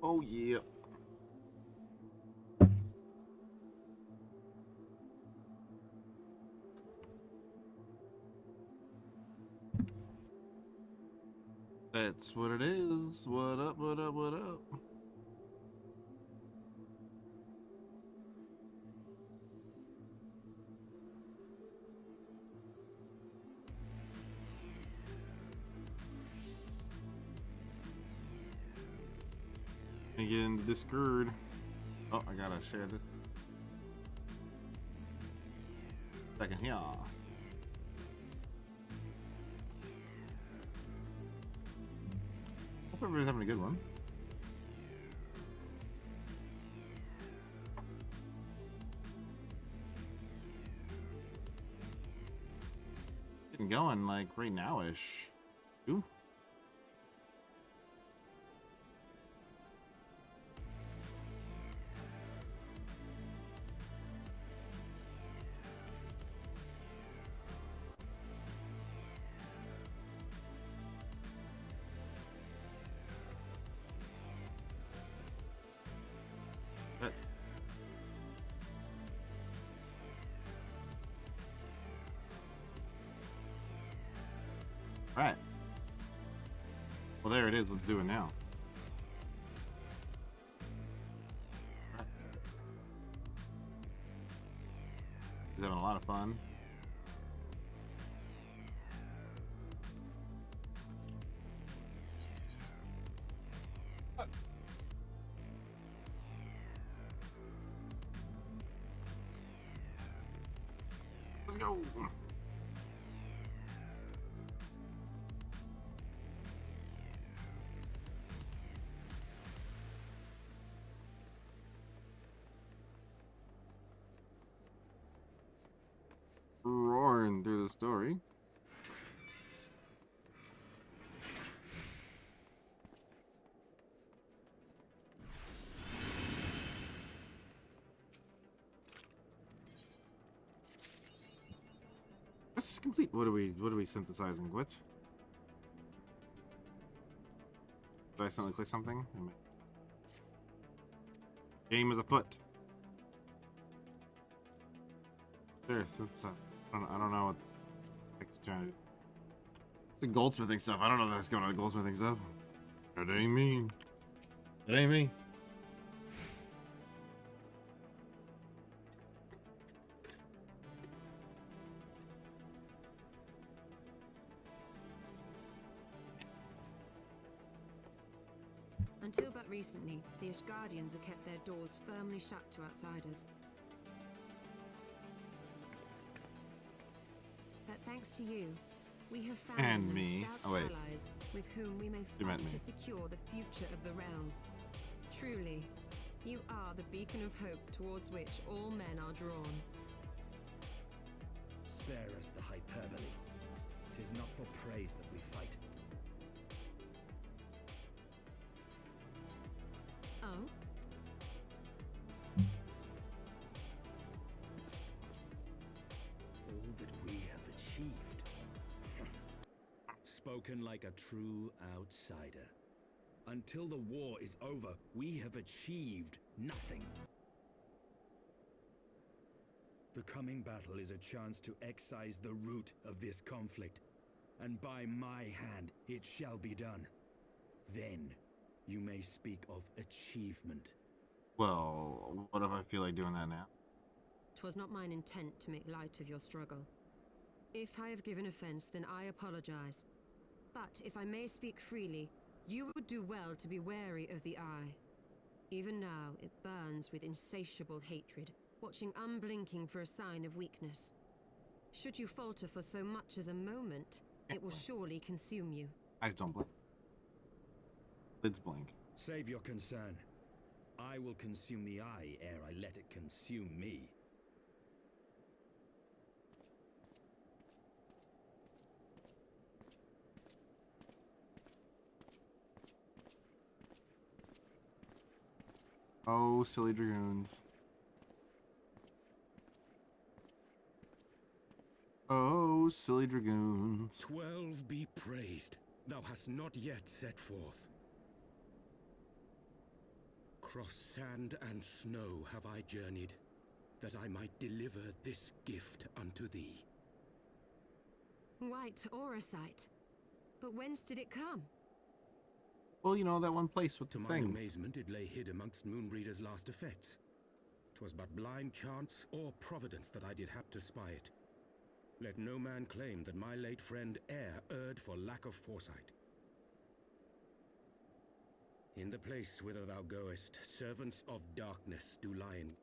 Oh yeah. That's what it is. What up, what up, what up? Gonna get into Discord. Oh, I gotta share this. Second here. Hope everybody's having a good one. Getting going like right now-ish. Ooh. Right. Well, there it is. Let's do it now. Right. He's having a lot of fun. Let's go. Roaring through the story. This is complete. What are we synthesizing? What? Did I accidentally click something? Game is afoot. Sure, I don't know what it's trying to do. It's the goldsmithing stuff. I don't know that's going on the goldsmithing stuff. It ain't me. It ain't me. Until but recently, the Ashgardians have kept their doors firmly shut to outsiders. But thanks to you, we have found And them me. stout Oh, wait. allies with whom we may You meant fight me. to secure the future of the realm. Truly, you are the beacon of hope towards which all men are drawn. Spare us the hyperbole. 'Tis not for praise that we fight. Oh? All that we have achieved. Spoken like a true outsider. Until the war is over, we have achieved nothing. The coming battle is a chance to excise the root of this conflict, and by my hand it shall be done. Then you may speak of achievement. Well, what if I feel like doing that now? 'Twas not mine intent to make light of your struggle. If I have given offense, then I apologize. But if I may speak freely, you would do well to be wary of the eye. Even now, it burns with insatiable hatred, watching unblinking for a sign of weakness. Should you falter for so much as a moment, it will surely consume you. Eyes don't blink. Lids blink. Save your concern. I will consume the eye ere I let it consume me. Oh, silly dragoons. Oh, silly dragoons. 12 be praised. Thou hast not yet set forth. Across sand and snow have I journeyed, that I might deliver this gift unto thee. White Orosite. But whence did it come? Well, you know, that one place with the To my thing. amazement, it lay hid amongst Moonbreeder's last effects. 'Twas but blind chance or providence that I did hap to spy it. Let no man claim that my late friend erred for lack of foresight. In the place whither thou goest, servants of darkness do lie in.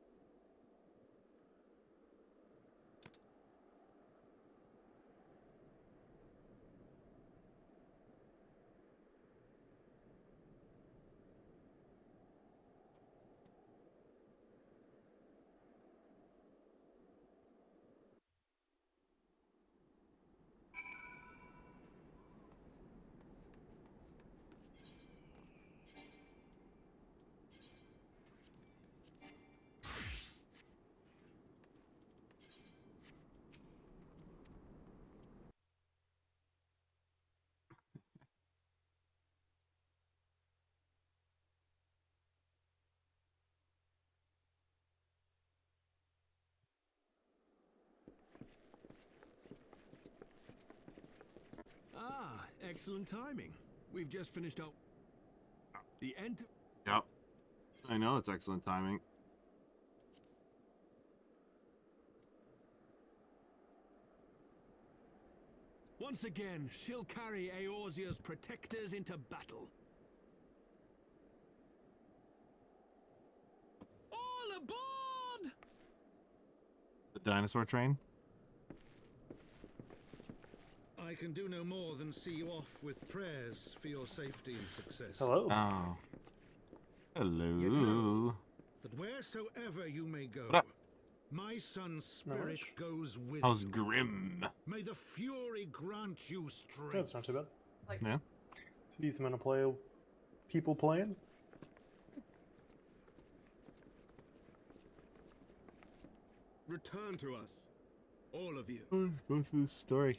Ah, excellent timing. We've just finished up the end. Yep. I know it's excellent timing. Once again, she'll carry Eorzea's protectors into battle. All aboard! The dinosaur train? I can do no more than see you off with prayers for your safety and success. Hello. Oh. Hello. know that wheresoever you may go, What up? my son's spirit goes with How's you. Grim? May the Fury grant you Yeah, strength. it's not too bad. Yeah. It's a decent amount of people playing. Return to us, all of you. Go through this story.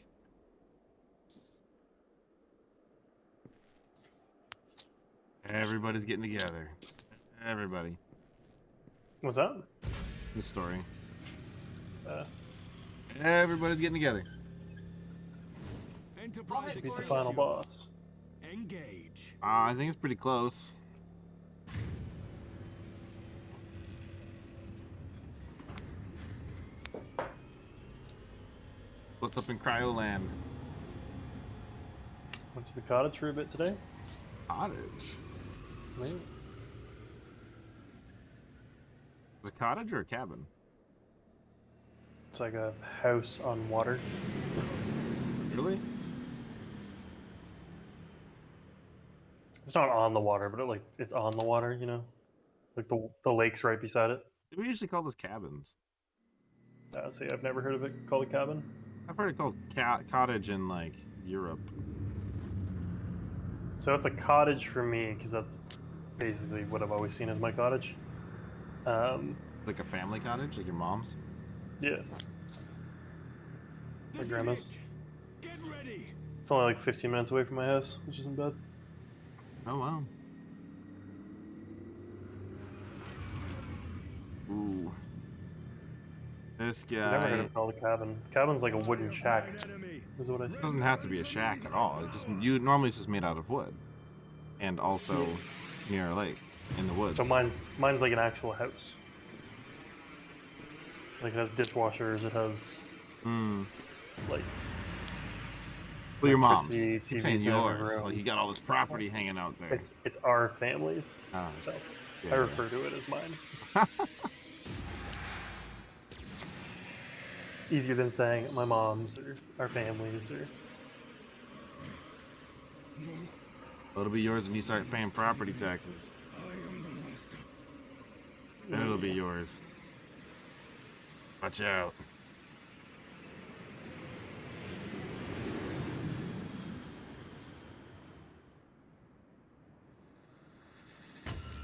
Everybody's getting together. Everybody. What's that? This story. Uh, Everybody's getting together. Enterprise beat the Excelsior. final boss. Engage. I think it's pretty close. What's up in Cryoland? Went to the cottage for a bit today. Cottage. Maybe. Is it a cottage or a cabin? It's like a house on water. Really? It's not on the water, but it's on the water, you know? Like the lake's right beside it. We usually call this cabins. See, I've never heard of it called a cabin. I've heard it called cottage in like Europe. So it's a cottage for me, because that's basically what I've always seen as my cottage. Like a family cottage, like your mom's. Yeah. My This is grandma's. it. Get ready. It's only like 15 minutes away from my house, which isn't bad. Oh wow. Ooh. This I've never heard guy of it called a cabin. Cabin's like a wooden shack, Enemy. is what I see. doesn't have to be a shack at all. It just normally it's just made out of wood, and also near a lake in the woods. So mine's like an actual house. Like it has dishwashers, it has like Well, your mom's. electricity, Keep TVs saying in every yours. room. Like you got all this property hanging out there. it's our family's. Ah, So yeah, I refer to it as mine. Easier than saying my mom's or our family's or It'll be yours when you start paying property taxes. I am the monster. Then it'll be yours. Watch out.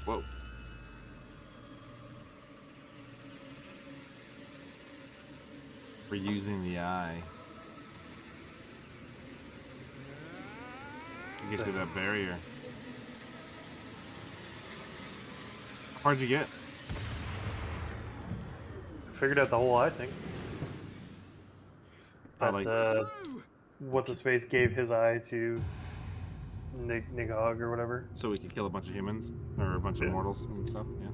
Whoa. We're using the eye. Get through that barrier. What'd you get? Figured out the whole eye thing. I That like- what's his face gave his eye to Nigog or whatever, So we could kill a bunch of humans or a bunch of Yeah. mortals and stuff. Yeah.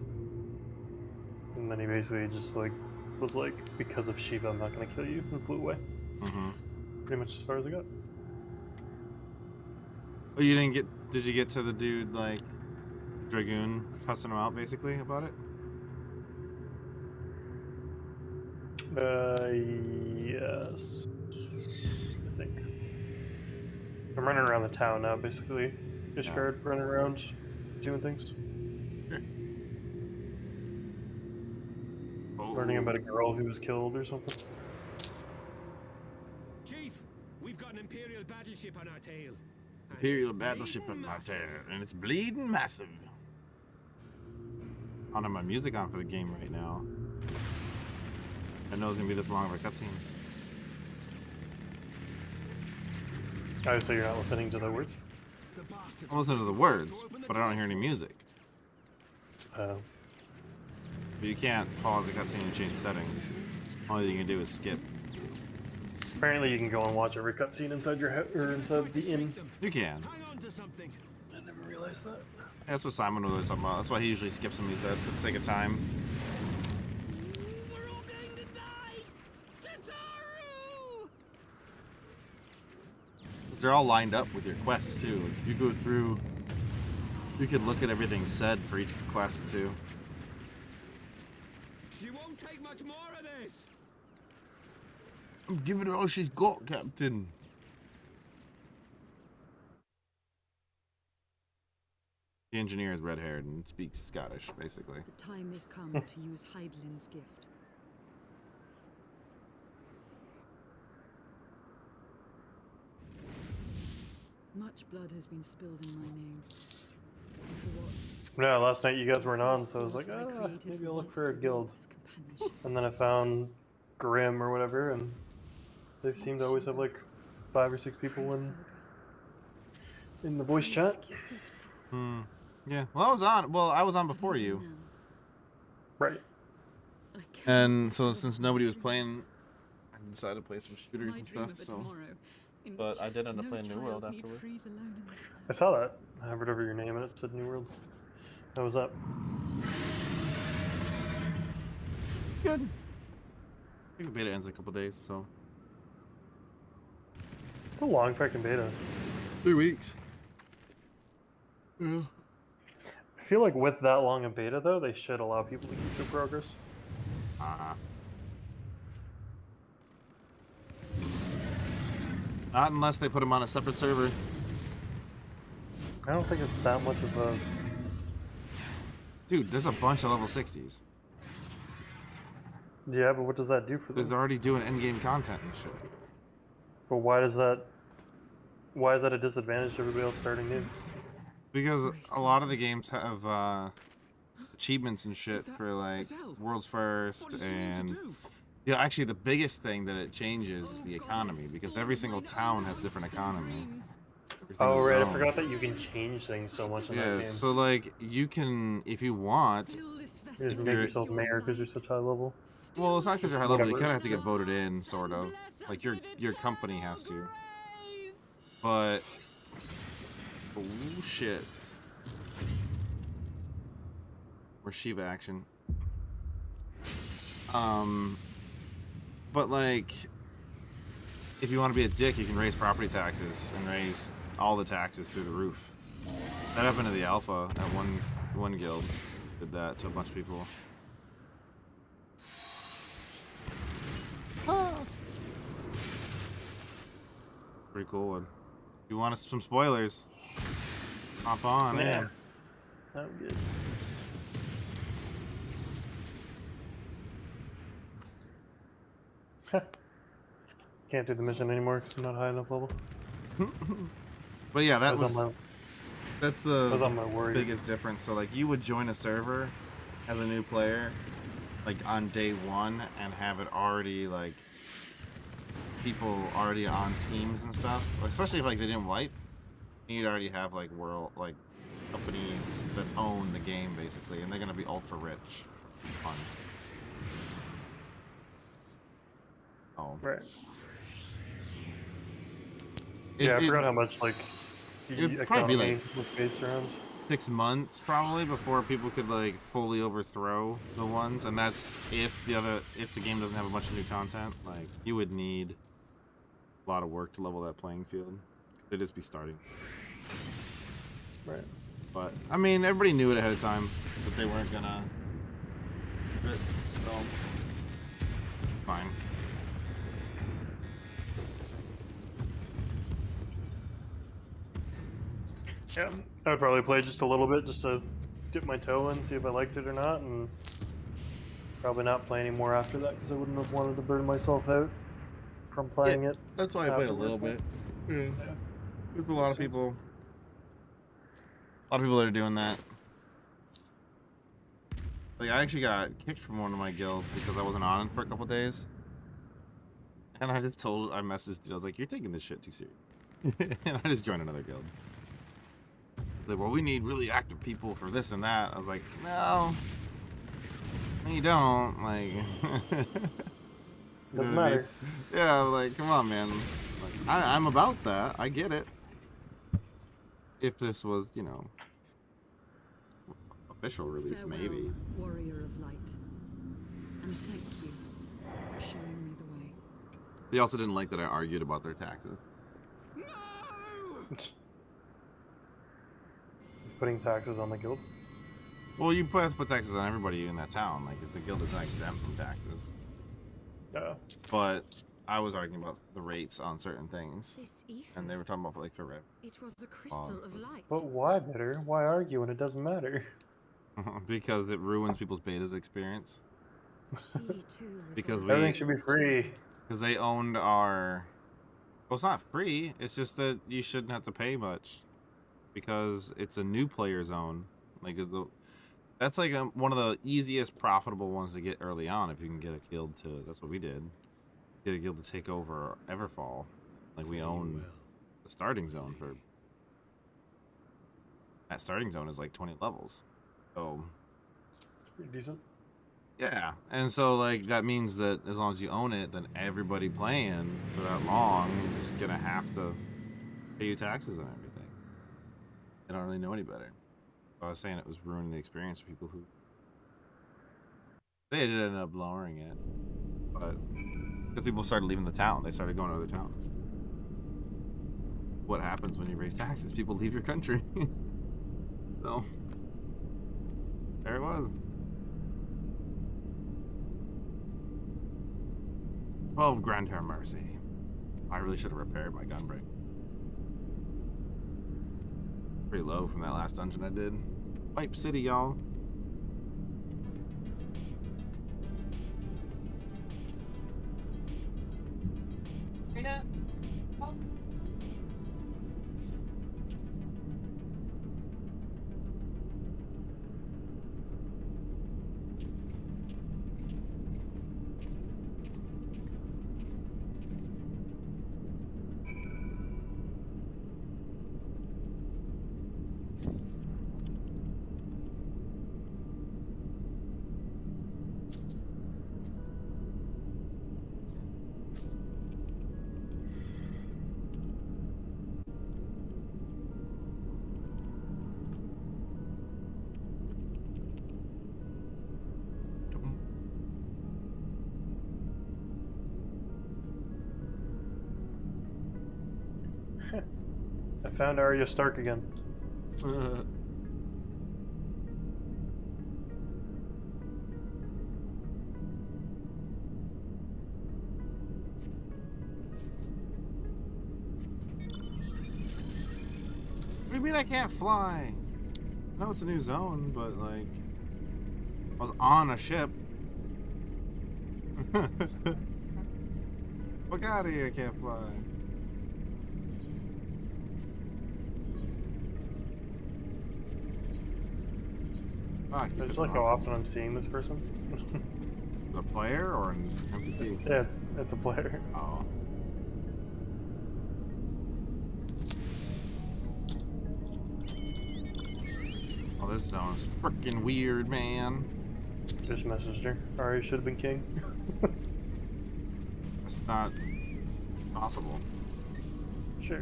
and then he basically just like was like, because of Shiva, I'm not gonna kill you, and flew away. Mm-hmm. Pretty much as far as I got. Oh, you didn't get? Did you get to the dude like Dragoon cussing him out basically about it? Yes. I think. I'm running around the town now, basically. Ishgard, running around, doing things. Oh. Learning about a girl who was killed or something. Chief, we've got an Imperial battleship on our tail. And Imperial it's battleship in bleeding my massive. tail, and it's bleeding massive. I don't have my music on for the game right now. I know it's gonna be this long of a cutscene. Oh, so you're not listening to the words? The bastards I'm listening to the words, but I don't hear any music. Oh. But you can't pause the cutscene and change settings. All you can do is skip. Apparently, you can go and watch every cutscene inside your house or inside the inn. You can. Hang on to something. I never realized that. That's what Simon was talking about. That's why he usually skips them, he said, for the sake of time. We're all going to die. Tataru! They're all lined up with your quests, too. Like, if you go through, you could look at everything said for each quest, too. She won't take much more of this. I'm giving her all she's got, Captain. The engineer is red-haired and speaks Scottish, basically. The time has come to use Heidlin's gift. Much blood has been spilled in my name. And for what? No, last night you guys weren't on, so I was like, maybe I'll look for a guild. And then I found Grim or whatever, and they seem to always have like 5 or 6 people in the voice chat. Hmm. Yeah. Well, I was on before you. Right. And so since nobody was playing, I decided to play some shooters and stuff, so. But I did end up playing New World afterwards. I saw that. I hovered over your name and it said New World. How was that? Good. I think the beta ends in a couple days, so. How long fucking beta? 3 weeks. Yeah. I feel like with that long a beta though, they should allow people to keep their progress. Not unless they put them on a separate server. I don't think it's that much of a... Dude, there's a bunch of level 60s. Yeah, but what does that do for Because them? they're already doing endgame content and shit. But why is that a disadvantage to everybody else starting new? Because a lot of the games have achievements and shit for like world's first and yeah, actually the biggest thing that it changes is the economy because every single town has different economy. Oh right, I forgot that you can change things so much in that Yeah, game. so like you can, if you want, You just make yourself mayor because you're such high level. well, it's not because you're high level. You Whatever. kind of have to get voted in, sort of. Like your company has to. But oh shit, or Shiva action. But like, if you want to be a dick, you can raise property taxes and raise all the taxes through the roof. That happened to the alpha at one guild. Did that to a bunch of people. Pretty cool one. If you want some spoilers, hop on. Yeah. in. Oh, good. Can't do the mission anymore because I'm not high enough level. But yeah, that That was on that's was the on my worry. biggest difference. So like, you would join a server as a new player, like on day one, and have it already like people already on teams and stuff. Especially if like they didn't wipe, you'd already have like world like companies that own the game, basically, and they're gonna be ultra rich. Fun. Oh. Right. It, Yeah, I it, forgot how much like it'd the probably be, economy like, was based around. 6 months probably before people could like fully overthrow the ones, and that's if the game doesn't have a bunch of new content. Like, you would need a lot of work to level that playing field. They'd just be starting. Right. But I mean, everybody knew it ahead of time that they weren't gonna do it, so fine. Yeah, I would probably play just a little bit just to dip my toe in, see if I liked it or not, and probably not play anymore after that because I wouldn't have wanted to burn myself out from playing it. That's why I played a afterwards. little bit. Yeah. There's a lot of people that are doing that. Like, I actually got kicked from one of my guilds because I wasn't on it for a couple days. And I messaged it, I was like, you're taking this shit too serious. And I just joined another guild. Like, well, we need really active people for this and that. I was like, no, you don't. Like, Doesn't matter. Yeah, like, come on, man. Like, I'm about that. I get it. If this was, you know, official release, Farewell, maybe. warrior of light. And thank you for showing me the way. They also didn't like that I argued about their taxes. Putting taxes on the guild. Well, you have to put taxes on everybody in that town. Like, if the guild is not exempt from taxes. Yeah. But I was arguing about the rates on certain things. This ether, And they were talking about, like, for rev. it was a crystal of light. But why, Bitter? Why argue when it doesn't matter? Because it ruins people's betas experience. She too was Because one of Everything the should be free. Because they owned our... Well, it's not free. It's just that you shouldn't have to pay much. Because it's a new player zone. Like, that's like one of the easiest profitable ones to get early on if you can get a guild to... That's what we did. Get a guild to take over Everfall. Like, we own the starting zone for... That starting zone is like 20 levels. So... It's pretty decent. Yeah, and so, like, that means that as long as you own it, then everybody playing for that long is just gonna have to pay you taxes on everything. They don't really know any better. I was saying it was ruining the experience for people who... They did end up lowering it, but because people started leaving the town, they started going to other towns. What happens when you raise taxes? People leave your country. So, there it was. 12 Grand Hair Mercy. I really should have repaired my gun break. Pretty low from that last dungeon I did. Pipe City, y'all. I found Arya Stark again. What do you mean I can't fly? I know it's a new zone, but like, I was on a ship. Fuck out of here, I can't fly. Ah, I just like how often I'm seeing this person. A player or an NPC? Yeah, it's a player. Oh. Well, this sounds freaking weird, man. Just messaged her. Arya should have been king. It's not possible. Sure.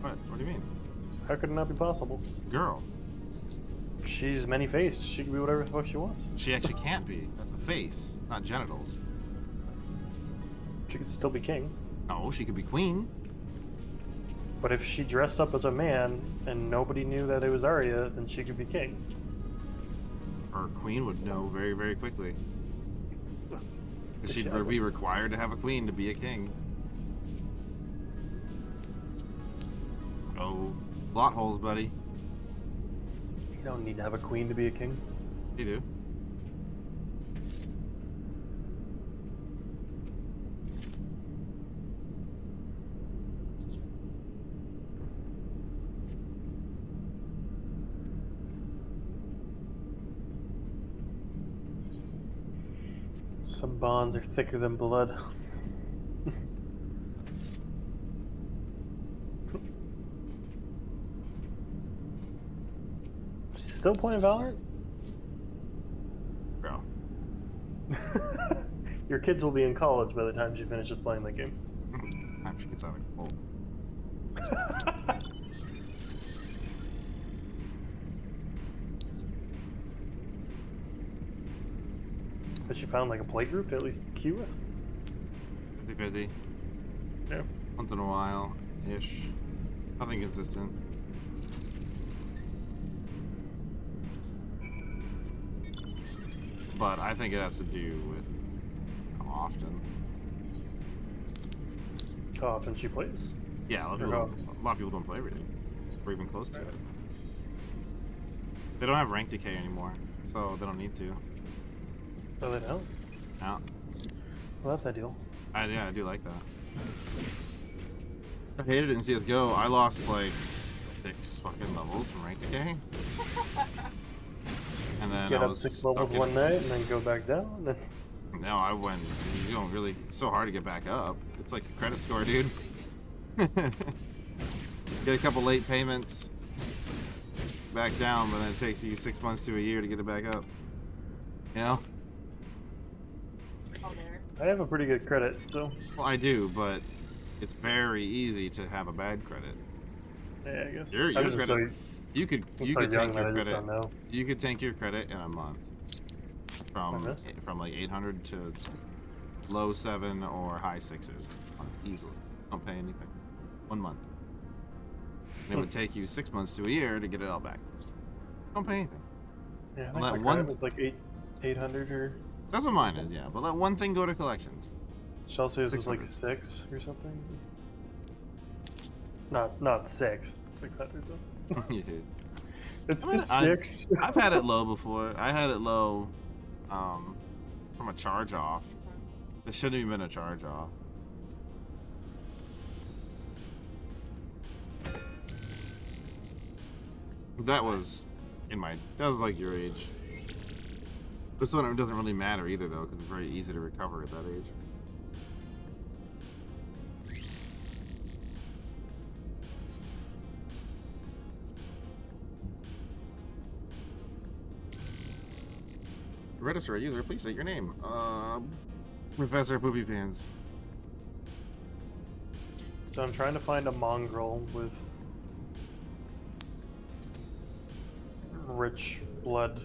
What? What do you mean? How could it not be possible? Girl. She's many-faced. She can be whatever the fuck she wants. She actually can't be. That's a face, not genitals. She could still be king. No, she could be queen. But if she dressed up as a man and nobody knew that it was Arya, then she could be king. Or queen would know very, very quickly. She'd be required to have a queen to be a king. Oh, plot holes, buddy. You don't need to have a queen to be a king. You do. Some bonds are thicker than blood. She's still playing Valorant? Bro. Your kids will be in college by the time she finishes playing that game. Time she gets out of cold. Has she found like a play group to at least queue with? 50-50. Yeah. Once in a while, ish. Nothing consistent. But I think it has to do with how often. How often she plays? Yeah, a lot of people don't play every day. Or even close to it. They don't have rank decay anymore, so they don't need to. Oh, they don't? Yeah. Well, that's ideal. Yeah, I do like that. I hated it in CSGO. I lost like 6 fucking levels from rank decay. And then Get I up was 6 levels one night and then go back down? And then... No, I went, you don't really, it's so hard to get back up. It's like a credit score, dude. Get a couple late payments, back down, but then it takes you 6 months to a year to get it back up. You know? I have a pretty good credit, so... Well, I do, but it's very easy to have a bad credit. Yeah, I guess. Your credit, so, you could so tank young your that I just credit. don't know. You could tank your credit in a month. From like 800 to low 7 or high 6s, easily. Don't pay anything. 1 month. And it would take you 6 months to a year to get it all back. Don't pay anything. Yeah, I think my credit was like 800 or... That's what mine is, yeah. But let one thing go to collections. Chelsea's was like 600. 6 or something. Not 6. 600 though. You did. It's 6. I've had it low before. I had it low from a charge off. It shouldn't have been a charge off. That was like your age. This one it doesn't really matter either though, because it's very easy to recover at that age. Register a user, please state your name. Professor Poopy Pants. So I'm trying to find a mongrel with rich blood.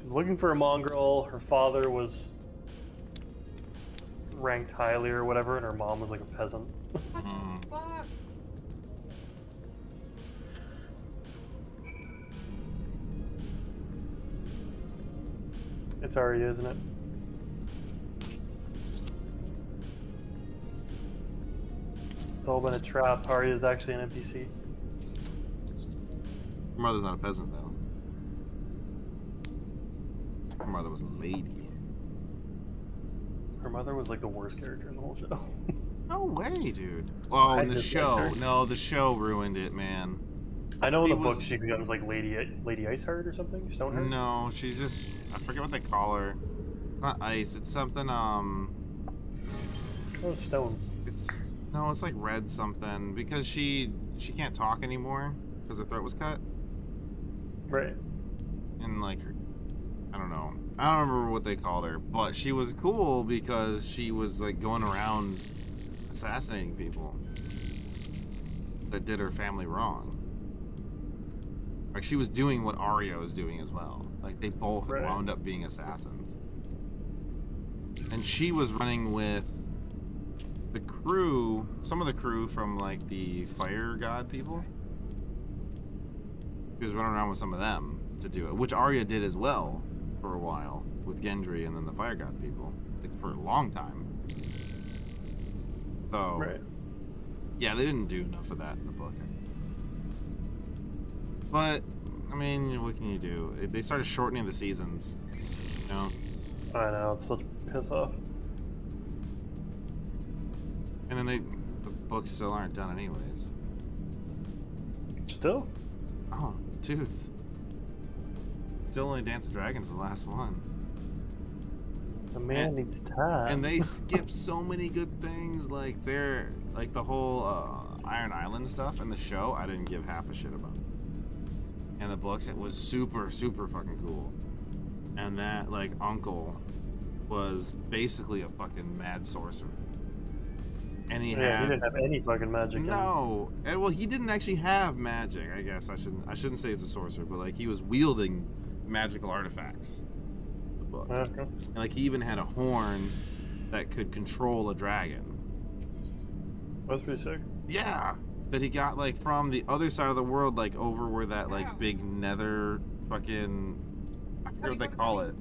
Looking for a mongrel. Her father was ranked highly or whatever, and her mom was like a peasant. It's Arya, isn't it? It's all been a trap. Arya is actually an NPC. Her mother's not a peasant though. Her mother was a lady. Her mother was like the worst character in the whole show. No way, dude. Oh, in the show. Her. No, the show ruined it, man. I know in the book she becomes like Lady Iceheart or something. Stoneheart. No, she's just, I forget what they call her. Not ice. It's something. Oh, stone. It's No, it's like red something because she can't talk anymore because her throat was cut. Right. And like, I don't know. I don't remember what they called her, but she was cool because she was like going around assassinating people that did her family wrong. Like she was doing what Arya was doing as well. Like they both wound up being assassins. And she was running with the crew, some of the crew from like the fire god people. She was running around with some of them to do it, which Arya did as well for a while with Gendry and then the fire god people, like for a long time. So, yeah, they didn't do enough of that in the book. But I mean, what can you do? They started shortening the seasons, you know. I know, it's such a piss off. And then the books still aren't done anyways. Still? Oh, dude. Still only Dance of Dragons is the last one. The man needs time. And they skip so many good things, like they're like the whole Iron Island stuff in the show. I didn't give half a shit about. In the books, it was super, super fucking cool. And that like uncle was basically a fucking mad sorcerer. And he he didn't have any fucking magic. No, and well, he didn't actually have magic. I guess I shouldn't say he's a sorcerer, but like he was wielding magical artifacts. The book, and like he even had a horn that could control a dragon. That's pretty sick. Yeah, that he got like from the other side of the world, like over where that like big nether fucking, I forget what they call it,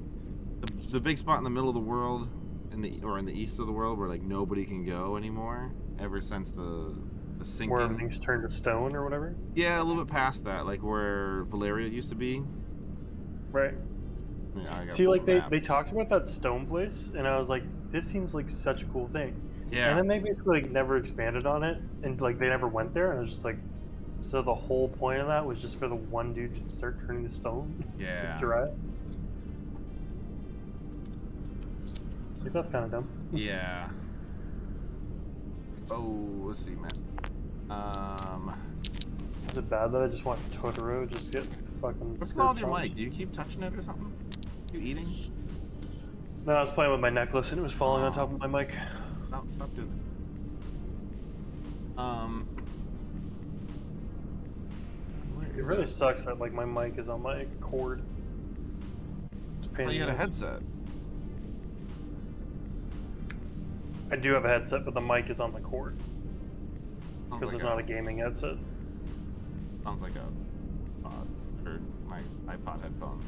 the big spot in the middle of the world. In the east of the world where like nobody can go anymore ever since the sinking. Where everything's turned to stone or whatever? Yeah, a little bit past that, like where Valeria used to be. Right. Yeah, see, like they talked about that stone place and I was like, this seems like such a cool thing. Yeah. And then they basically like never expanded on it and like they never went there and I was just like, so the whole point of that was just for the one dude to start turning to stone? Yeah. Dry. Like, that's kind of dumb. Yeah. Oh, let's see, man. Is it bad that I just want Totoro just get fucking... What's going on with your mic? Do you keep touching it or something? You eating? No, I was playing with my necklace and it was falling on top of my mic. No, stop doing that. It really sucks that like my mic is on my cord. Well, you had a headset. I do have a headset, but the mic is on the cord. Because like it's not a gaming headset. Sounds like a pod, or my iPod headphone.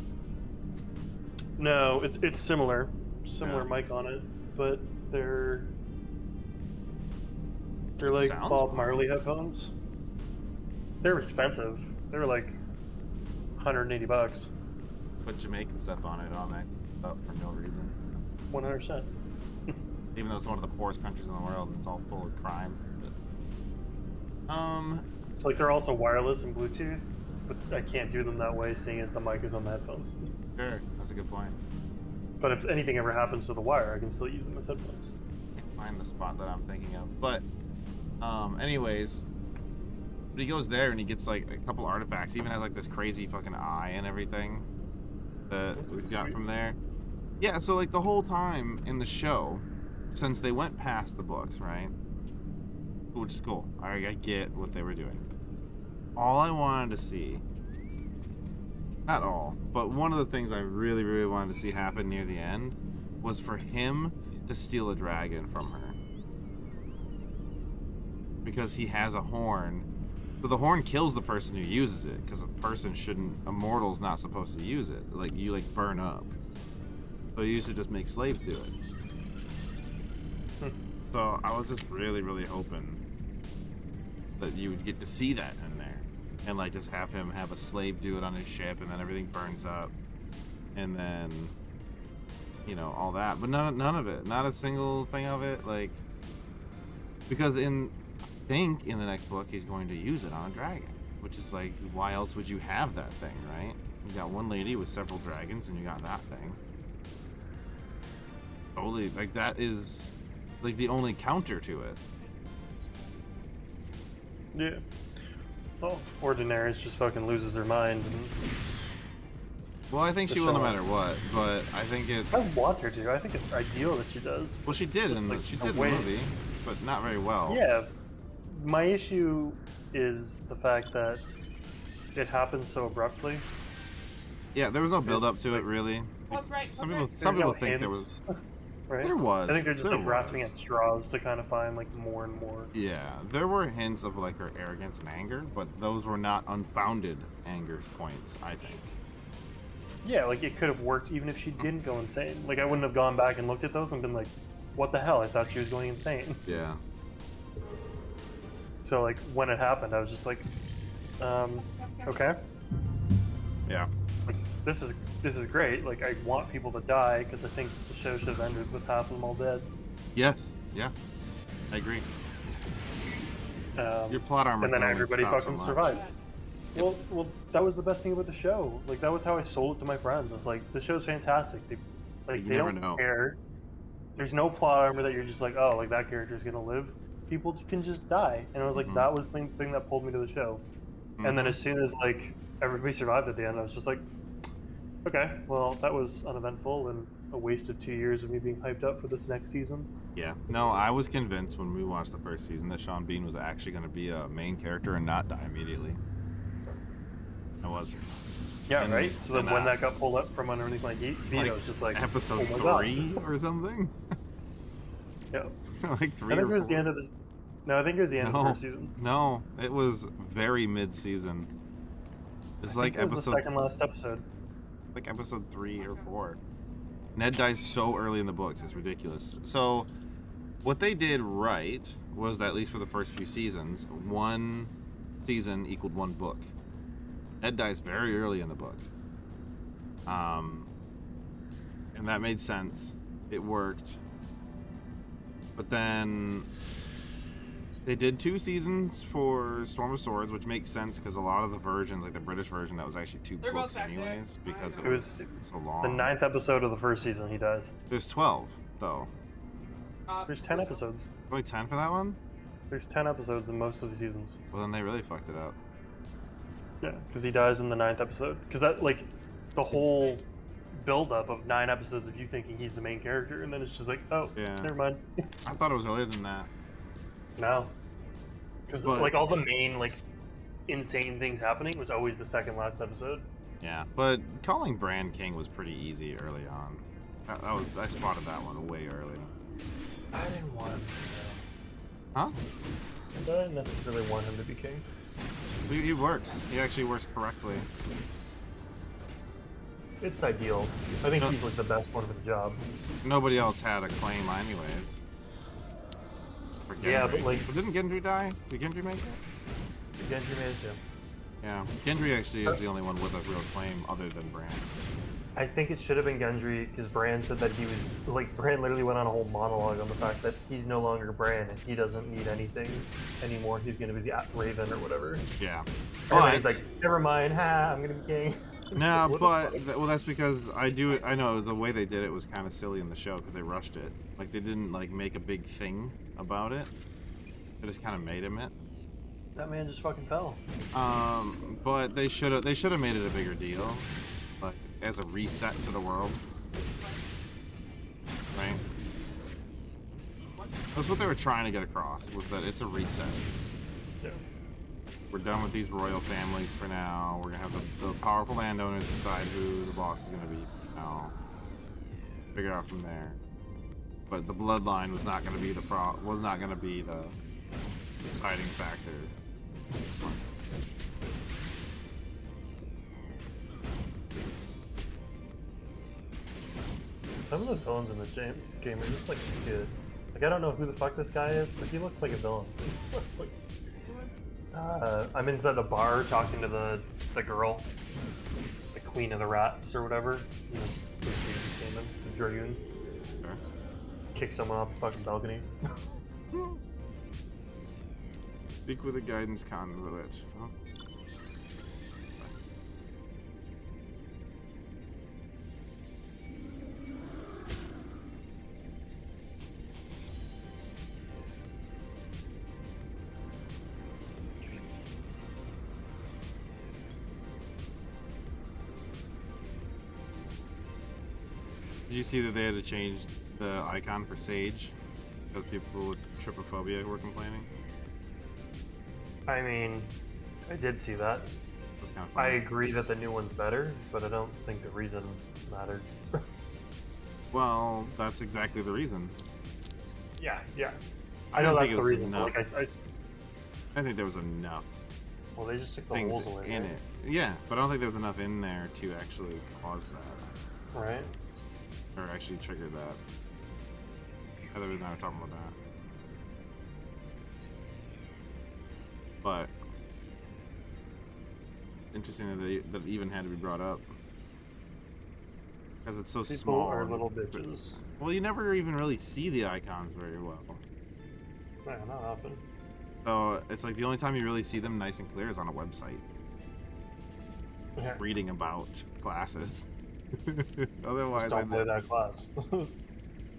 No, it's similar. Similar mic on it, but they're like Bob Marley headphones. They're expensive. They're like $180. Put Jamaican stuff on it, up for no reason. 100%. Even though it's one of the poorest countries in the world and it's all full of crime. But, it's like they're also wireless and Bluetooth, but I can't do them that way seeing as the mic is on the headphones. Sure, that's a good point. But if anything ever happens to the wire, I can still use them as headphones. Can't find the spot that I'm thinking of. But, anyways, but he goes there and he gets like a couple artifacts. He even has like this crazy fucking eye and everything that we got from there. Yeah, so like the whole time in the show, since they went past the books, right? Which is cool. I get what they were doing. All I wanted to see, not all, but one of the things I really, really wanted to see happen near the end was for him to steal a dragon from her. Because he has a horn. So the horn kills the person who uses it, because a mortal's not supposed to use it. Like, you like burn up. So you used to just make slaves do it. So I was just really, really hoping that you would get to see that in there. And like just have him have a slave do it on his ship and then everything burns up. And then, you know, all that. But none of it. Not a single thing of it. Like, because I think in the next book he's going to use it on a dragon. Which is like, why else would you have that thing, right? You got one lady with several dragons and you got that thing. Totally, like that is like the only counter to it. Yeah. Well, Ordinaries just fucking loses her mind. And Well, I think she will no matter what, but I think it's... I want her to. I think it's ideal that she does. Well, she did in the movie, but not very well. Yeah. My issue is the fact that it happened so abruptly. Yeah, there was no build up to it, really. Some people think there was. Right? There was. I think they're just like grasping at straws to kind of find like more and more. Yeah, there were hints of like her arrogance and anger, but those were not unfounded anger points, I think. Yeah, like it could have worked even if she didn't go insane. Like I wouldn't have gone back and looked at those and been like, what the hell? I thought she was going insane. Yeah. So like when it happened, I was just like, okay. Yeah. Like this is great. Like I want people to die because I think the show should have ended with half of them all dead. Yes. Yeah. I agree. Your plot armor. And then everybody fucking so survived. Well, that was the best thing about the show. Like that was how I sold it to my friends. I was like, "This show's fantastic." They don't care. There's no plot armor that you're just like, "Oh, like that character's gonna live." People can just die, and I was like, that was the thing that pulled me to the show. And then as soon as like everybody survived at the end, I was just like, "Okay, well, that was uneventful and a waste of 2 years of me being hyped up for this next season." Yeah. No, I was convinced when we watched the first season that Sean Bean was actually going to be a main character and not die immediately. I was. Yeah, right? So then when that got pulled up from underneath my feet, I was just like... Episode 3 or something? Yeah. Like 3 I think or 4. it was the end of the... No, I think it was the end of the first season. No, it was very mid-season. It's like it was episode... the second last episode. Like episode 3 or 4. Ned dies so early in the books, it's ridiculous. So, what they did right was that, at least for the first few seasons, 1 season equaled 1 book. Ned dies very early in the book. And that made sense. It worked. But then they did 2 seasons for Storm of Swords, which makes sense because a lot of the versions, like the British version, that was actually 2 books anyways, because it was so long. The 9th episode of the first season, he dies. There's 12, though. There's 10 episodes. Only 10 for that one? There's 10 episodes in most of the seasons. Well, then they really fucked it up. Yeah, because he dies in the 9th episode. Because that, like, the whole build-up of 9 episodes of you thinking he's the main character, and then it's just like, oh, yeah. Never mind. I thought it was earlier than that. No. Because it's like all the main, like, insane things happening was always the second last episode. Yeah, but calling Bran king was pretty easy early on. I spotted that one way early. I didn't want him to. Huh? I didn't necessarily want him to be king. He works. He actually works correctly. It's ideal. I think he's like the best one for the job. Nobody else had a claim anyways. Yeah, but like... Well, didn't Gendry die? Did Gendry make it? Gendry made it too. Yeah, Gendry actually is the only one with a real claim other than Bran. I think it should have been Gendry because Bran said that he was... Like, Bran literally went on a whole monologue on the fact that he's no longer Bran and he doesn't need anything anymore. He's going to be the Raven or whatever. Yeah. And he's like, never mind, I'm going to be king. No, but... Well, that's because I know the way they did it was kind of silly in the show because they rushed it. Like, they didn't, like, make a big thing about it. They just kind of made him it. That man just fucking fell. But they should have made it a bigger deal. Like, as a reset to the world. Right? That's what they were trying to get across, was that it's a reset. Yeah. We're done with these royal families for now. We're gonna have the powerful landowners decide who the boss is gonna be now. Figure it out from there. But the bloodline was not gonna be the deciding factor. Some of the villains in this game are just like good. Like I don't know who the fuck this guy is, but he looks like a villain. He looks like... I'm inside the bar talking to the girl, the queen of the rats or whatever. The dragoon. Sure. Kick someone off the fucking balcony. Speak with a guidance conduit. Oh. Did you see that they had to change the icon for Sage because people with trypophobia were complaining? I mean, I did see that. That's kind of I funny. agree that the new one's better, but I don't think the reason mattered. Well, that's exactly the reason. Yeah. I I know don't that's think it the was reason. But enough. like, I think there was enough well, they just took the things holes away, in right? it. Yeah, but I don't think there was enough in there to actually cause that. Right? Or actually trigger that. Other than I were talking about that. But interesting that it even had to be brought up. Because it's so People small. are little bitches. Well, you never even really see the icons very well. Yeah, not often. So it's like the only time you really see them nice and clear is on a website. Yeah. Reading about classes. Otherwise, Don't play that class.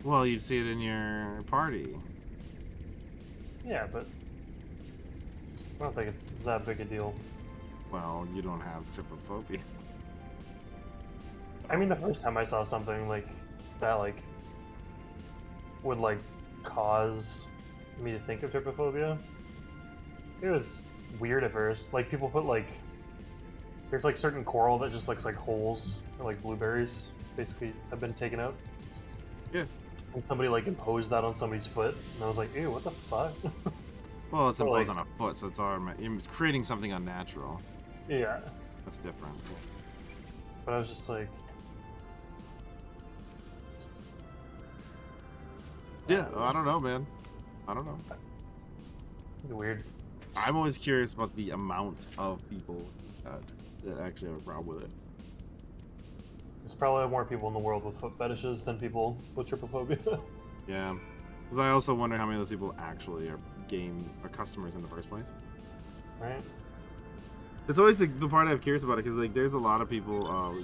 well, you'd see it in your party. Yeah, but I don't think it's that big a deal. Well, you don't have trypophobia. I mean, the first time I saw something like that, like, would like cause me to think of trypophobia, it was weird at first. Like, people put like, there's like certain coral that just looks like holes, or like blueberries, basically have been taken out. Yeah. And somebody like imposed that on somebody's foot, and I was like, ew, what the fuck? Well, it's Or, imposed like- on a foot, so it's it's creating something unnatural. Yeah, That's different. but I was just like, Yeah, I don't know, man. I don't know. it's weird. I'm always curious about the amount of people that actually have a problem with it. There's probably more people in the world with foot fetishes than people with trypophobia. Yeah. 'Cause I also wonder how many of those people actually are customers in the first place. Right? It's always the part I'm curious about it, because like there's a lot of people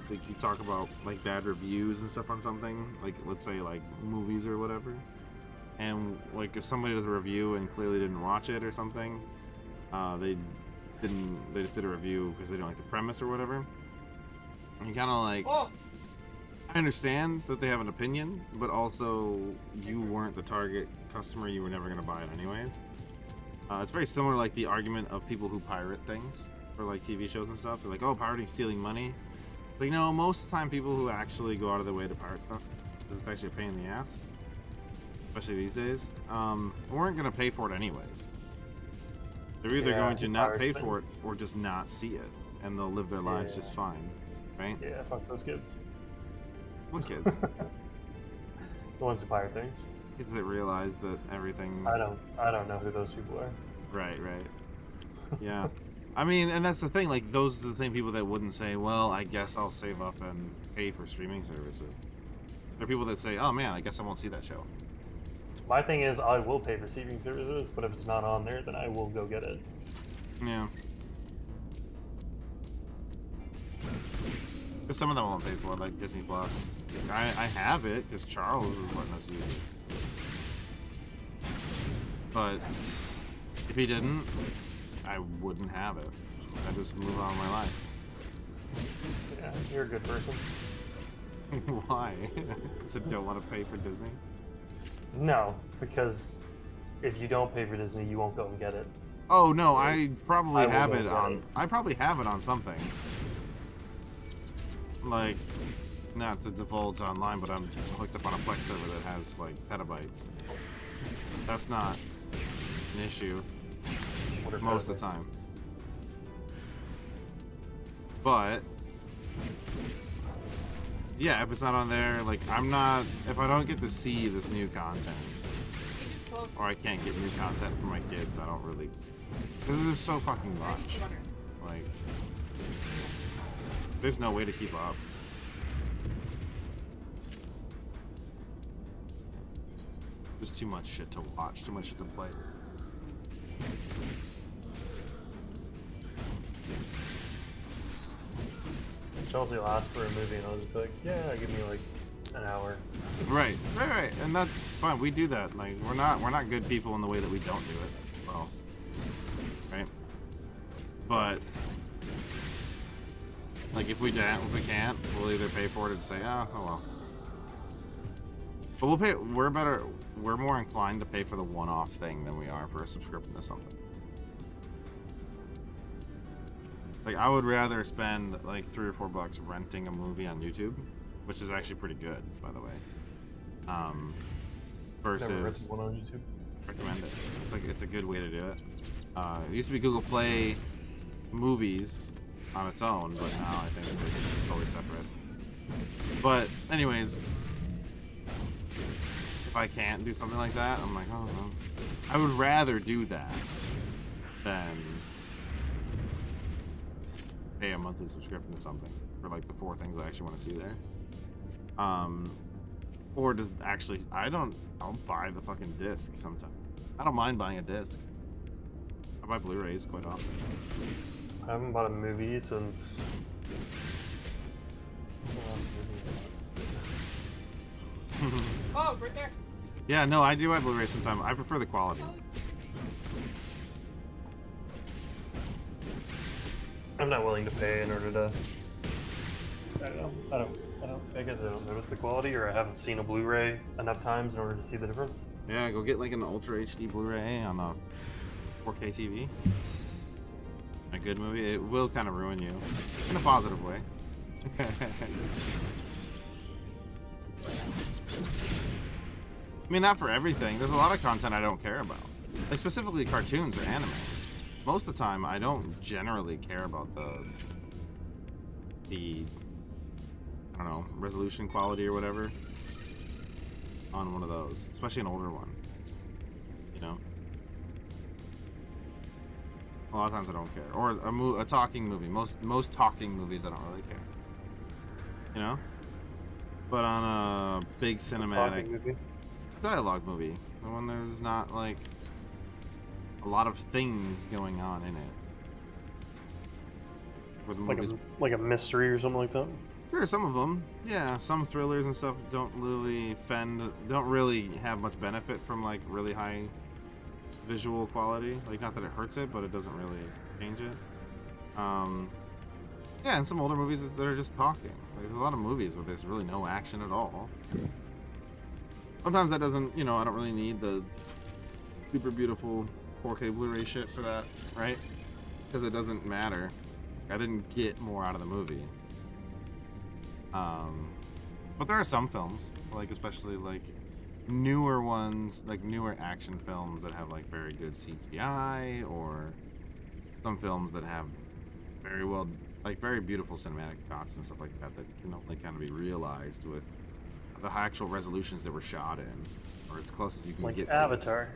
like you talk about like bad reviews and stuff on something, like let's say like movies or whatever, and like if somebody does a review and clearly didn't watch it or something, they just did a review because they didn't like the premise or whatever. And you kind of like, I understand that they have an opinion, but also you weren't the target customer. You were never going to buy it anyways. It's very similar like the argument of people who pirate things for like TV shows and stuff. They're like, oh, pirating's stealing money. But you know, most of the time people who actually go out of their way to pirate stuff, it's actually a pain in the ass, especially these days, weren't going to pay for it anyways. They're either going to not pay for it or just not see it, and they'll live their lives just fine, right? Yeah, fuck those kids. What kids? The ones who pirate things. Kids that realize that everything... I don't know who those people are. Right. Yeah. I mean, and that's the thing, like, those are the same people that wouldn't say, well, I guess I'll save up and pay for streaming services. There are people that say, oh man, I guess I won't see that show. My thing is, I will pay for streaming services, but if it's not on there, then I will go get it. Yeah. Because some of them won't pay for it, like Disney Plus. I have it, because Charles was letting us use it. But if he didn't, I wouldn't have it. I just move on with my life. Yeah, you're a good person. Why? Because I don't want to pay for Disney? No, because if you don't pay for Disney, you won't go and get it. Oh no, I probably will have go it get on. it. I probably have it on something. Like, not to divulge online, but I'm hooked up on a Plex server that has like petabytes. That's not an issue most of the time. But yeah, if it's not on there, like if I don't get to see this new content, or I can't get new content for my kids, I don't really, because there's so fucking much. Like, there's no way to keep up. There's too much shit to watch, too much shit to play. Chelsea will ask for a movie, and I'll just be like, yeah, give me like an hour. Right, and that's fine. We do that. Like, we're not good people in the way that we don't do it. Well, right? But like, if we can't, we'll either pay for it or say, oh well. But we'll pay. We're more inclined to pay for the one-off thing than we are for a subscription to something. Like, I would rather spend like $3 or $4 renting a movie on YouTube, which is actually pretty good, by the way. Versus Never rented one on YouTube. Recommend it. It's a good way to do it. It used to be Google Play Movies on its own, but now I think it's totally separate. But anyways, if I can't do something like that, I'm like, oh no. I would rather do that than pay a monthly subscription to something for like the 4 things I actually want to see there. Or to actually, I'll buy the fucking disc sometimes. I don't mind buying a disc. I buy Blu-rays quite often. I haven't bought a movie since. Oh, right there. Yeah, no, I do buy Blu-rays sometimes. I prefer the quality. I'm not willing to pay in order to. I don't. I guess I don't notice the quality, or I haven't seen a Blu-ray enough times in order to see the difference. Yeah, go get like an Ultra HD Blu-ray on a 4K TV. A good movie. It will kind of ruin you in a positive way. I mean, not for everything. There's a lot of content I don't care about. Like specifically cartoons or anime. Most of the time, I don't generally care about the I don't know, resolution quality or whatever on one of those, especially an older one. You know, a lot of times I don't care. Or a talking movie. Most talking movies I don't really care. You know, but on a big cinematic dialogue movie, the one there's not like a lot of things going on in it. Where the movies, like a mystery or something like that. Sure, some of them, yeah. Some thrillers and stuff don't really have much benefit from like really high visual quality. Like, not that it hurts it, but it doesn't really change it. Yeah, and some older movies that are just talking. Like, there's a lot of movies where there's really no action at all. Sometimes that doesn't, you know, I don't really need the super beautiful 4K Blu-ray shit for that, right? Because it doesn't matter. I didn't get more out of the movie. But there are some films, like especially like newer ones, like newer action films that have like very good CGI, or some films that have very beautiful cinematic shots and stuff like that that can only kind of be realized with the actual resolutions that were shot in, or as close as you can get. Like Avatar.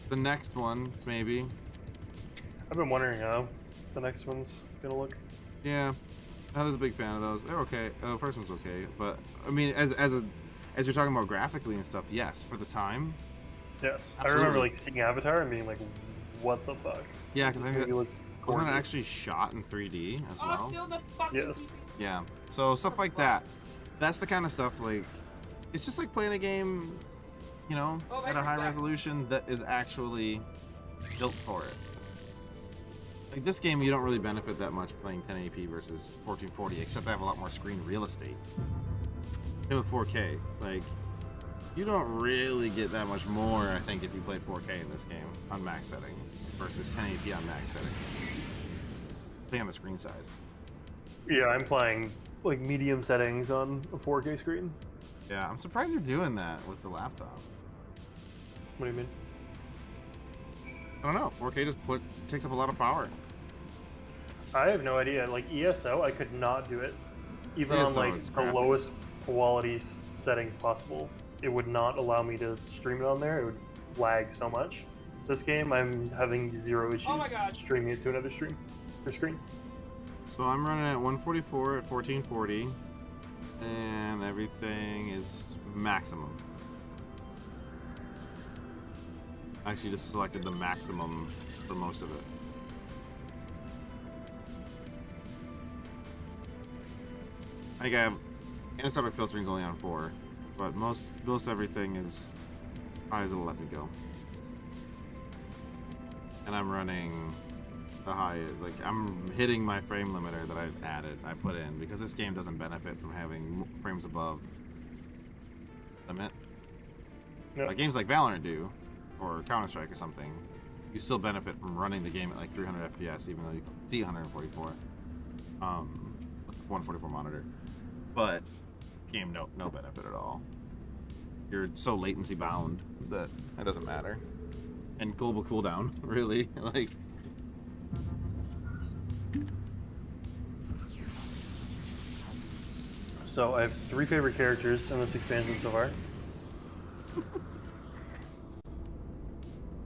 The next one, maybe. I've been wondering how the next one's gonna look. Yeah, I was a big fan of those. They're okay. The first one's okay, but I mean, as you're talking about graphically and stuff, yes, for the time. Yes, absolutely. I remember like seeing Avatar and being like, "What the fuck?" Yeah, because wasn't it gorgeous. actually shot in 3D as well? Still the fucking Yes. TV. Yeah, so stuff like that. That's the kind of stuff, like, it's just like playing a game, you know, at a high resolution that is actually built for it. Like this game, you don't really benefit that much playing 1080p versus 1440, except I have a lot more screen real estate. And with 4K, like, you don't really get that much more, I think, if you play 4K in this game on max setting versus 1080p on max setting. Depending on the screen size. Yeah, I'm playing like medium settings on a 4K screen. Yeah, I'm surprised you're doing that with the laptop. What do you mean? I don't know. 4K just takes up a lot of power. I have no idea. Like ESO, I could not do it. Even on ESO like is the graphics. lowest quality settings possible. It would not allow me to stream it on there. It would lag so much. This game, I'm having zero issues streaming it to another screen. So I'm running at 144 at 1440, and everything is maximum. I actually just selected the maximum for most of it. I think I have anisotropic filtering is only on 4, but most everything is high as it'll let me go. And I'm running the highest. Like, I'm hitting my frame limiter that I put in, because this game doesn't benefit from having frames above limit. Yep. Like games like Valorant do, or Counter-Strike or something, you still benefit from running the game at like 300 FPS, even though you can see 144 with the 144 monitor. But game, no benefit at all. You're so latency bound that it doesn't matter. And global cooldown, really, like. So I have 3 favorite characters in this expansion so far.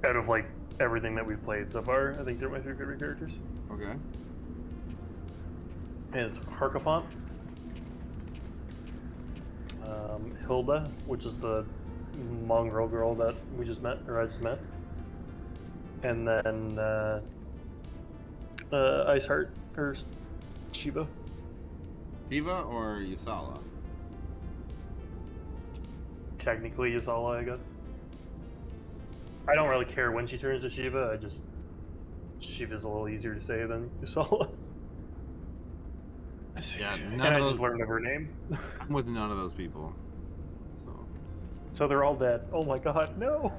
Out of like everything that we've played so far, I think they're my 3 favorite characters. Okay. And it's Harkafont, Hilda, which is the mongrel girl that we just met, or I just met, and then Iceheart, or Shiva. Shiva or Yasala? Technically Yasala, I guess. I don't really care when she turns to Shiva, Shiva's a little easier to say than Yasala. Yeah, And none I of those. just learned of her name. I'm with none of those people. So they're all dead. Oh my god, no!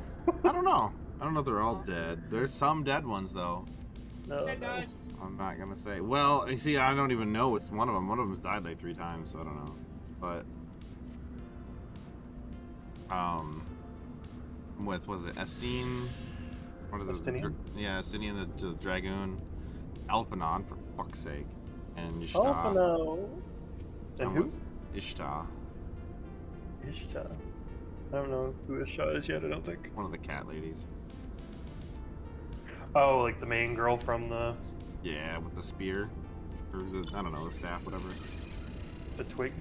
I don't know. I don't know if they're all dead. There's some dead ones though. No. I'm not gonna say. Well, you see, I don't even know what's one of them. One of them's died like 3 times, so I don't know. But with was it Estine? What is it? Estinian? Yeah, Estinian the Dragoon, Alphanon for fuck's sake, and Ishtar. Oh no! And who? Ishtar. Ishtar. I don't know who Ishtar is yet, I don't think. One of the cat ladies. Oh, like the main girl from the... Yeah, with the spear. Or the, I don't know, the staff, whatever. The twig?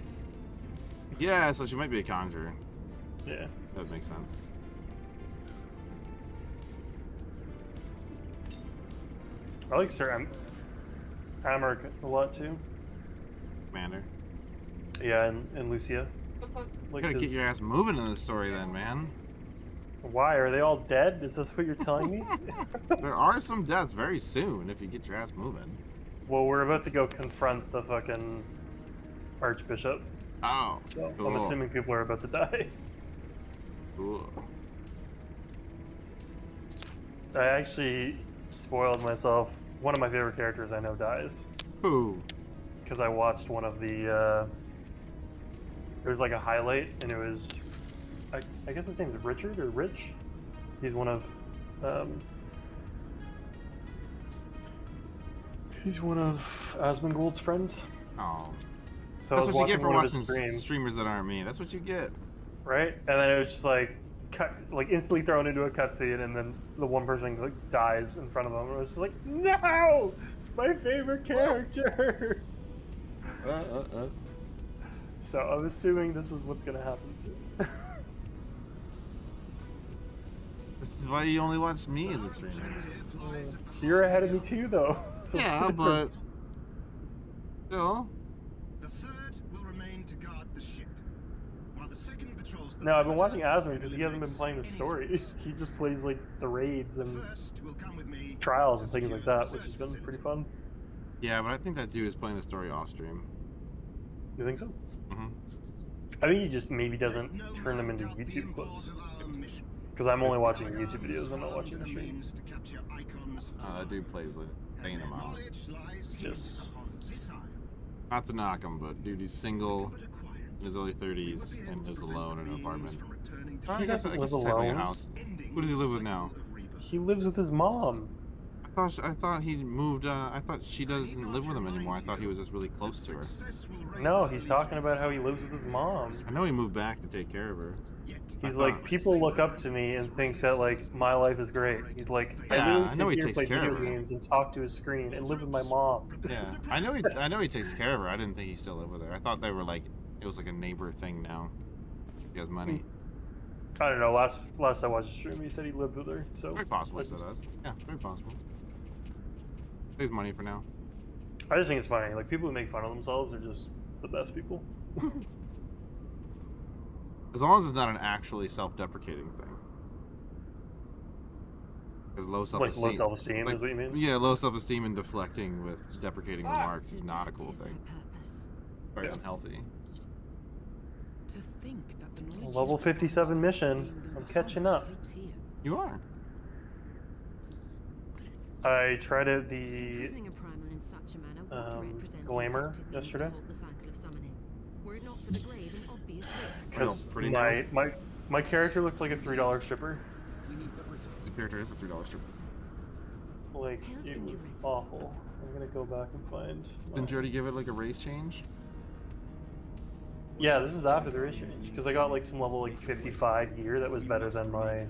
Yeah, so she might be a conjurer. Yeah. That makes sense. I like Sir Amaric a lot too. Commander. Yeah, and Lucia. You gotta get your ass moving in this story then, man. Why? Are they all dead? Is this what you're telling me? There are some deaths very soon if you get your ass moving. Well, we're about to go confront the fucking Archbishop. Oh, So cool. I'm assuming people are about to die. Cool. I actually spoiled myself. One of my favorite characters I know dies. Who? Because I watched one of the, it was like a highlight, and it was, I guess his name is Richard, or Rich? He's one of Asmongold's friends. Oh. So That's I was what you get for one of his watching streams, streamers that aren't me. That's what you get. right? And then it was just like, like instantly thrown into a cutscene, and then the one person like dies in front of him. And I was just like, no, it's my favorite character. So I'm assuming this is what's gonna happen soon. This is why you only watch me as a streamer. You're ahead of me too, though. So Yeah, but still. The third will remain to guard the ship, while the second patrols the No, I've been perimeter watching Asmir and because he hasn't been playing the eliminates story. any He just plays like the raids and First will come with me trials and to things like secure that, the which has search been pretty fun. Yeah, but I think that dude is playing the story off stream. You think so? Mm-hmm. I think he just maybe doesn't No turn them man into doubt the YouTube import clips. of our mission. Because I'm only watching Our YouTube videos. I'm not arms watching the are stream. means to capture icons That dude plays like banging and him out. knowledge lies hidden Yes. upon this isle. Not to knock him, but dude, he's single, But acquire it. in his early We 30s, would be able and to lives prevent alone in the an beings apartment. from returning to I He guess doesn't it's live technically a alone. house. ending Who does he live with the now? cycle of rebirth. He lives with his mom. I thought he moved. I thought she doesn't live with him anymore. I thought he was just really close to her. Success will raise No, our he's legion. talking about how he lives with his mom. I know he moved back to take care of her. Yet, He's I like, thought- people look up to me and think that like my life is great. He's like, I Yeah, literally I know sit he here, takes play care video of her. games, and talk to his screen, and live with my mom. Yeah, I know he takes care of her. I didn't think he still lived with her. I thought they were like, it was like a neighbor thing now. He has money. I don't know. Last I watched the stream, he said he lived with her. So Very possible he still does. Yeah, very possible. Saves money for now. I just think it's funny. Like people who make fun of themselves are just the best people. As long as it's not an actually self-deprecating thing. Because low Like self-esteem. low self-esteem like, is what you mean? Yeah, low self-esteem and deflecting with deprecating remarks is not a cool Is their thing. purpose. Very Yeah. unhealthy. To think that the knowledge Level used to 57 guide mission. stream in I'm the catching heart up. sleeps here. You are. I tried out the Using a primal in such a manner would represent glamour effective means to yesterday. halt the cycle of summoning. Were it not for the grave and obvious risk. Feel pretty my character looked like a $3 stripper. We need but results. The character is a $3 strip. Like, Held it was endurance. awful. I'm gonna go back and find. Didn't you already give it like a race change? Yeah, this is after the race change because I got like some level like 55 gear that was better than my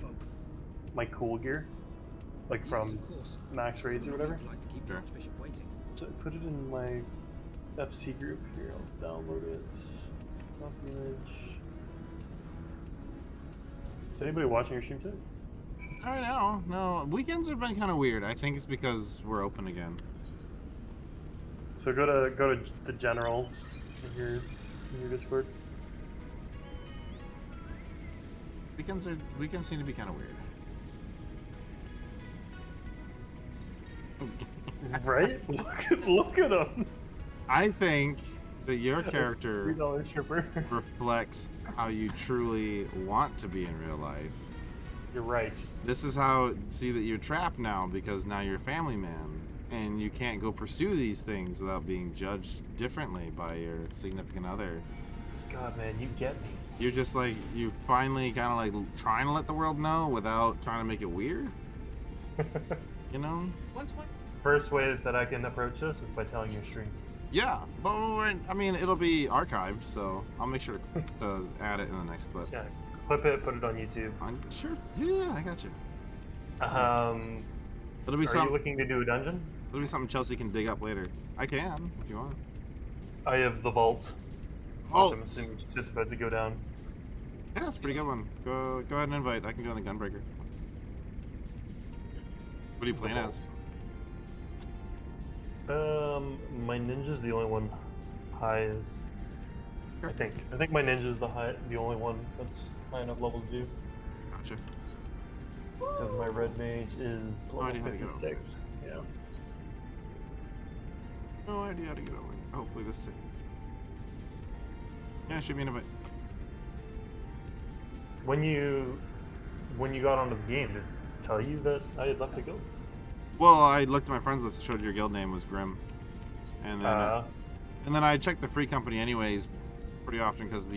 cool gear, like from Yes, of course. max raids or whatever. I'd like to keep Sure. the Archbishop waiting. So I put it in my FC group here. I'll download it. Copy image. Is anybody watching your stream today? I know. No, weekends have been kind of weird. I think it's because we're open again. So go to the general in your Discord. Weekends seem to be kind of weird. Right? Look at him. I think that your character $3 stripper. reflects how you truly want to be in real life. You're right. This is how see that you're trapped now because now you're a family man and you can't go pursue these things without being judged differently by your significant other. God, man, you get me. You're just like you finally kind of like trying to let the world know without trying to make it weird. You know? First way that I can approach this is by telling your stream. Yeah, but I mean it'll be archived, so I'll make sure to add it in the next clip. Yeah, clip it, put it on YouTube. Sure. Yeah, I got you. It'll be Are something. you looking to do a dungeon? It'll be something Chelsea can dig up later. I can if you want. I have the vault. Oh. I'm assuming it's just about to go down. Yeah, it's a pretty good one. Go ahead and invite. I can do it on the Gunbreaker. What are you playing as? My ninja's the only one high as I think my ninja's the only one that's high enough level to do. Gotcha. Because my red mage is No level idea how to get over 56. Yeah. No idea how to get over it. Hopefully this thing. Yeah, shoot me an invite. When you got onto the game, did it tell you that I had left the guild? Well, I looked at my friends list, showed your guild name was Grim, and then I checked the free company anyways, pretty often because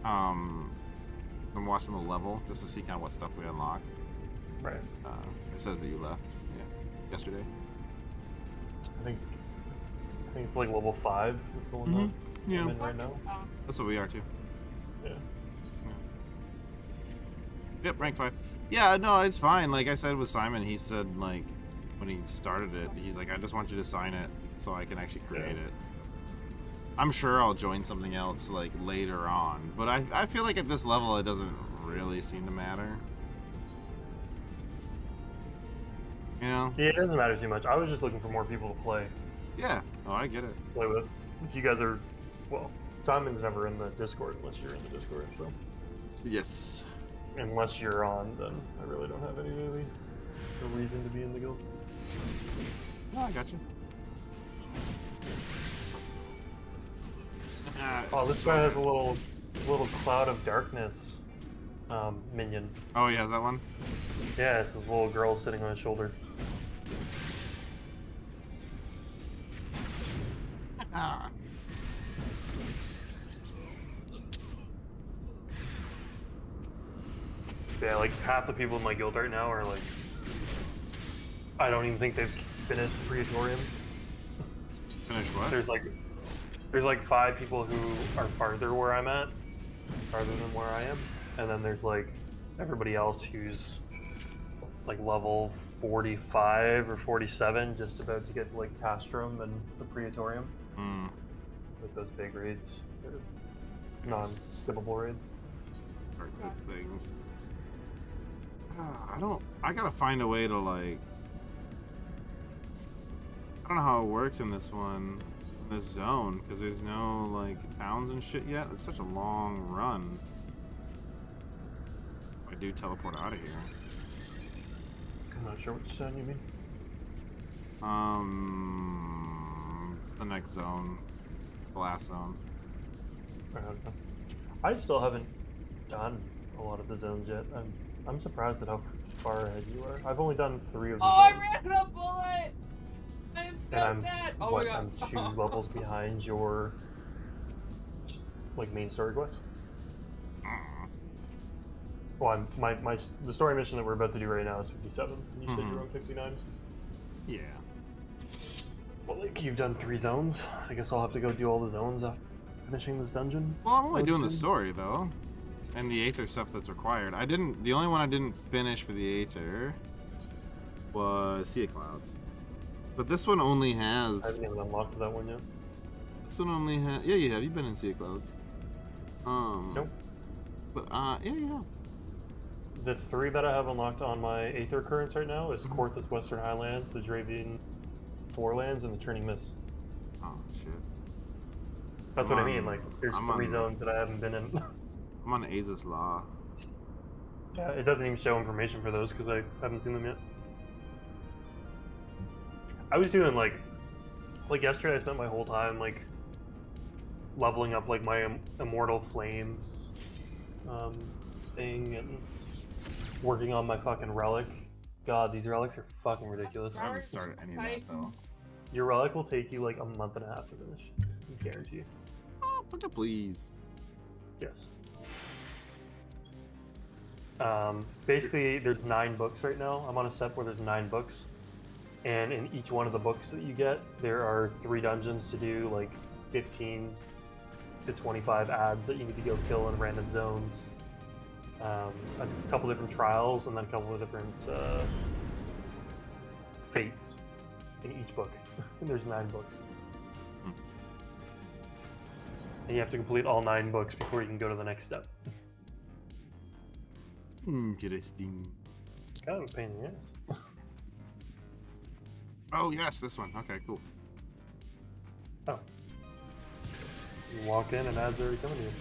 I'm watching the level just to see kind of what stuff we unlock. Right. It says that you left, yesterday. I think it's like level 5 is the one that Yeah. I'm in right now. That's what we are too. Yeah. Yep, rank 5. Yeah, no, it's fine. Like I said with Simon, he said like when he started it, he's like, I just want you to sign it so I can actually create it. I'm sure I'll join something else like later on, but I feel like at this level it doesn't really seem to matter. You know? Yeah, it doesn't matter too much. I was just looking for more people to play Yeah. Oh, I get it. with. If you guys are, well, Simon's never in the Discord unless you're in the Discord, so Yes. unless you're on, then I really don't have any really a reason to be in the guild. Oh, I got you. Oh, this guy has a little cloud of darkness minion. Oh, he has that one? Yeah, it's this little girl sitting on his shoulder. Ah. Yeah, like half the people in my guild right now are like, I don't even think they've finished Praetorium. Finish what? There's like 5 people who are farther where I'm at, farther than where I am, and then there's like everybody else who's like level 45 or 47, just about to get like Castrum and the Praetorium, like those big raids, non-skippable raids. Or those things. I gotta find a way to like. I don't know how it works in this one, this zone, because there's no like towns and shit yet. It's such a long run. I do teleport out of here. I'm not sure which zone you mean. It's the next zone. The last zone. Okay. I still haven't done a lot of the zones yet. I'm surprised at how far ahead you are. I've only done 3 of the zones. I ran out of bullets! I am so And sad! Oh what, my god. I'm 2 levels behind your like main story quest. Well, the story mission that we're about to do right now is 57. You said you're on 59. Yeah. Well, like you've done 3 zones. I guess I'll have to go do all the zones after finishing this dungeon. Well, I'm only doing the story though, and the Aether stuff that's required. The only one I didn't finish for the Aether was Sea of Clouds. But this one only has. I haven't even unlocked that one yet. This one only has. Yeah, you have. You've been in Sea of Clouds. Nope. But yeah, you have. The 3 that I have unlocked on my Aether currents right now is Korth's Western Highlands, the Dravian Forelands, and the Turning Mist. Oh shit. That's what I mean. Like, there's 3 zones that I haven't been in. I'm on Azus Law. Yeah, it doesn't even show information for those because I haven't seen them yet. I was doing like yesterday. I spent my whole time like leveling up like my Immortal Flames thing and working on my fucking relic. God, these relics are fucking ridiculous. I haven't started any of that though. Your relic will take you like a month and a half to finish. I guarantee you. Oh, put the please. Yes. Basically, there's 9 books right now. I'm on a set where there's 9 books. And in each one of the books that you get, there are 3 dungeons to do, like 15 to 25 ads that you need to go kill in random zones. A couple different trials, and then a couple of different fates in each book. And there's 9 books. And you have to complete all 9 books before you can go to the next step. Interesting. Kind of a pain in the ass. Oh yes, this one. Okay, cool. Oh. You walk in and ads are already coming to you.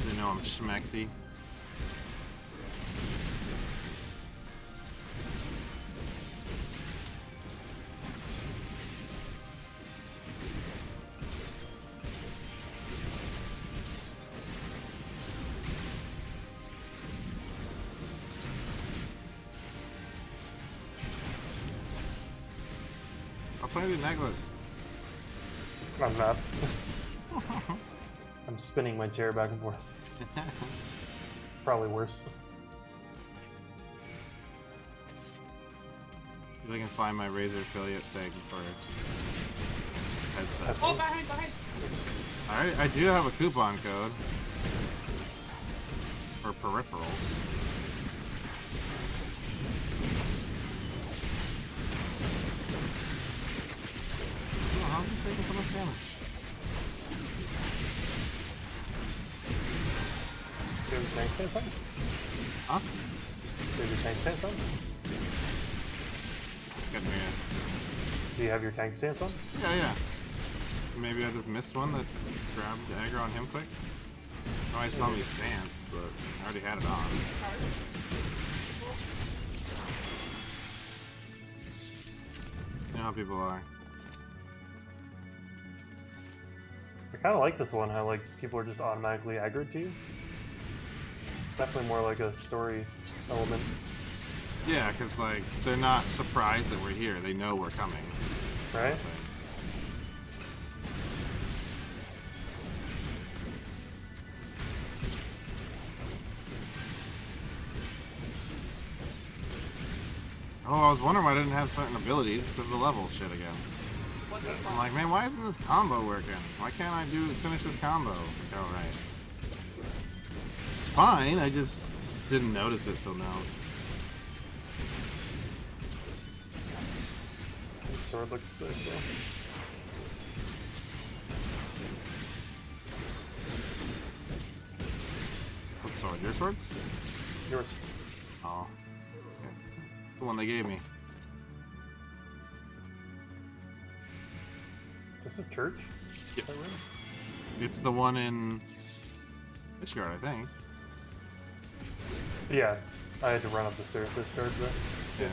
You know I'm schmexy. I'll play the necklace. I'm not. I'm spinning my chair back and forth. Probably worse. If I can find my Razer affiliate thing for headset. Oh, behind! Alright, I do have a coupon code for peripherals. Oh, how's he taking so much damage? Do you have your tank stance on? Huh? Do you have your tank stance on? Good man. Do you have your tank stance on? Yeah. Maybe I just missed one that grabbed the aggro on him quick. Oh, I saw me stance, but I already had it on. You know how people are. I kind of like this one, how like people are just automatically aggroed to you. Definitely more like a story element. Yeah, because like they're not surprised that we're here. They know we're coming. Right? Oh, I was wondering why I didn't have certain abilities because of the level shit again. I'm like, man, why isn't this combo working? Why can't I finish this combo? Like, oh, right. It's fine, I just didn't notice it till now. This sword looks sick, though. What sword? Your swords? Yours. Oh. Okay. The one they gave me. Is this a church? Yep. It's the one in Fishguard, I think. Yeah, I had to run up the stairs to discharge that. Yeah.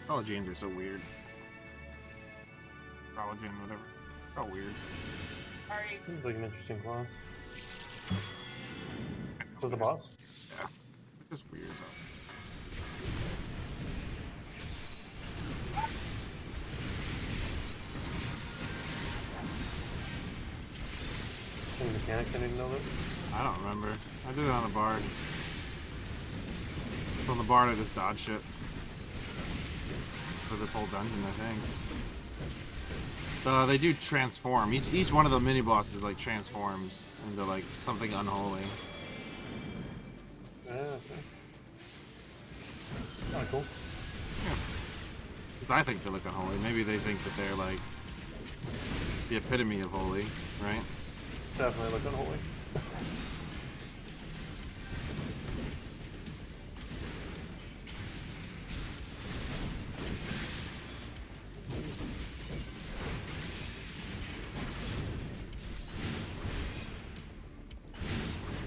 All genes are so weird. Collagen, whatever. They're all weird. Sorry. Seems like an interesting class. Does the boss? Yeah. They're just weird though. Any mechanics I need to know that? I don't remember. I did it on the Bard. On the Bard, I just dodged shit. For this whole dungeon, I think. They do transform. Each one of the mini bosses like transforms into like something unholy. Yeah, okay. Kinda cool. Yeah. Because I think they look unholy. Maybe they think that they're like the epitome of holy, right? Definitely look unholy.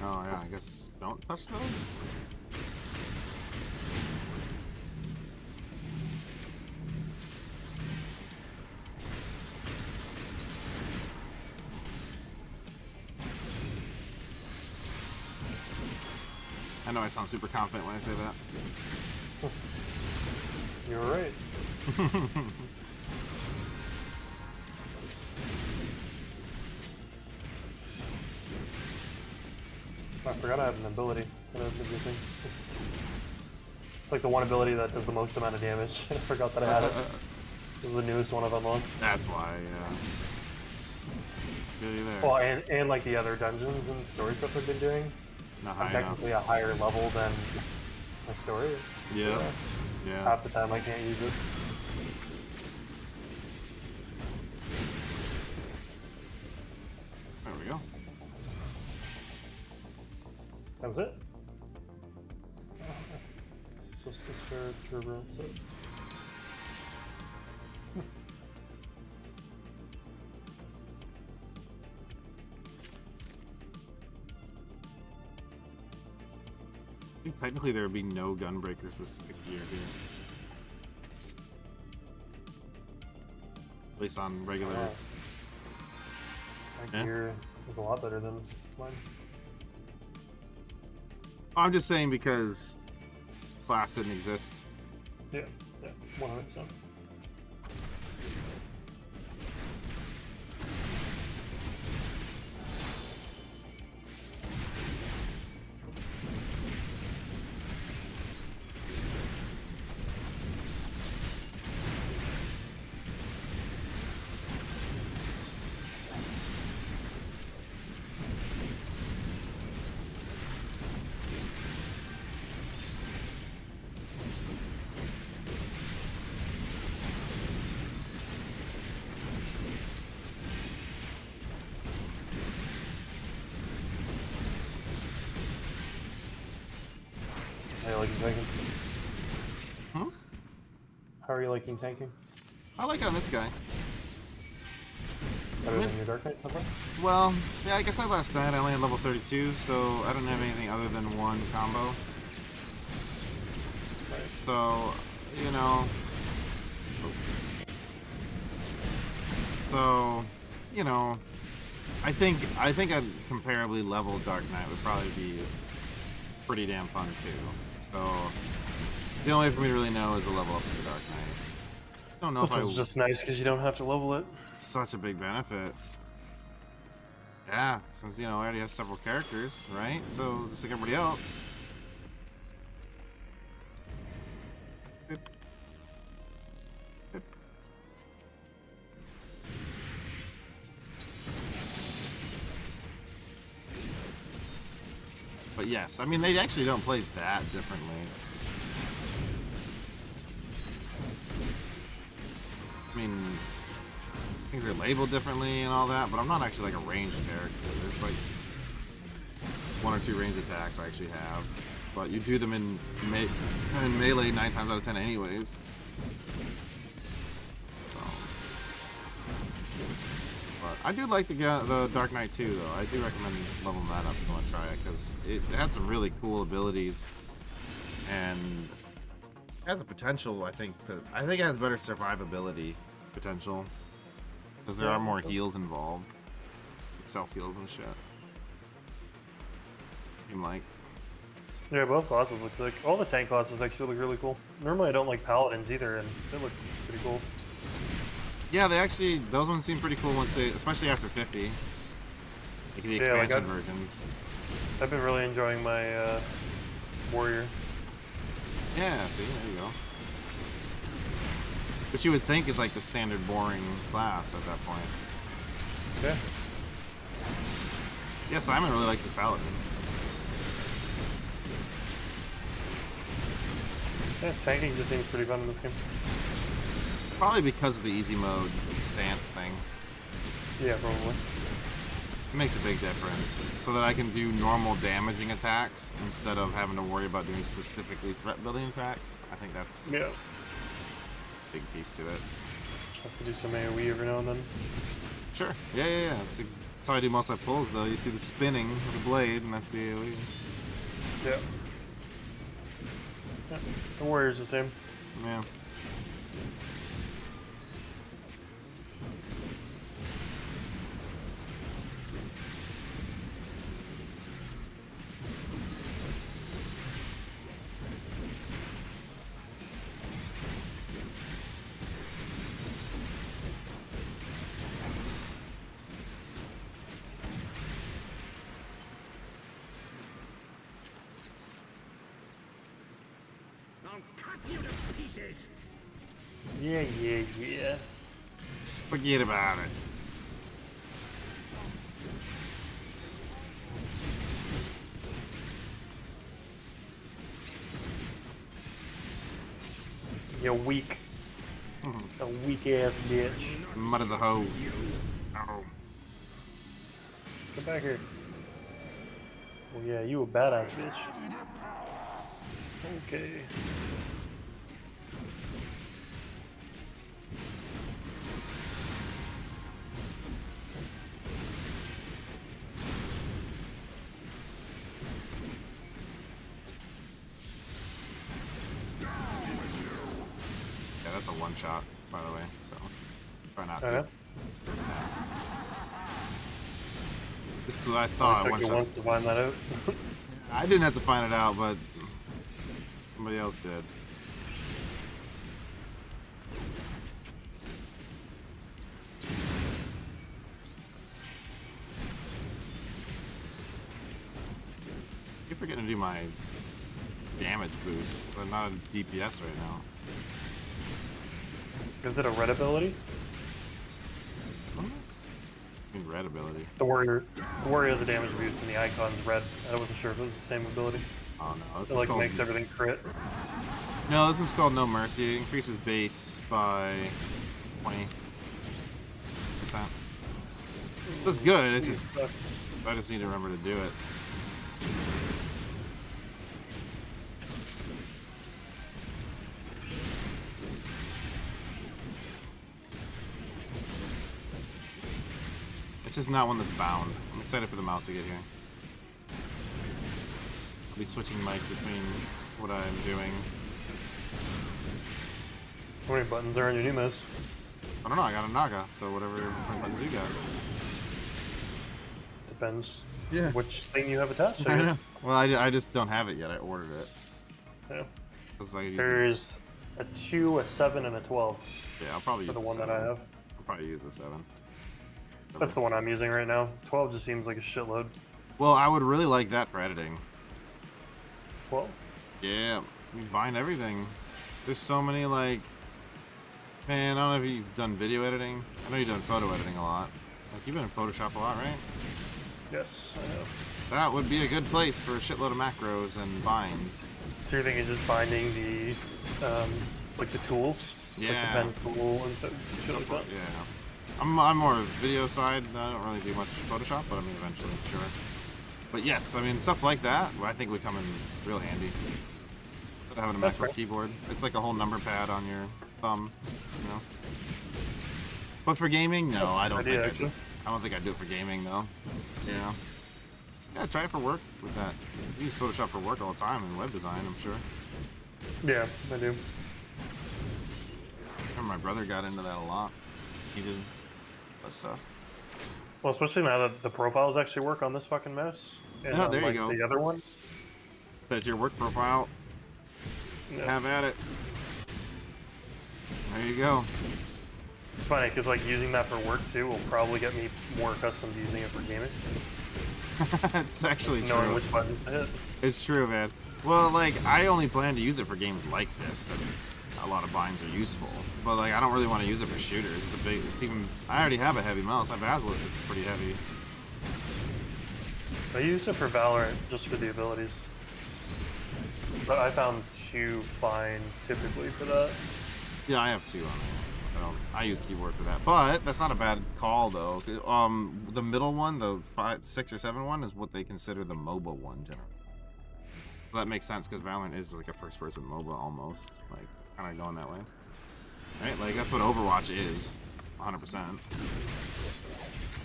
Oh yeah, I guess don't touch those. I know I sound super confident when I say that. You're right. I forgot I had an ability that I've been using. It's like the one ability that does the most amount of damage. I forgot that I had it. This is the newest one I've unlocked. That's why, yeah. Feel you there. Well, and like the other dungeons and story stuff I've been doing, Not I'm high enough. technically a higher level than my story. Yeah. So Yeah. half the time I can't use it. There we go. That was it? Just a spare turbo set. I think technically there would be no gunbreaker specific gear here. At least on regular. Yeah. My Yeah. gear is a lot better than mine. I'm just saying because class didn't exist. Yeah, 100%. How are you liking tanking? Hmm? How are you liking tanking? I like on this guy. Better than your Dark Knight so far? Well, yeah, I guess I last night I only had level 32, so I don't have anything other than one combo. Right. So, you know. So, you know, I think a comparably leveled Dark Knight would probably be pretty damn fun too. So, the only way for me to really know is to level up to the Dark Knight. I don't know This if I. one's just nice because you don't have to level it. It's such a big benefit. Yeah, since you know I already have several characters, right? So just like everybody else. Boop. Boop. But yes, I mean they actually don't play that differently. I mean, labeled differently and all that, but I'm not actually like a ranged character. There's like 1 or 2 ranged attacks I actually have, but you do them in melee 9 times out of 10 anyways. So, but I do like the Dark Knight too, though. I do recommend leveling that up if you want to try it, because it had some really cool abilities, and it has the potential, I think it has better survivability potential, because there are more heals involved, self heals and shit. Like, yeah, both classes look like all the tank classes actually look really cool. Normally I don't like paladins either, and they look pretty cool. Yeah, those ones seem pretty cool once especially after 50. Like the expansion versions. I've been really enjoying my warrior. Yeah, see, there you go. Which you would think is like the standard boring class at that point. Yeah. Yeah, Simon really likes his paladin. Yeah, tanking just seems pretty fun in this game. Probably because of the easy mode stance thing. Yeah, probably. It makes a big difference. So that I can do normal damaging attacks instead of having to worry about doing specifically threat building attacks. I think that's a big piece to it. Have to do some AoE every now and then. Sure. Yeah. That's how I do most of my pulls, though. You see the spinning of the blade, and that's the AoE. Yeah. The warrior's the same. Yeah. Yeah. Forget about it. You're weak. A weak ass bitch. Mud as a hoe. Oh. Get back here. Oh yeah, you a badass bitch. Okay. That's a one shot, by the way, so try not to. This is what I saw. It took you once to find that out. I didn't have to find it out, but somebody else did. I keep forgetting to do my damage boost, because I'm not a DPS right now. Is it a red ability? I mean red ability. The warrior has a damage boost and the icon's red. I wasn't sure if it was the same ability. Oh no. It like makes everything crit. No, this one's called No Mercy. It increases base by 20%. That's good. It's just I just need to remember to do it. It's just not one that's bound. I'm excited for the mouse to get here. I'll be switching mics between what I'm doing. How many buttons are on your new mouse? I don't know, I got a Naga, so whatever buttons you got. Depends. Yeah. Which thing you have attached, I I know. guess. Well, I just don't have it yet. I ordered it. Yeah. I There's a 2, a 7, and a 12. Yeah, I'll probably use the one 7. that I have. I'll probably use the 7. That's the one I'm using right now. 12 just seems like a shitload. Well, I would really like that for editing. 12? Yeah, you bind everything. There's so many, like... Man, I don't know if you've done video editing. I know you've done photo editing a lot. Like, you've been in Photoshop a lot, right? Yes, I have. That would be a good place for a shitload of macros and binds. So you're thinking just binding the, like the tools? Yeah. Like the pen tool and shit like that? Yeah. I'm more video side. I don't really do much Photoshop, but I mean, eventually, sure. But yes, I mean, stuff like that, I think would come in real handy. Instead of having a MacBook keyboard. It's like a whole number pad on your thumb, you know? But for gaming, no, I don't think I do. I don't think I'd do it for gaming, though. Yeah. Yeah, try it for work with that. You use Photoshop for work all the time in web design, I'm sure. Yeah, I do. I remember my brother got into that a lot. He did that stuff. Well, especially now that the profiles actually work on this fucking mouse. And Yeah, there you go. The other one. That's your work profile. Yeah. Have at it. There you go. It's funny, because like using that for work too will probably get me more accustomed to using it for gaming. It's actually Knowing true. which buttons to hit. It's true, man. Well, like, I only plan to use it for games like this. That a lot of binds are useful. But, like, I don't really want to use it for shooters. It's even... I already have a heavy mouse. My Basilisk is pretty heavy. I used it for Valorant just for the abilities. But I found 2 fine typically for that. Yeah, I have 2 on there. I use keyboard for that, but that's not a bad call though. The middle one, the 5, 6, or 7 one, is what they consider the MOBA one generally. So that makes sense because Valorant is like a first-person MOBA almost, like kind of going that way, right? Like that's what Overwatch is, 100%.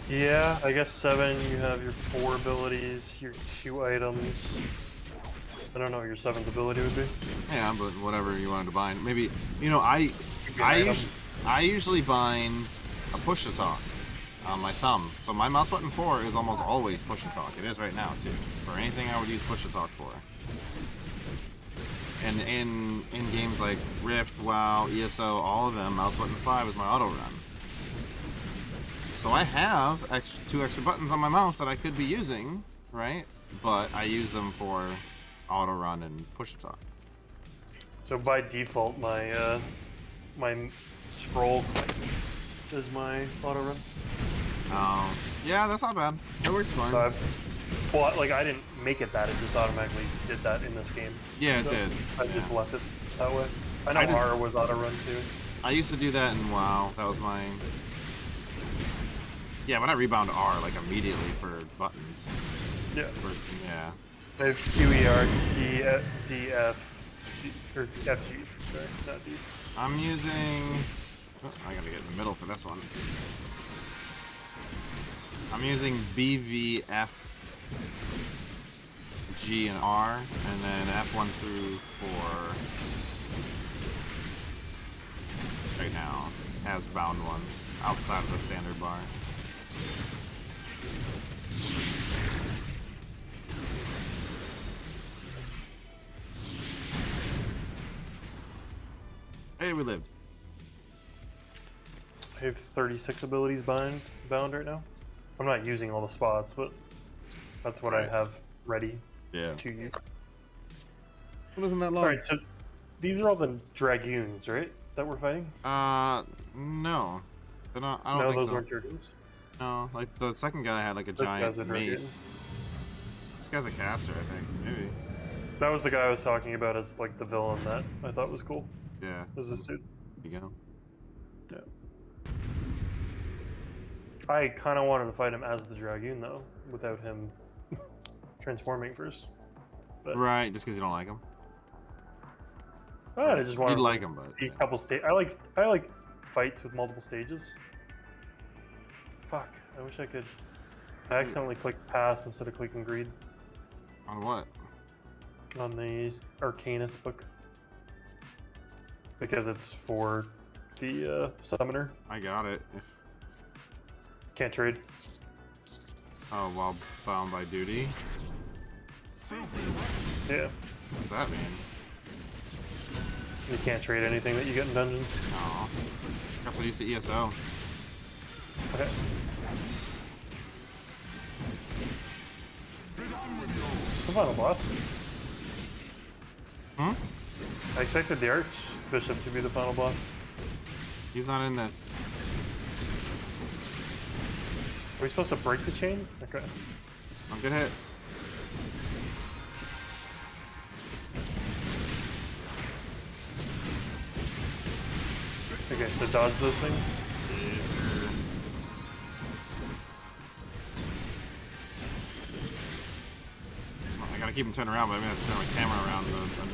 Yeah, I guess 7. You have your 4 abilities, your 2 items. I don't know what your 7th ability would be. Yeah, but whatever you wanted to bind. Maybe, you know, I usually bind a push to talk on my thumb. So my mouse button 4 is almost always push to talk. It is right now too. For anything I would use push to talk for. And in games like Rift, WoW, ESO, all of them, mouse button 5 is my auto run. So I have 2 extra buttons on my mouse that I could be using, right? But I use them for auto run and push to talk. So by default, my my scroll click is my auto run. Yeah, that's not bad. It works fine. So well, like I didn't make it that; it just automatically did that in this game. Yeah, so it did. I just left it that way. I know R was auto run too. I used to do that in WoW. That was my... Yeah, but I rebound R like immediately for buttons. Yeah. Yeah. I have Q, E, R, T, D, F, G, or F, G. Sorry, not D. I'm using... Oh, I gotta get in the middle for this one. I'm using B, V, F, G, and R, and then F1 through 4 right now has bound ones outside of the standard bar. Hey, we lived. I have 36 abilities bound right now. I'm not using all the spots, but that's what I have ready to use. It wasn't that long. Alright, so these are all the Dragoons, right? That we're fighting? No. They're not, I don't no, think those so. weren't Dragoons. No, like the second guy had like a giant mace. This guy's a caster, I think. Maybe. That was the guy I was talking about as like the villain that I thought was cool. Yeah. Was this dude? There you go. Yeah. I kind of wanted to fight him as the Dragoon though, without him transforming first. But Right, just because you don't like him. I just wanted You'd to like him, but see a couple I like fights with multiple stages. Fuck, I wish I could. I accidentally clicked pass instead of clicking greed. On what? On the Arcanist book. Because it's for the summoner. I got it. Can't trade. Oh, while bound by duty? Yeah. What's that mean? You can't trade anything that you get in dungeons. Oh. I'm so used to ESO. Okay. The final boss. I expected the Archbishop to be the final boss. He's not in this. Are we supposed to break the chain? Okay. I'm good hit. Okay, so dodge those things. Yes, sir. gotta keep them turning around, but I'm gonna have to turn my camera around to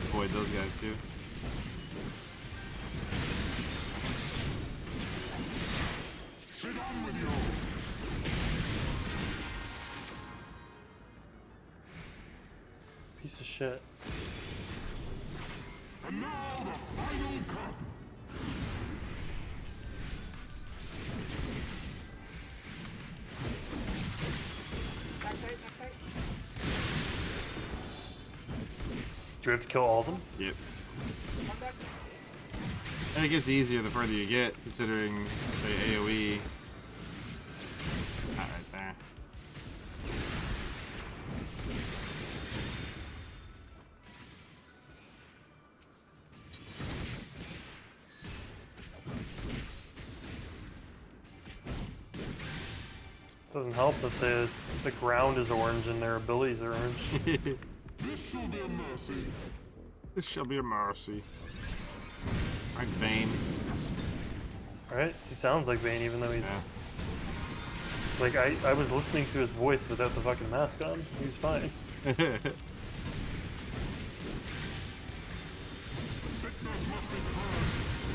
avoid those guys too. Piece of shit. And now the final cup. Do we have to kill all of them? Yep. And it gets easier the further you get, considering the AoE. That right there. Doesn't help that the ground is orange and their abilities are orange. This shall be a mercy. This shall be a mercy. Like Bane. Right? He sounds like Bane even though he's... Yeah. Like, I was listening to his voice without the fucking mask on. He was fine. Sickness must be purged.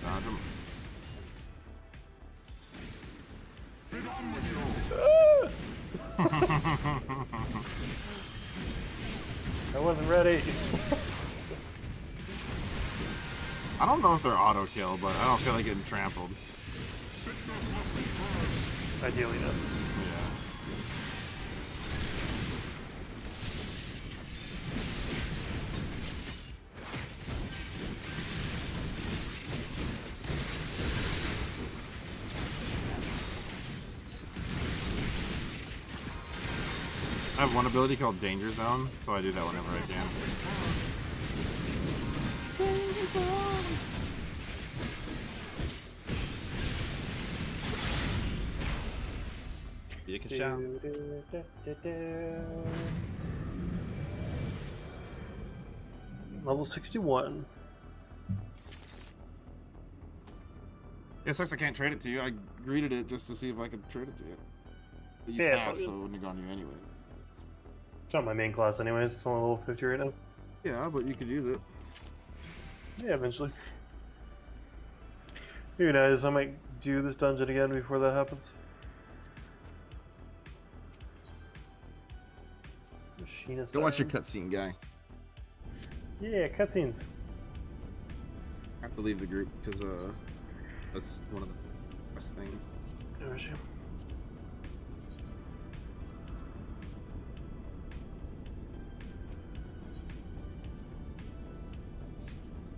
Dodge him. Be done with you. I wasn't ready. I don't know if they're auto kill, but I don't feel like getting trampled. Sickness must be purged. Ideally, no. Yeah. I have one ability called Danger Zone, so I do that whenever I can. Danger Zone! Take a shot. Level 61. It sucks I can't trade it to you. I greeted it just to see if I could trade it to you. But you Yeah, it's passed, all so good. it wouldn't have gone to you anyway. It's not my main class anyways. It's only level 50 right now. Yeah, but you could use it. Yeah, eventually. Who knows? I might do this dungeon again before that happens. Machinist. Go watch your iron. cutscene, guy. Yeah, cutscenes. I have to leave the group because that's one of the best things. There is you.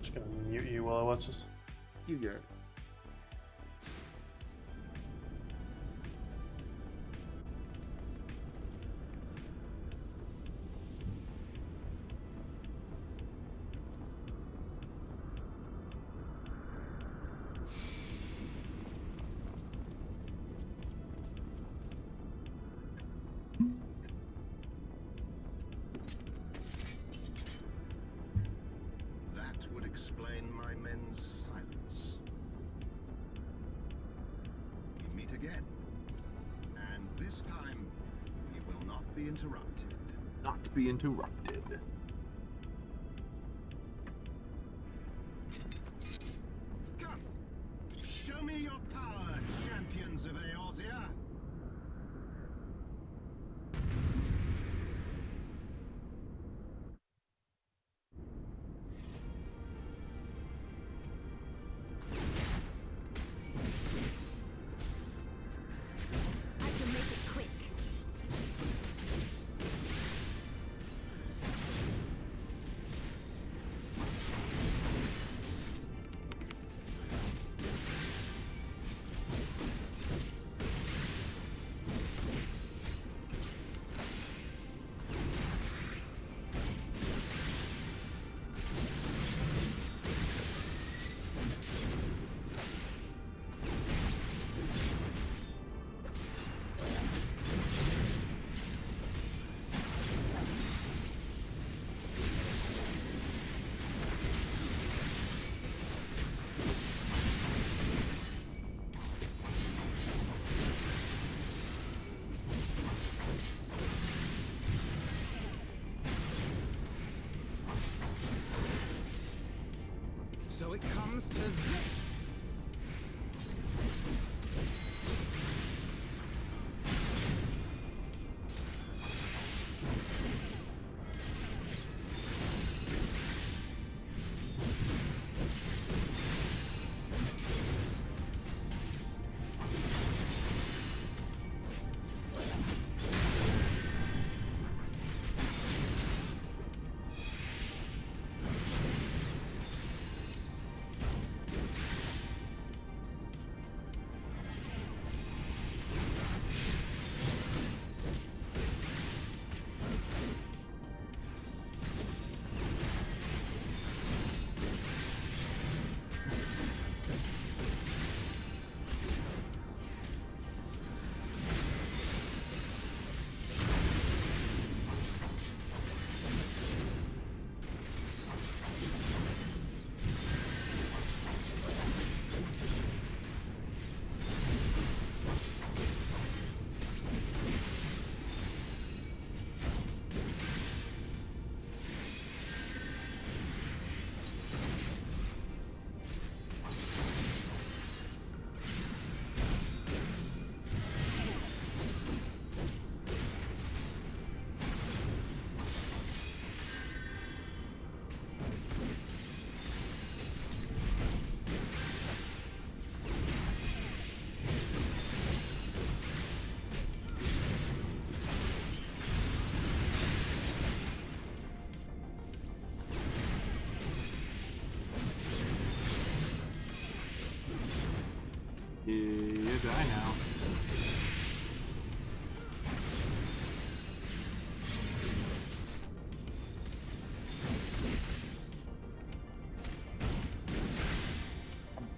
Just gonna mute you while I watch this. You got it. That would explain my men's silence. We meet again. And this time, we will not be interrupted. Not to be interrupted. Come! Show me your power, champions of Eorzea! I shall make it quick. guy now.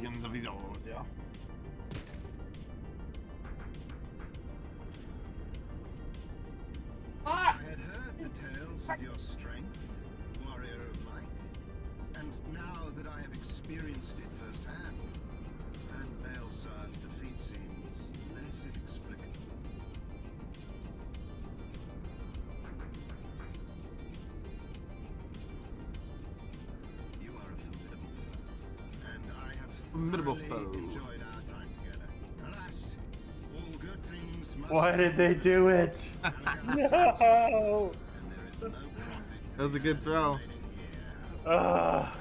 Champions of his oars, yeah. I had heard the tales of your strength, warrior of light, and now that I have experienced it firsthand, and Baelsar's defeat seems less inexplicable. You are a formidable foe, and I have Formidable thoroughly foe. enjoyed our time together. Alas, all good things must Why did they do it? No! and there is no profit That was a good throw. remaining here.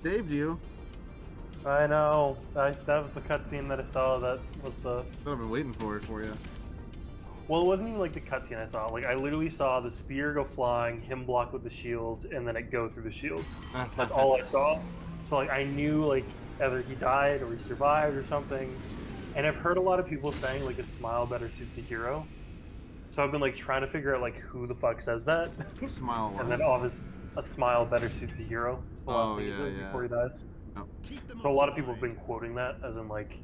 Saved you. I know. That was the cutscene that I saw. That was the. I've been waiting for you. Well, it wasn't even like the cutscene I saw. Like I literally saw the spear go flying, him block with the shield, and then it go through the shield. That's all I saw. So like I knew like either he died or he survived or something. And I've heard a lot of people saying like a smile better suits a hero. So I've been like trying to figure out like who the fuck says that. Smile what? And then obviously a smile better suits a hero. It's the last thing he says before he dies. Oh. So a lot of people have been quoting that as in like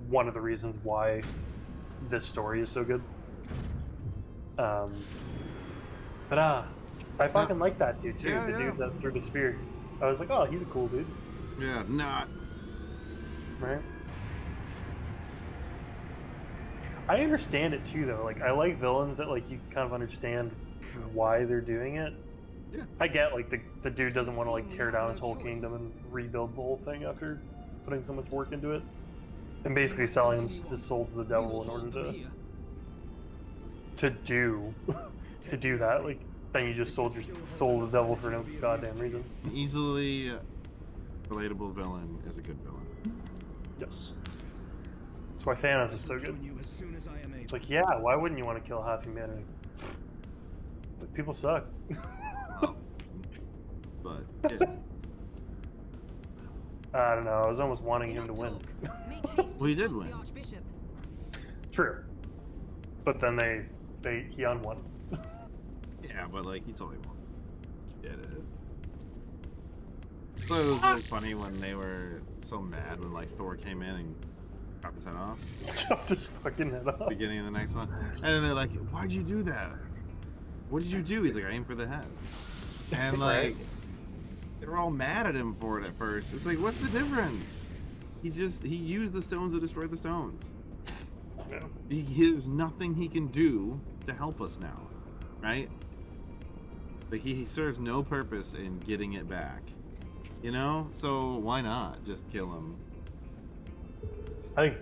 one of the reasons why this story is so good. But I fucking like that dude too. Yeah, the yeah. dude that threw the spear. I was like, oh, he's a cool dude, Yeah, not. right? I understand it too, though. Like, I like villains that like you kind of understand why they're doing it. Yeah. I get like the dude doesn't want to like tear down his whole kingdom and rebuild the whole thing after putting so much work into it, and basically selling his soul to the devil in order to do that. Like, then you just sold your soul to the devil for no goddamn reason. An easily relatable villain is a good villain. Yes. That's why Thanos is so good. Join you as soon as I am It's able. like, yeah, why wouldn't you want to kill half humanity? Like, people suck. But yeah. I don't know. I was almost wanting him to win. Well, he did win. True. But then he unwon. Yeah, but like he totally won. Did it. So it was really funny when they were so mad when like Thor came in and chopped his head off. Chopped his fucking head off. Beginning of the next one, and then they're like, "Why'd you do that? What did you do?" He's like, "I aimed for the head." And like, they were all mad at him for it at first. It's like, what's the difference? He used the stones to destroy the stones. Yeah. There's nothing he can do to help us now, right? Like he serves no purpose in getting it back, you know? So why not just kill him? I think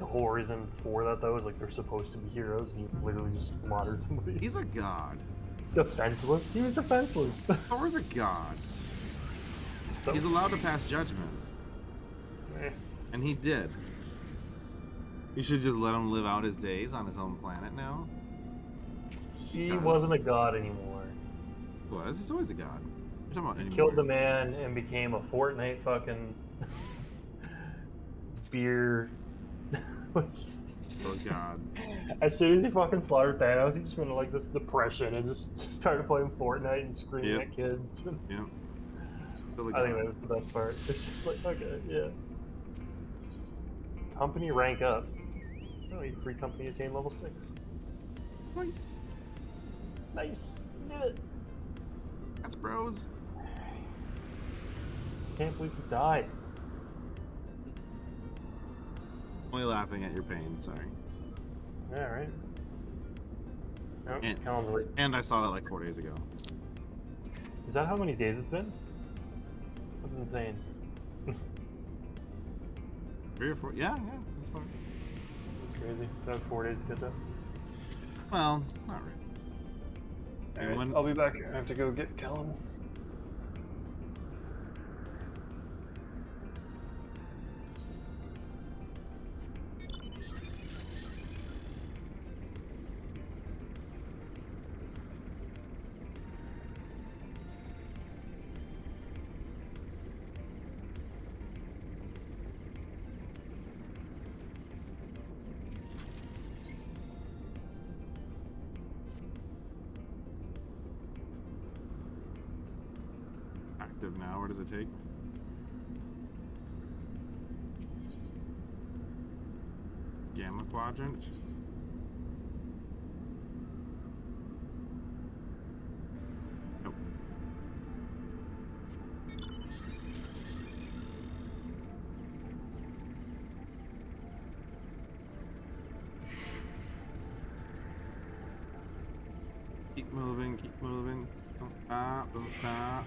the whole reason for that though is like they're supposed to be heroes and he literally just slaughtered somebody. He's a god. Defenseless? He was defenseless. Thor's a god. So, He's allowed to pass judgment, eh. and he did. You should just let him live out his days on his own planet now. He Because- wasn't a god anymore. He's always a god. You're talking about He anymore. killed the man and became a Fortnite fucking beer. Oh god. As soon as he fucking slaughtered Thanos, he just went into like this depression and just started playing Fortnite and screaming Yep. at kids. Yeah. Still a I think god. that was the best part. It's just like, okay, yeah. Company rank up. Oh, you free company attain level 6. Nice. Nice. Did it. That's bros. Can't believe he died. Only laughing at your pain, sorry. Yeah, right. Nope, And- calendar. And I saw that like 4 days ago. Is that how many days it's been? That's insane. 3 or 4. Yeah, that's fine. That's crazy. So 4 days to get that. Well, not really. Alright, When- I'll be back. I have to go get Callum. active now. Where does it take me? Gamma quadrant. Nope. Keep moving, keep moving. Don't stop, don't stop.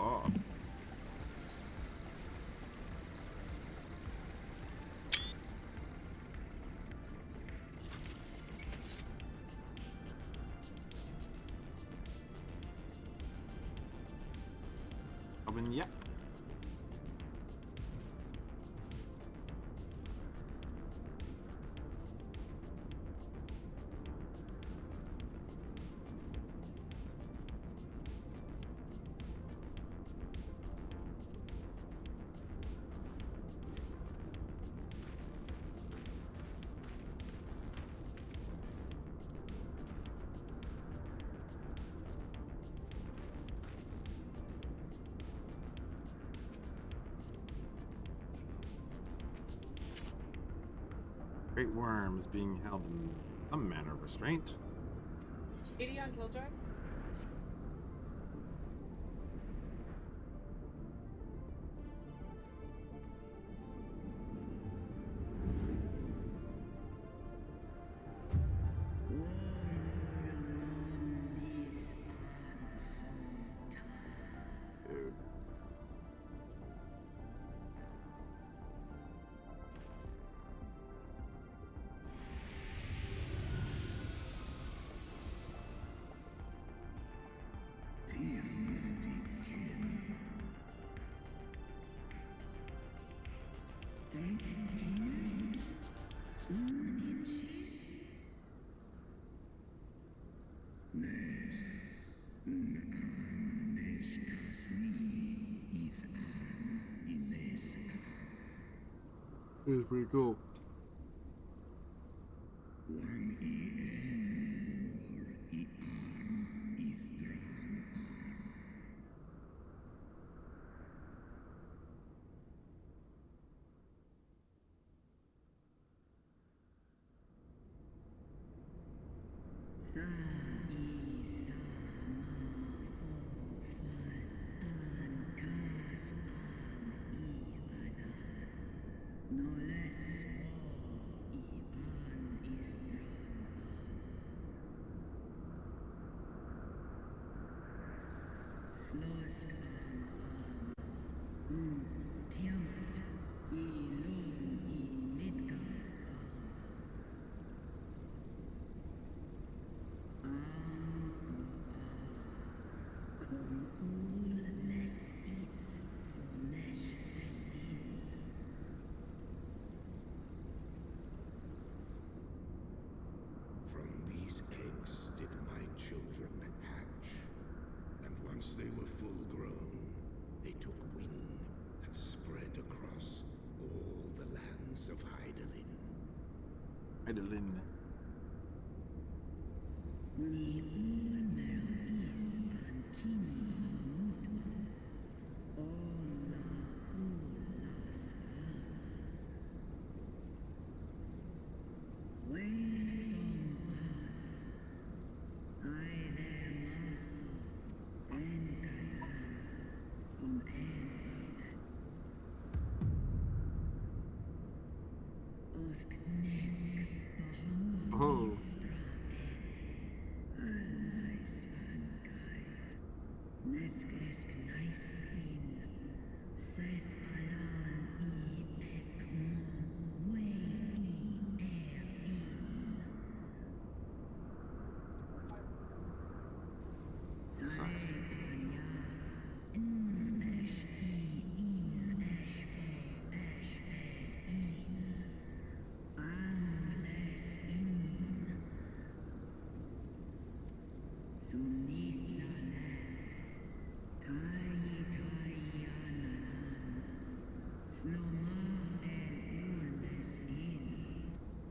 Oh. Open, yep. Great worm is being held in some manner of restraint. 80 on Killjoy? Dude. This is pretty cool. From these eggs did my children hatch. And once they were full grown, they took wing and spread across all the lands of Hydaelyn. Hydaelyn. Sucks.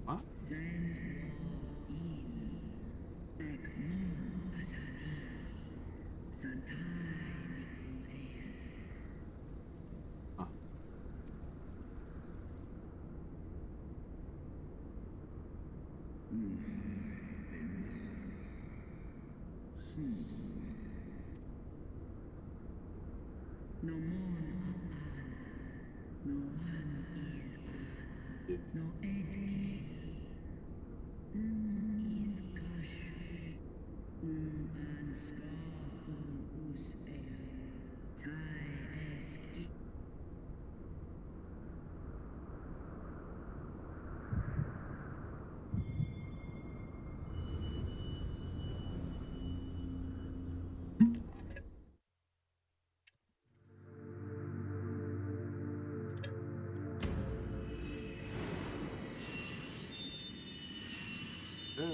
What? Huh. No mon apan, no one il an, no edki, is kash, an ska us tai esk I. Yeah.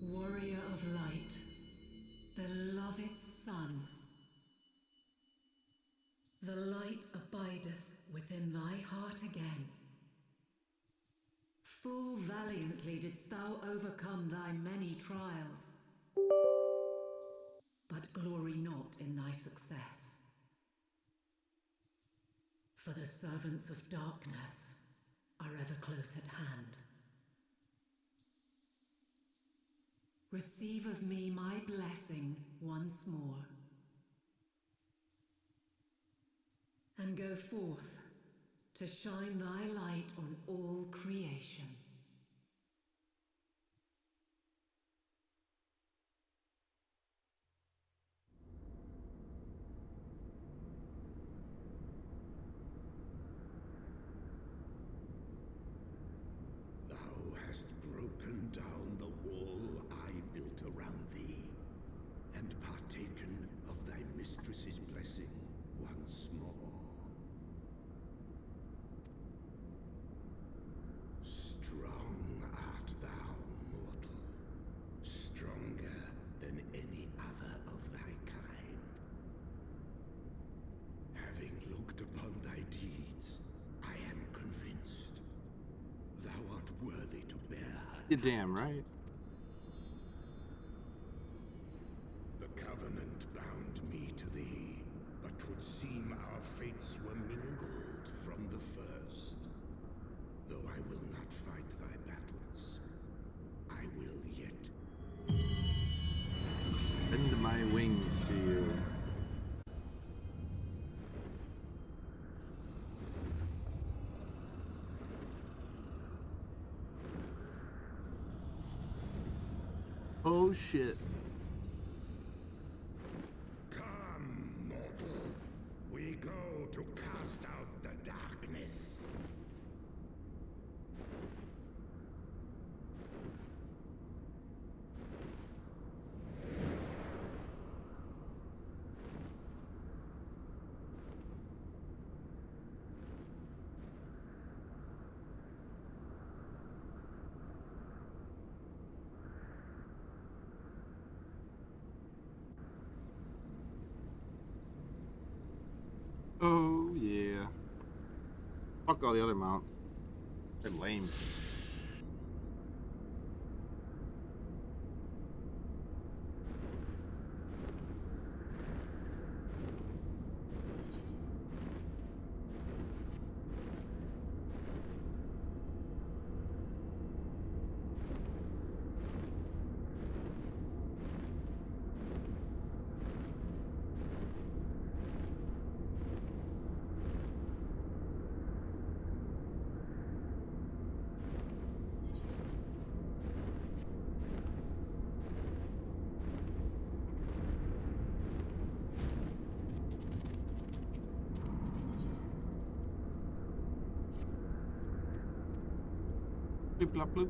Warrior of light, beloved son, the light abideth within thy heart again. Full valiantly didst thou overcome thy many trials, but glory not in thy success. For the servants of darkness are ever close at hand. Receive of me my blessing once more, and go forth to shine thy light on all creation. Thou hast broken down the wall I built around thee, and partaken of thy mistress's blessing once more. Strong art thou, mortal, stronger than any other of thy kind. Having looked upon thy deeds, I am convinced thou art worthy to bear her. You're damn right. The covenant bound me to thee, but 'twould seem our fates were mingled from the first. Though I will not fight thy battles, I will yet Bend my wings to you. Oh shit. come, mortal. We go to cast out the darkness. Oh yeah. Fuck all the other mounts. They're lame. Bloop, blop, bloop.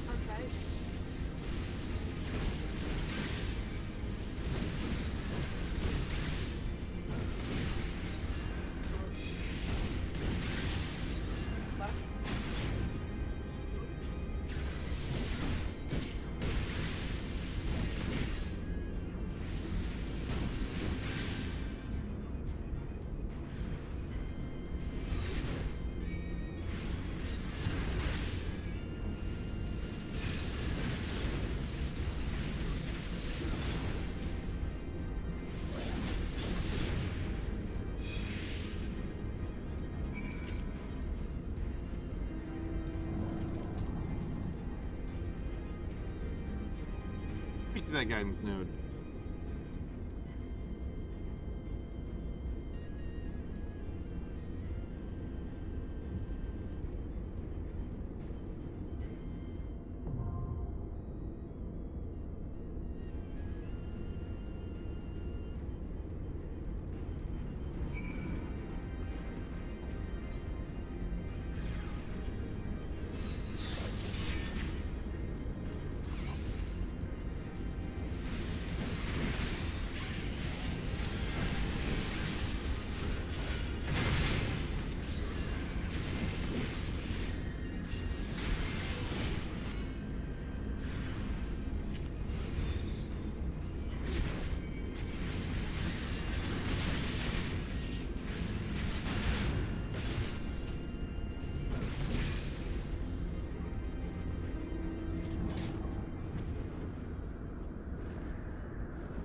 Okay. Left. Speak to that guidance node.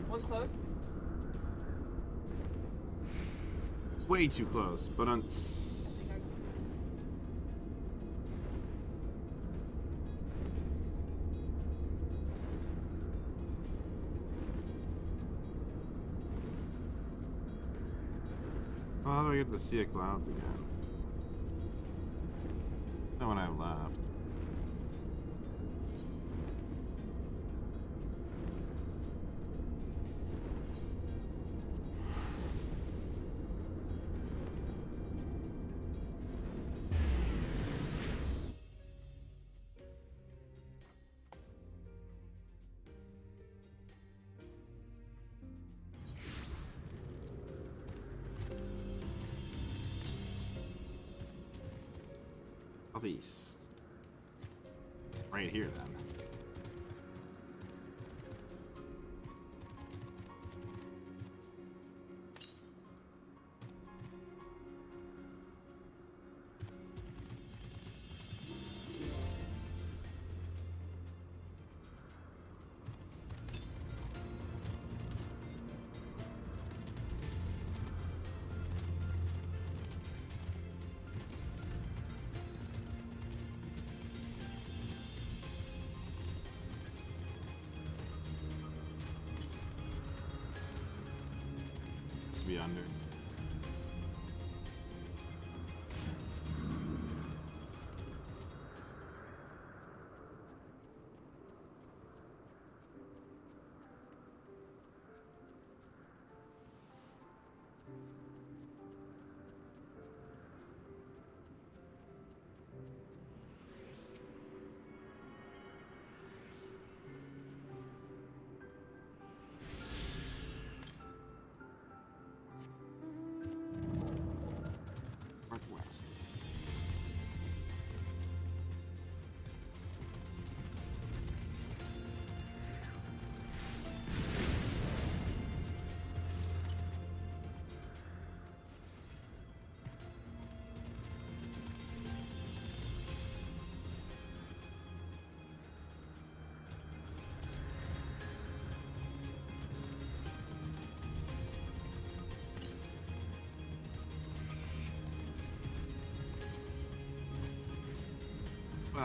One close. Way too close, but on. I think I... Oh, how do I get to see the clouds again? No one I have left. Southeast. Right here, then. Be under.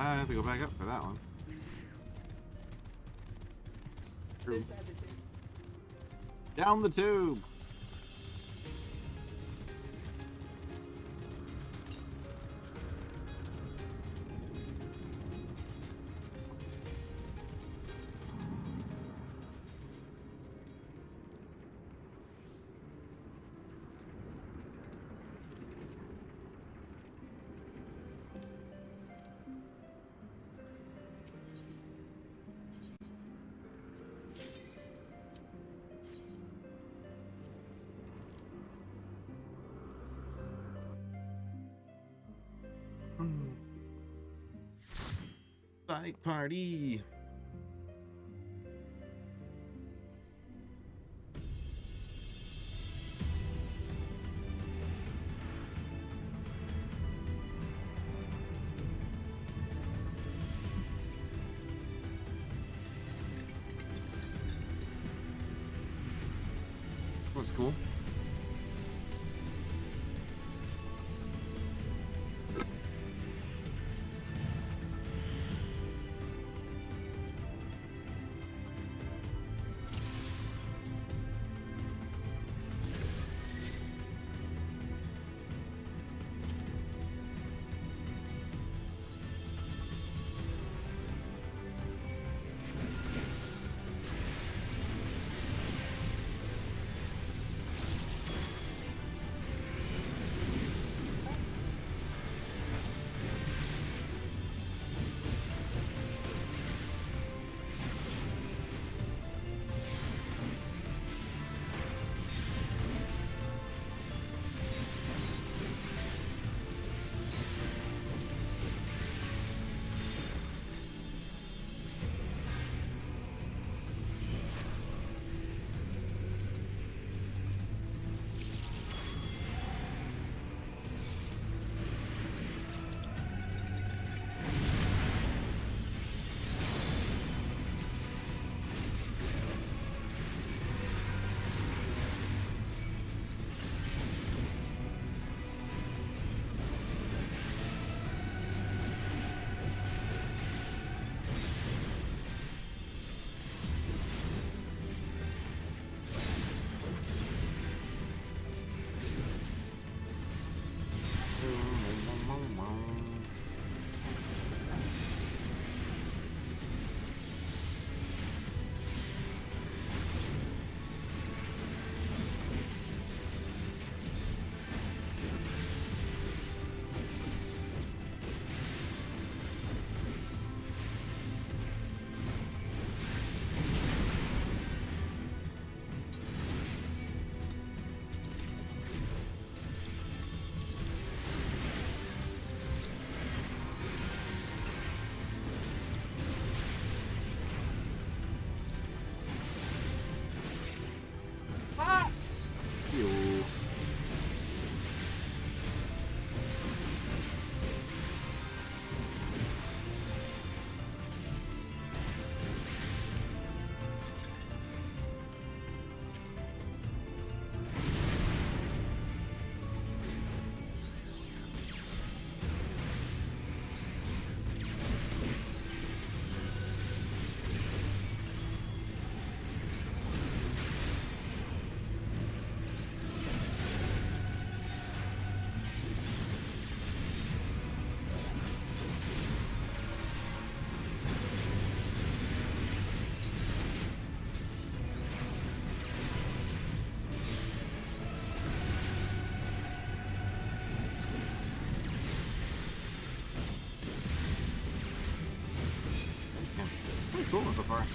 I have to go back up for that one. True. Down the tube. Fight party. Was cool. Cool so far.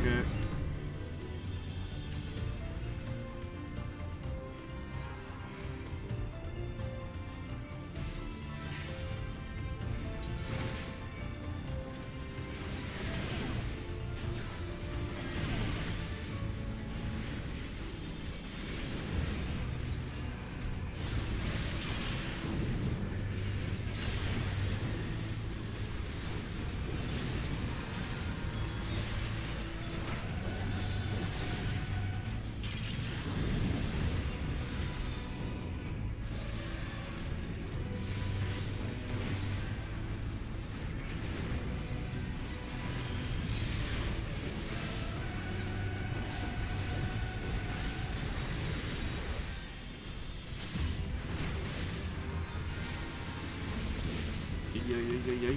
Fuck it.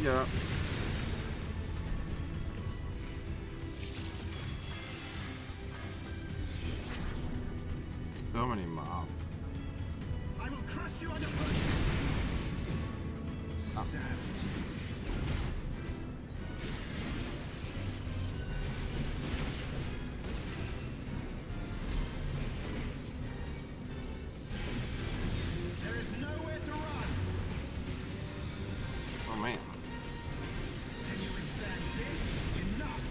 Yeah. So many mobs. I will crush you underfoot. Oh. There is nowhere to run. Oh man. Can you withstand this? Enough.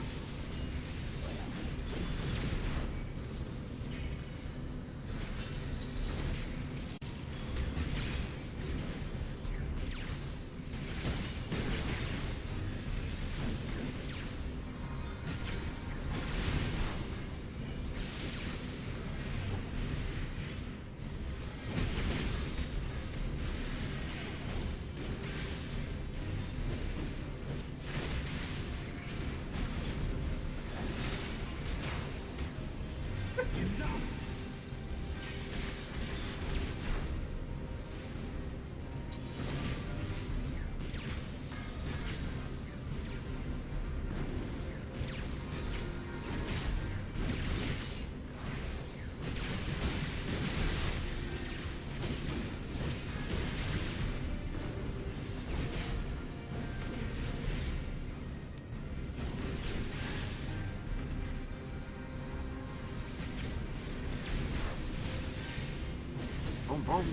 Boom, boom.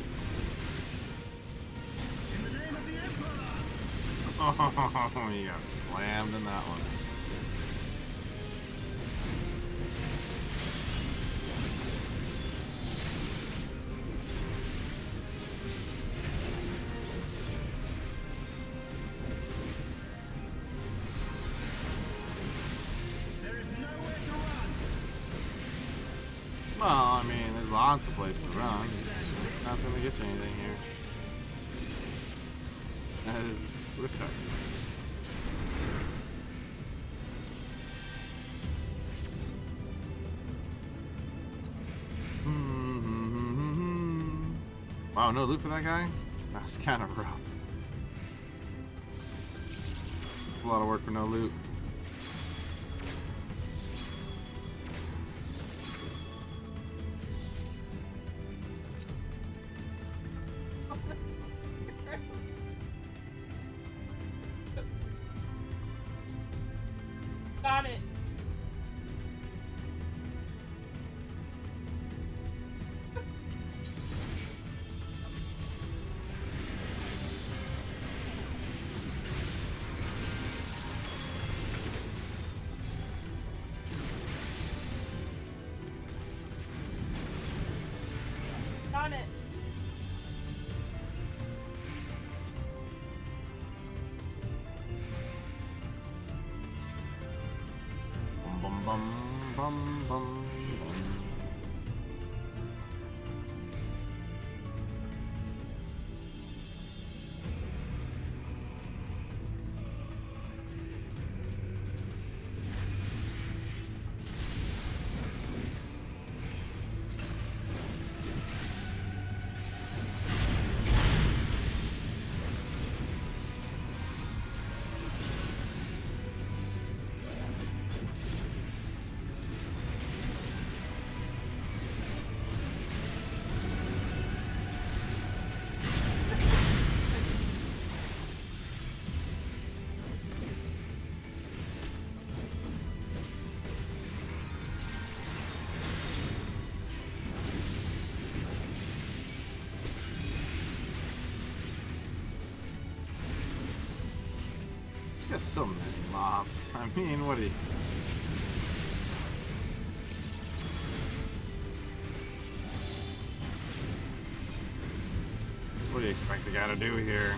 In the name of the Emperor. Oh, you got slammed in that one. There is nowhere to run. Well, I mean, there's lots of places to run. Not gonna get you anything here. As we're stuck. Wow, no loot for that guy? That's kind of rough. A lot of work for no loot. Got it. Got it. Bum bum bum bum bum. There's so many mobs. I mean, what do you... What do you expect the guy to do here?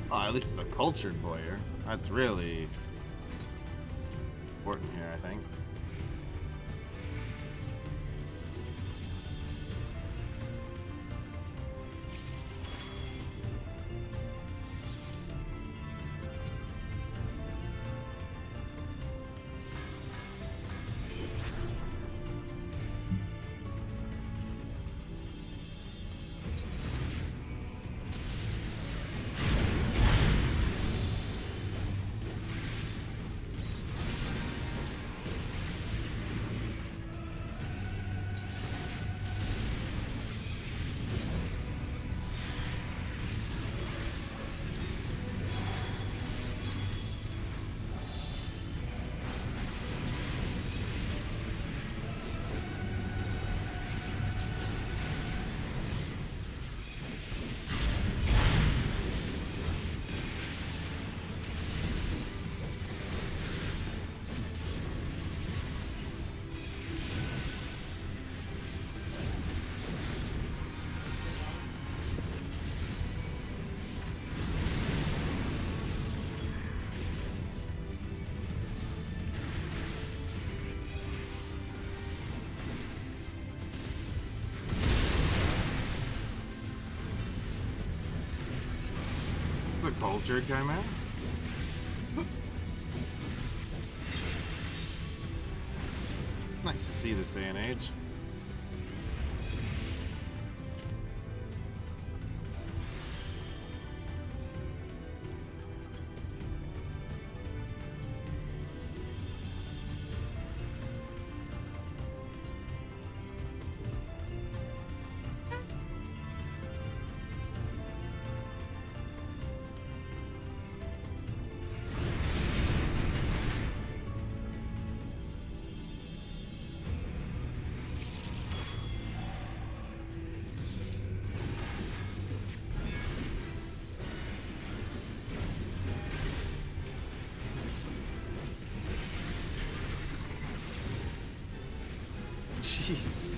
Oh, at least it's a cultured warrior. That's really important here, I think. It's a cultured guy, man. Nice to see this day and age. Jeez.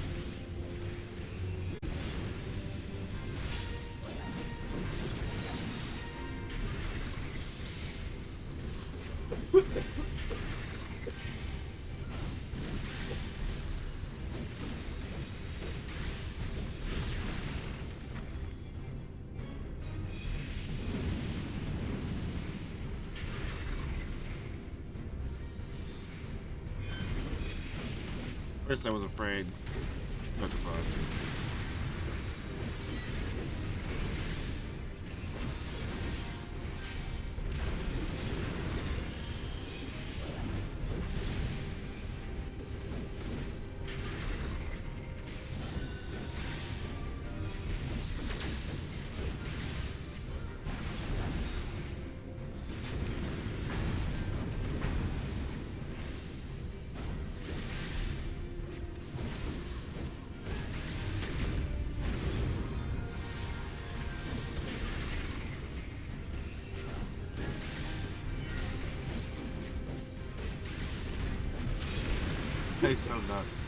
First I was afraid. What the fuck? He's so nuts.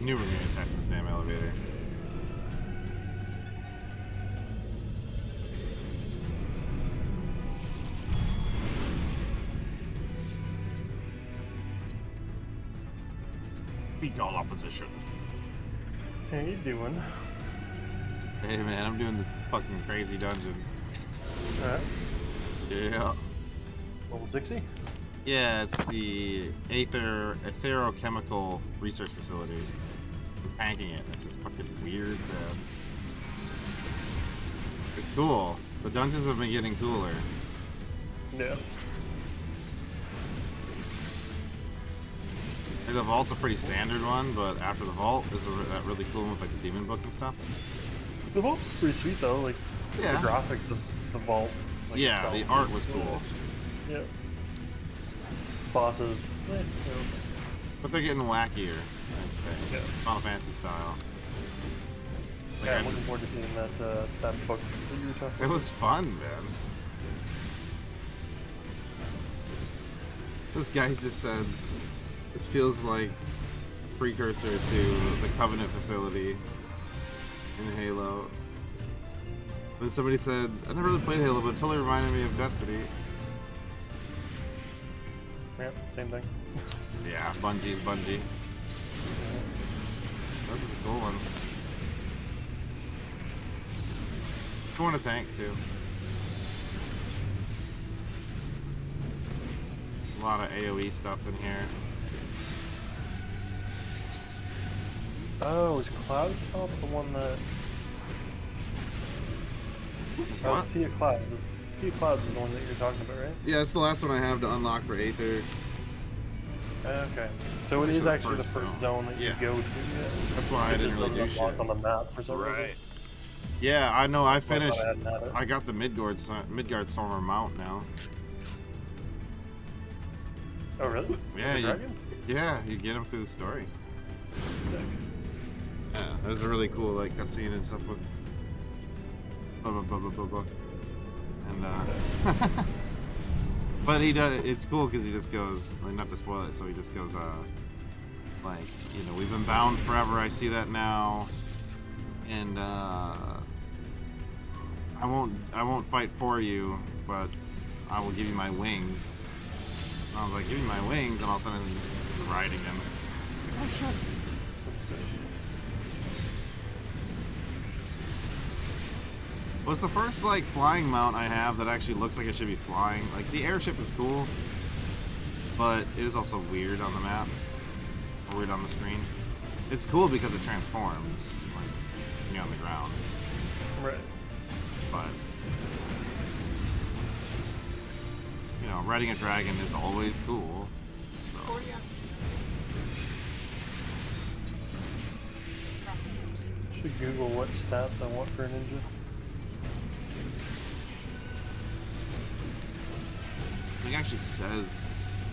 Knew we were gonna attack the damn elevator. Beat all opposition. How you doing? Hey man, I'm doing this fucking crazy dungeon. Alright. Yeah. Level 60? Yeah, it's the Aetherochemical Research Facility. I'm tanking it. It's just fucking weird. It's cool. The dungeons have been getting cooler. Yeah. And the vault's a pretty standard one, but after the vault is that really cool one with like the demon book and stuff. The vault's pretty sweet though. Like yeah. The graphics of the vault. Like, yeah, the art was cool. Yeah. Bosses. You know. But they're getting wackier, I'd say. Yeah. Final Fantasy style. Like yeah, I'm looking forward to seeing that book that you were talking about. It was fun, man. This guy just said, this feels like a precursor to the Covenant facility in Halo. Then somebody said, I never really played Halo, but it totally reminded me of Destiny. Yeah, same thing. Yeah, Bungie's Bungie. This is a cool one. I want a tank too. A lot of AoE stuff in here. Oh, is Cloud Top the one that... What? Sea of Clouds. Sea of Clouds is the one that you're talking about, right? Yeah, it's the last one I have to unlock for Aether. Okay. So it is actually the first zone that you go to. Yeah. That's why I didn't really do shit. On the map for some reason. Yeah, I know. I finished. I got the Midgard Stormer mount now. Oh really? Yeah, you get him through the story. Yeah, that was a really cool like cutscene and stuff with. And but he does. It's cool because he just goes. Like, not to spoil it, so he just goes. Like, you know, we've been bound forever. I see that now, and I won't fight for you, but I will give you my wings. And I was like, give me my wings, and all of a sudden he's riding them. Oh shit. Was the first like flying mount I have that actually looks like it should be flying. Like the airship is cool, but it is also weird on the map, or weird on the screen. It's cool because it transforms, like when you're on the ground. Right. But you know, riding a dragon is always cool. So. Should Google what stats I want for a ninja. It actually says.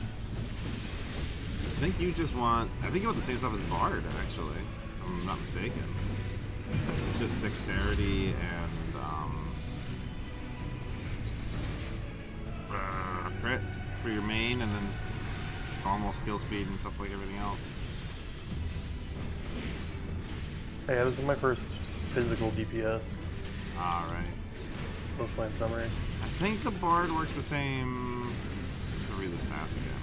I think you just want. I think you want the same stuff as Bard, actually. If I'm not mistaken. It's just dexterity and crit for your main, and then normal skill speed and stuff like everything else. Hey, this is my first physical DPS. Alright. Close line summary. I think the Bard works the same. I'll read the stats again.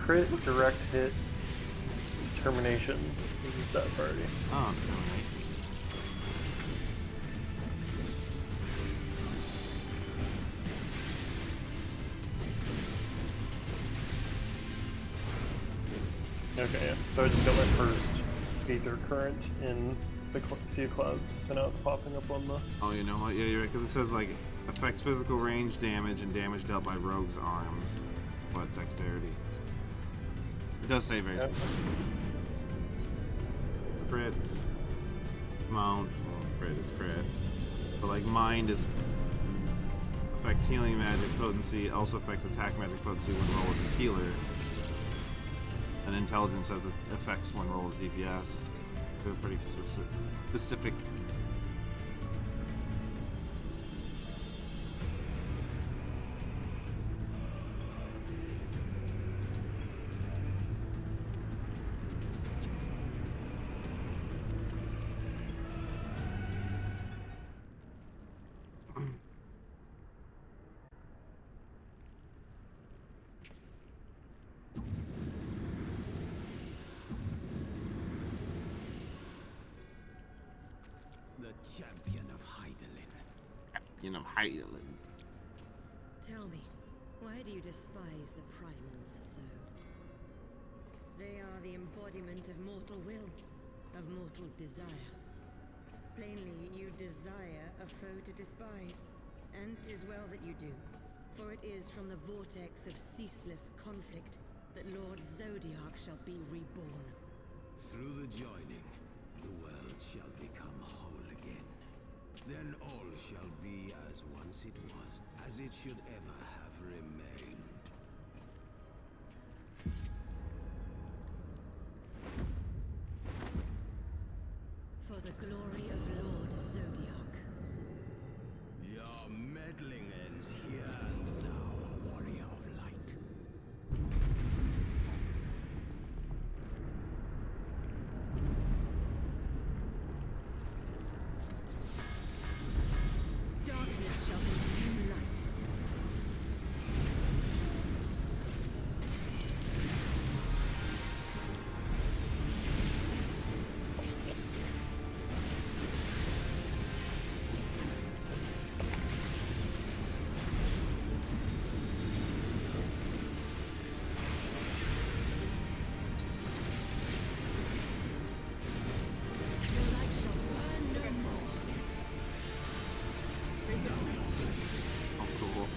Crit, direct hit, termination. Use that party. Oh, termination. Okay, yeah. So I just got my first Aether current in the Sea of Clouds, so now it's popping up on the... Oh, you know what? Yeah, you're right, because it says, like, affects physical range damage and damage dealt by rogue's arms. But dexterity. It does say very specific. Crit. Mount. Well, crit is crit. But, like, mind is... affects healing magic potency, also affects attack magic potency when roll as a healer. And intelligence has the effects when roll as DPS. They're pretty specific. Champion of Hydaelyn. Champion of Hydaelyn. Tell me, why do you despise the primals so? They are the embodiment of mortal will, of mortal desire. Plainly, you desire a foe to despise, and 'tis well that you do, for it is from the vortex of ceaseless conflict that Lord Zodiark shall be reborn. Through the joining, the world shall become whole again. Then all shall be as once it was, as it should ever have remained. For the glory of Lord Zodiark. Your meddling ends here and now, warrior of light. Darkness shall consume light. Your light shall burn no more. Oh, cool.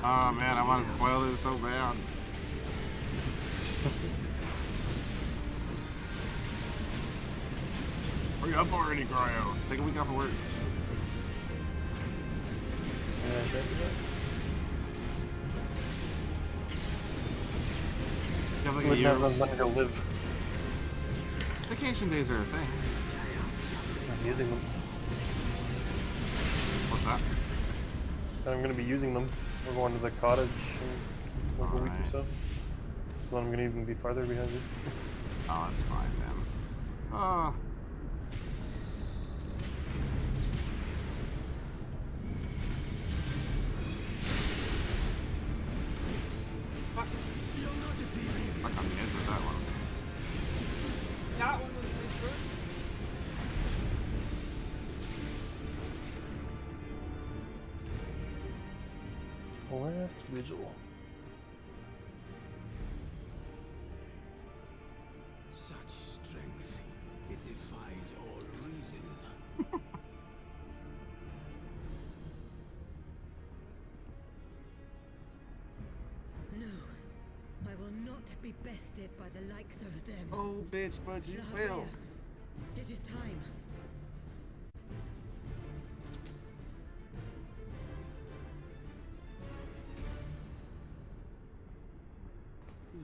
Oh man, I want to spoil this so bad. Hurry up already, Cryo. Take a week off of work. You have like a Wouldn't year. have enough money to live. Vacation days are a thing. I'm using them. What's that? I'm gonna be using them. We're going to the cottage in like a week or so. So I'm gonna even be farther behind you. Oh, that's fine, man. Oh. Fuck on the edge with that one. That one was my first. Last vigil. Such strength, it defies all reason. No, I will not be bested by the likes of them. Oh, bitch, but you Laharia, failed. it is time.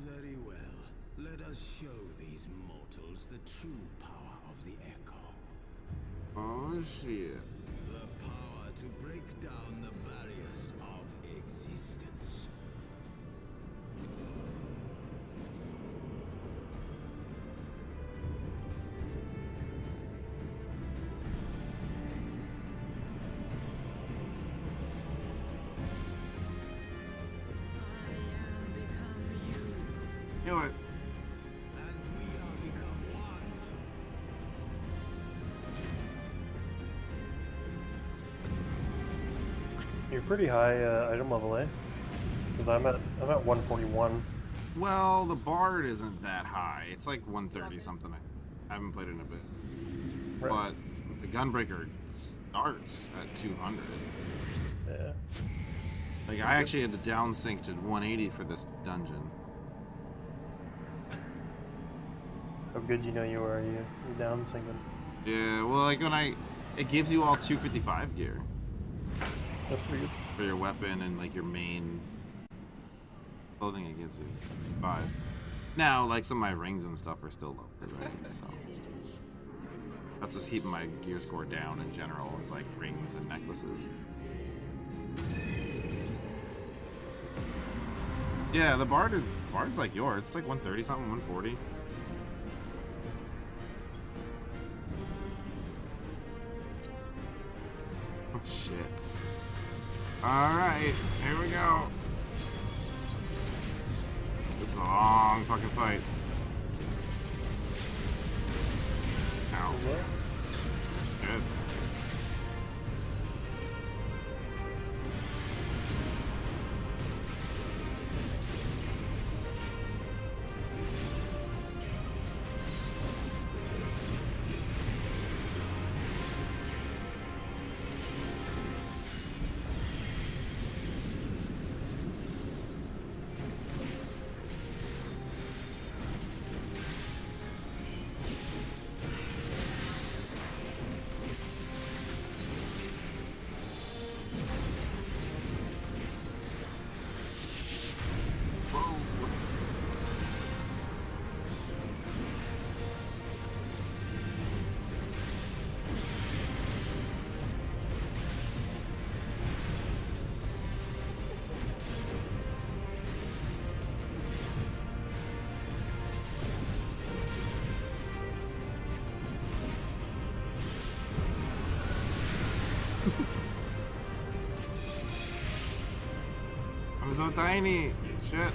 Very well. Let us show these mortals the true power of the Echo. Oh, shit. The power to break down the barriers of existence. I am become you. You know what? And we are become one. You're pretty high item level, eh? Because I'm at 141. Well, the Bard isn't that high. It's like 130 something. I haven't played it in a bit. Right. But the Gunbreaker starts at 200. Yeah. Like, I actually had to down sync to 180 for this dungeon. How good you know you are, you down sinking. Yeah, well, like when it gives you all 255 gear. That's pretty good. for your weapon and like your main clothing it gives you. 5. Now, like some of my rings and stuff are still lower, right? So that's just keeping my gear score down in general, is like rings and necklaces. Yeah, the bard's like yours. It's like 130 something, 140. Oh shit. Alright, here we go. It's a long fucking fight. Ow. That's good. I'm so tiny. Shit.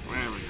There we go.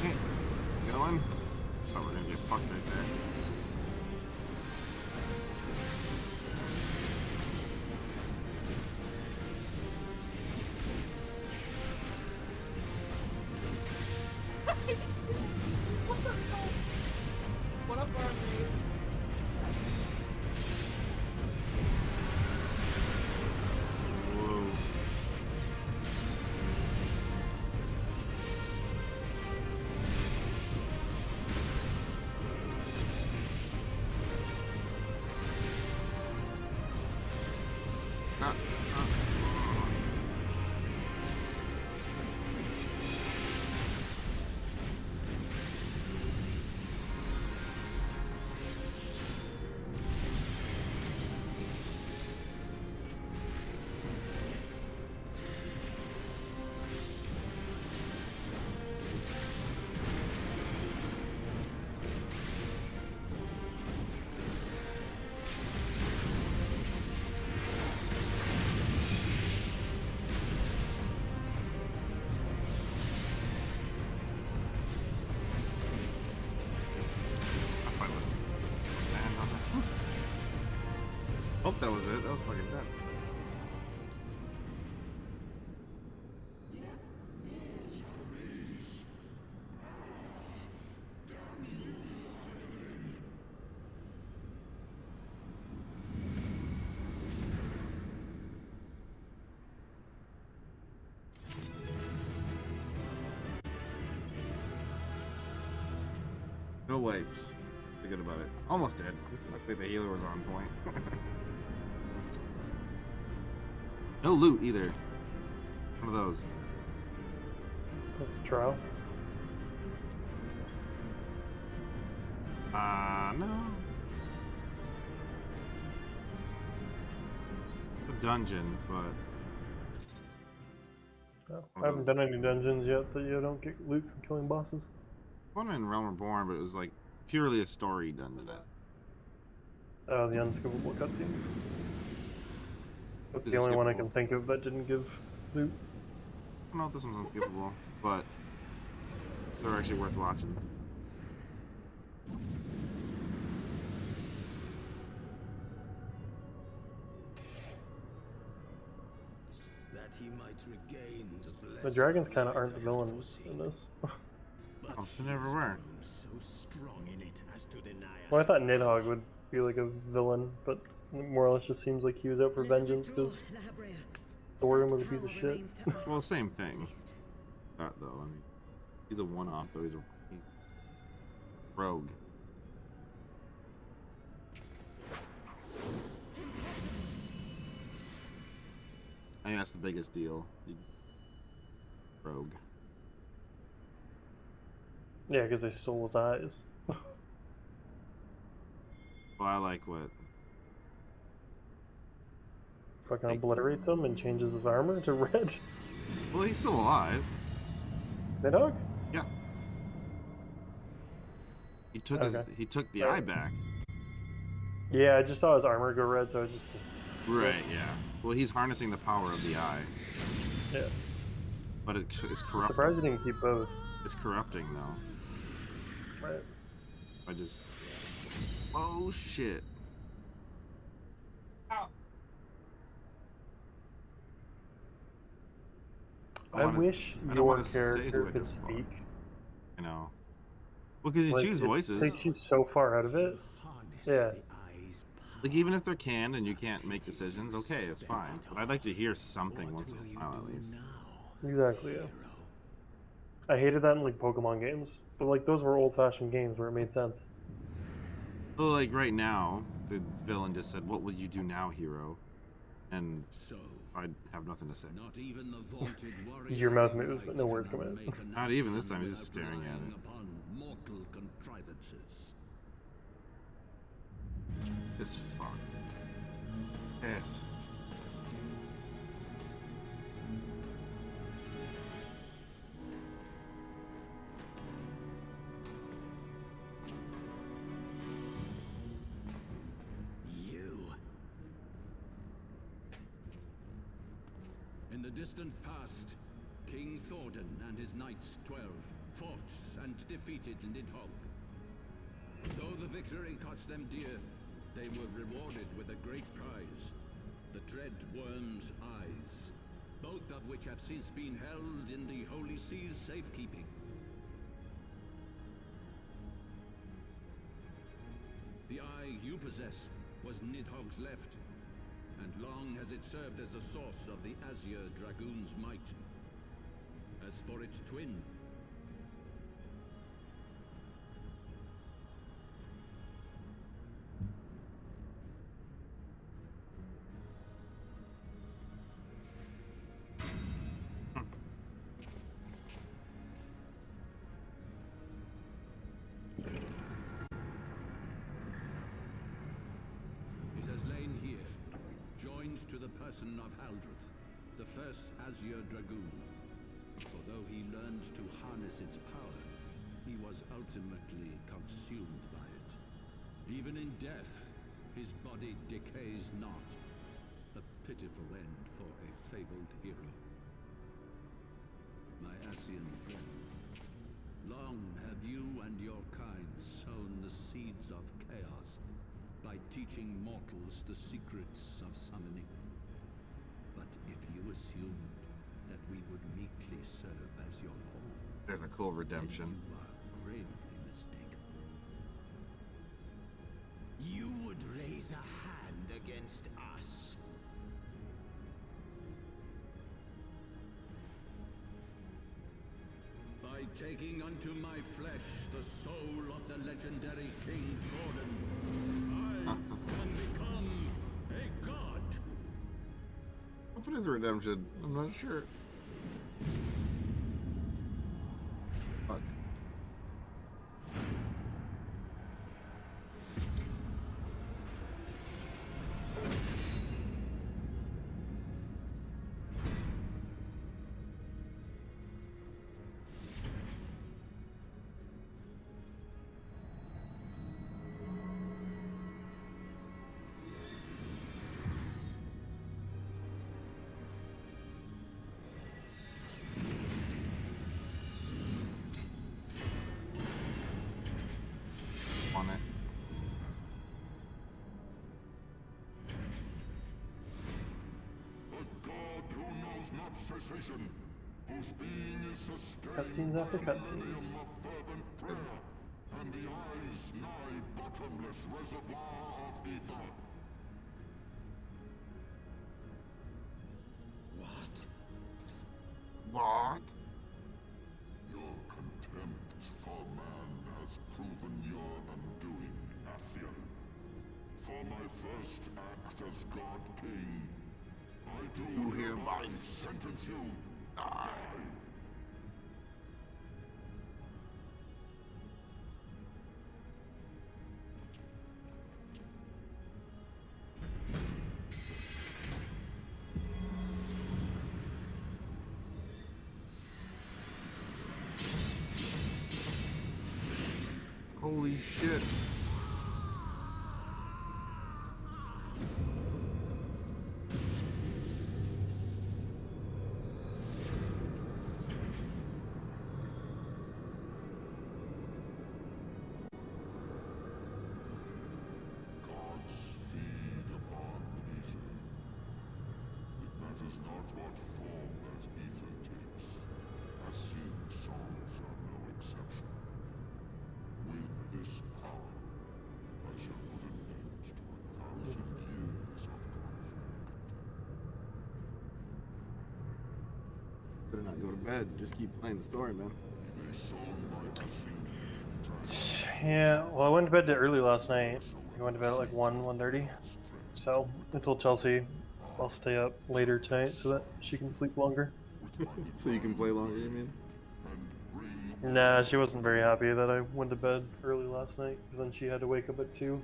Okay, going. Oh, we're gonna get fucked right there. What the hell? What up, Barney? Whoa. Oh, that was it. That was fucking nuts. No wipes. Forget about it. Almost dead. Luckily the healer was on point. No loot either. One of those. Trial. No. dungeon, but I haven't done any dungeons yet that you don't get loot from killing bosses. One in Realm Reborn, but it was like purely a story dungeon. Oh, the unskippable cutscenes. That's the only one I can think of that didn't give loot. I don't know if this one's unskippable, but they're actually worth watching. That he might regain The dragons kind of aren't the villains in this. Oh, they never were. so strong in it as to deny Well, I thought Nidhogg would be like a villain, but more or less just seems like he was out for vengeance because Thorin was a piece of shit. Well, same thing. That though, I mean, he's a one-off though. He's rogue. I think that's the biggest deal. Rogue. Yeah, because they stole his eyes. Well, I like what. Fucking obliterates him and changes his armor to red. Well, he's still alive. Nidhogg? Yeah. He took he took the eye back. Yeah, I just saw his armor go red, so I just Right. Yeah. Well, he's harnessing the power of the eye. Yeah. But it's corrupting. Surprised he didn't keep both. It's corrupting though. Right. I just. Oh shit. I wish your character could speak. I know. Well, because you Like, choose it voices. takes you so far out of it. Yeah. Like, even if they're canned and you can't make decisions, okay, it's fine. But I'd like to hear something once in a while at least. Exactly, yeah. I hated that in, like, Pokemon games. But, like, those were old-fashioned games where it made sense. Well, like, right now, the villain just said, "What will you do now, hero?" And I have nothing to say. Not even the vaunted warrior Your mouth moves, but no words come out. Not even this time, he's just staring at it. upon mortal contrivances. It's fuck. Yes. In the distant past, King Thordan and his knights 12 fought and defeated Nidhogg. Though the victory cost them dear, they were rewarded with a great prize, the dread worm's eyes, both of which have since been held in the Holy Sea's safekeeping. The eye you possess was Nidhogg's left, and long has it served as the source of the Azure Dragoon's might. As for its twin, it has lain here, joined to the person of Haldreth, the first Azure Dragoon. For though he learned to harness its power, he was ultimately consumed by it. Even in death, his body decays not. A pitiful end for a fabled hero. My Asian friend, long have you and your kind sown the seeds of chaos by teaching mortals the secrets of summoning. But if you assumed that we would meekly serve as your pawn, There's a cool redemption. then you are gravely mistaken. You would raise a hand against us. By taking unto my flesh the soul of the legendary King Thordan, I can become a god. What is redemption? I'm not sure. Fuck. knows not cessation, whose being is sustained Cutscenes by after a cutscenes. millennium of fervent prayer, and the eyes nigh bottomless reservoir of ether. What? Your contempt for man has proven your undoing, Ascian. For my first act as God King, I do hereby sentence you to die. Holy shit. Gods feed upon ether. It matters not what form that ether takes. Ascian's songs are no exception. With this power, I shall put an end to 1,000 years of conflict. Better not go to bed. Just keep playing the story, man. They song my Ascian. Yeah, well, I went to bed early last night. I went to bed at like 1:30. So I told Chelsea I'll stay up later tonight so that she can sleep longer. So you can play longer, you mean? Nah, she wasn't very happy that I went to bed early last night because then she had to wake up at 2.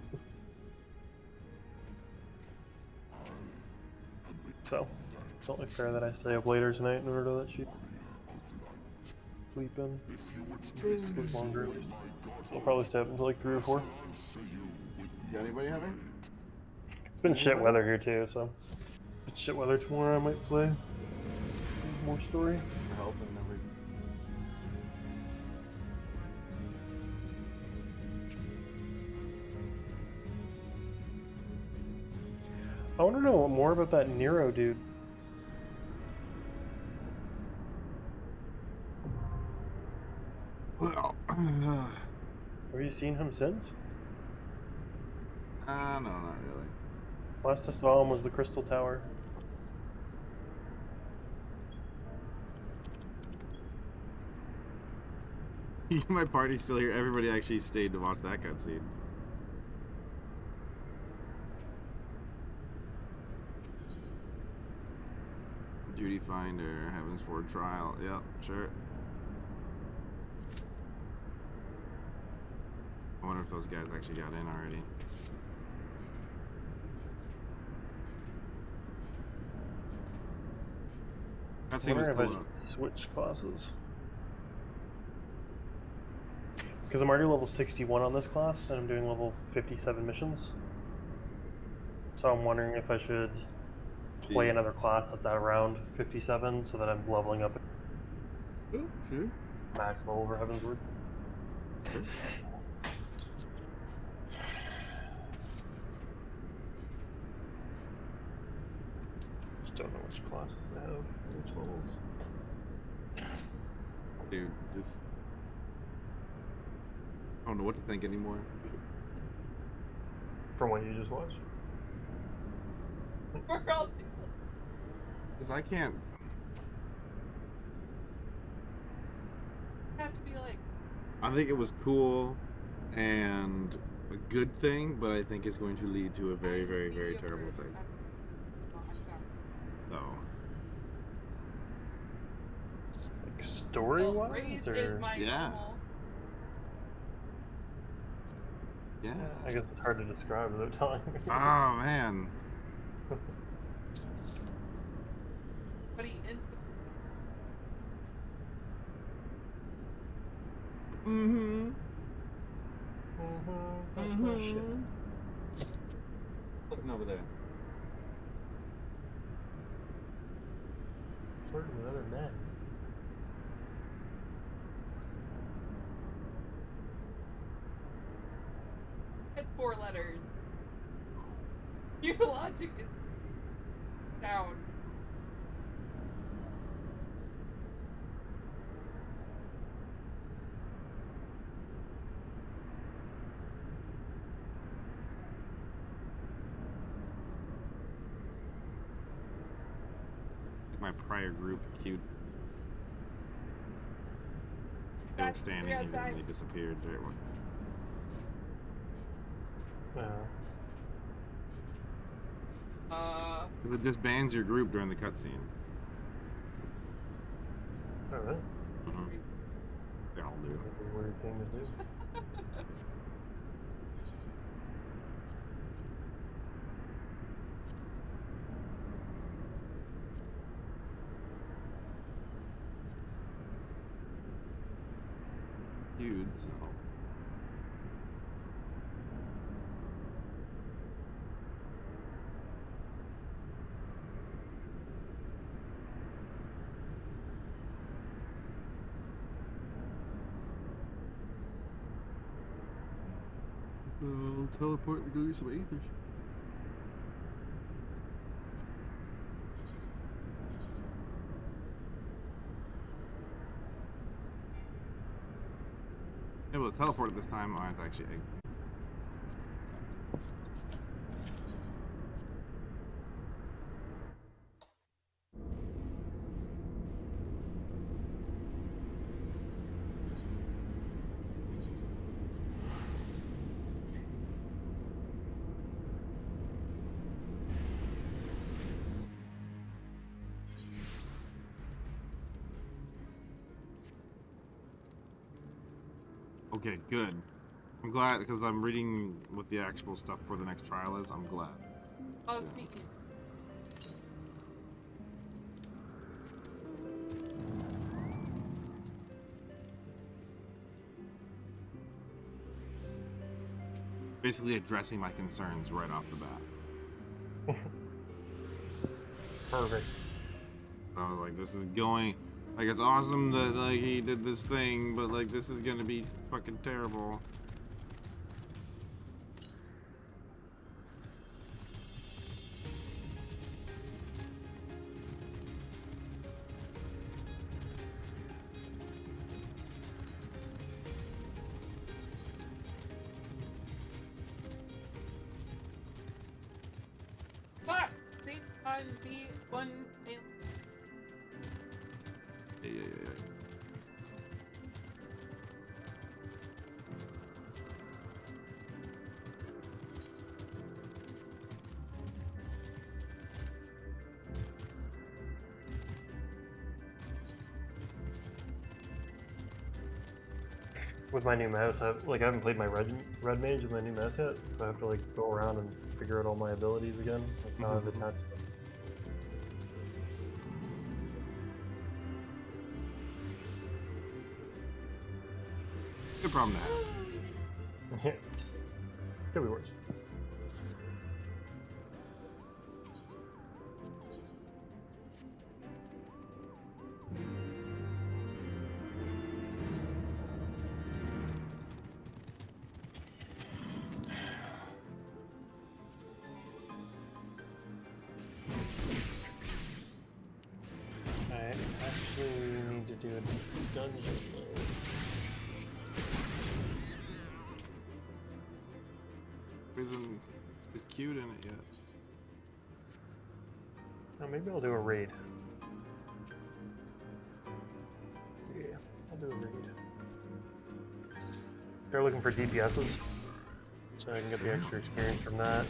So it's only fair that I stay up later tonight in order to let she sleep in. Sleep longer at least. So I'll probably stay up until like 3 or 4. Got anybody out there? It's been shit weather here too, so if it's shit weather tomorrow I might play more story. I hope I never. I want to know more about that Nero dude. Well, Have you seen him since? no, not really. Last I saw him was the Crystal Tower. My party's still here. Everybody actually stayed to watch that cutscene. Duty Finder, Heaven's Ward Trial. Yep, sure. I wonder if those guys actually got in already. That scene was cool. Switch classes. Because I'm already level 61 on this class, and I'm doing level 57 missions. So I'm wondering if I should play another class that's at around 57, so that I'm leveling up Sure. max level for Heaven's Word. Sure. Just don't know which classes I have, which levels. Dude, just... I don't know what to think anymore. From what you just watched? We're all Because I can't... have to be like... I think it was cool and a good thing, but I think it's going to lead to a very, very, very terrible thing. So... Like story-wise, or...? Yeah. Yeah. I guess it's hard to describe without telling me. Oh, man. But he instantly... Mm-hmm. That's my shit. Looking over there. Flirting with other men. It's 4 letters. Your logic is down. my prior group queued. They were standing here and they disappeared. Right when. Because it disbands your group during the cutscene. Oh, really? Mm-hmm. They all do. That's a weird thing to do. Dude, so. I'll teleport and go get some aethers. Able to teleport at this time. I have to actually egg. Okay, good. I'm glad because I'm reading what the actual stuff for the next trial is. I'm glad. Oh, speaking. Basically addressing my concerns right off the bat. Perfect. I was like, this is going, like, it's awesome that, like, he did this thing, but, like, this is gonna be fucking terrible. Fuck! They on the one. Yeah. With my new mouse, I haven't played my red mage with my new mouse yet, so I have to like go around and figure out all my abilities again. Like how I've attached them. Good problem to have. Yeah. Could be worse. I actually need to do a dungeon mode. Isn't is cute in it yet. Oh, maybe I'll do a raid. Yeah, I'll do a raid. They're looking for DPSs, so I can get the extra experience from that.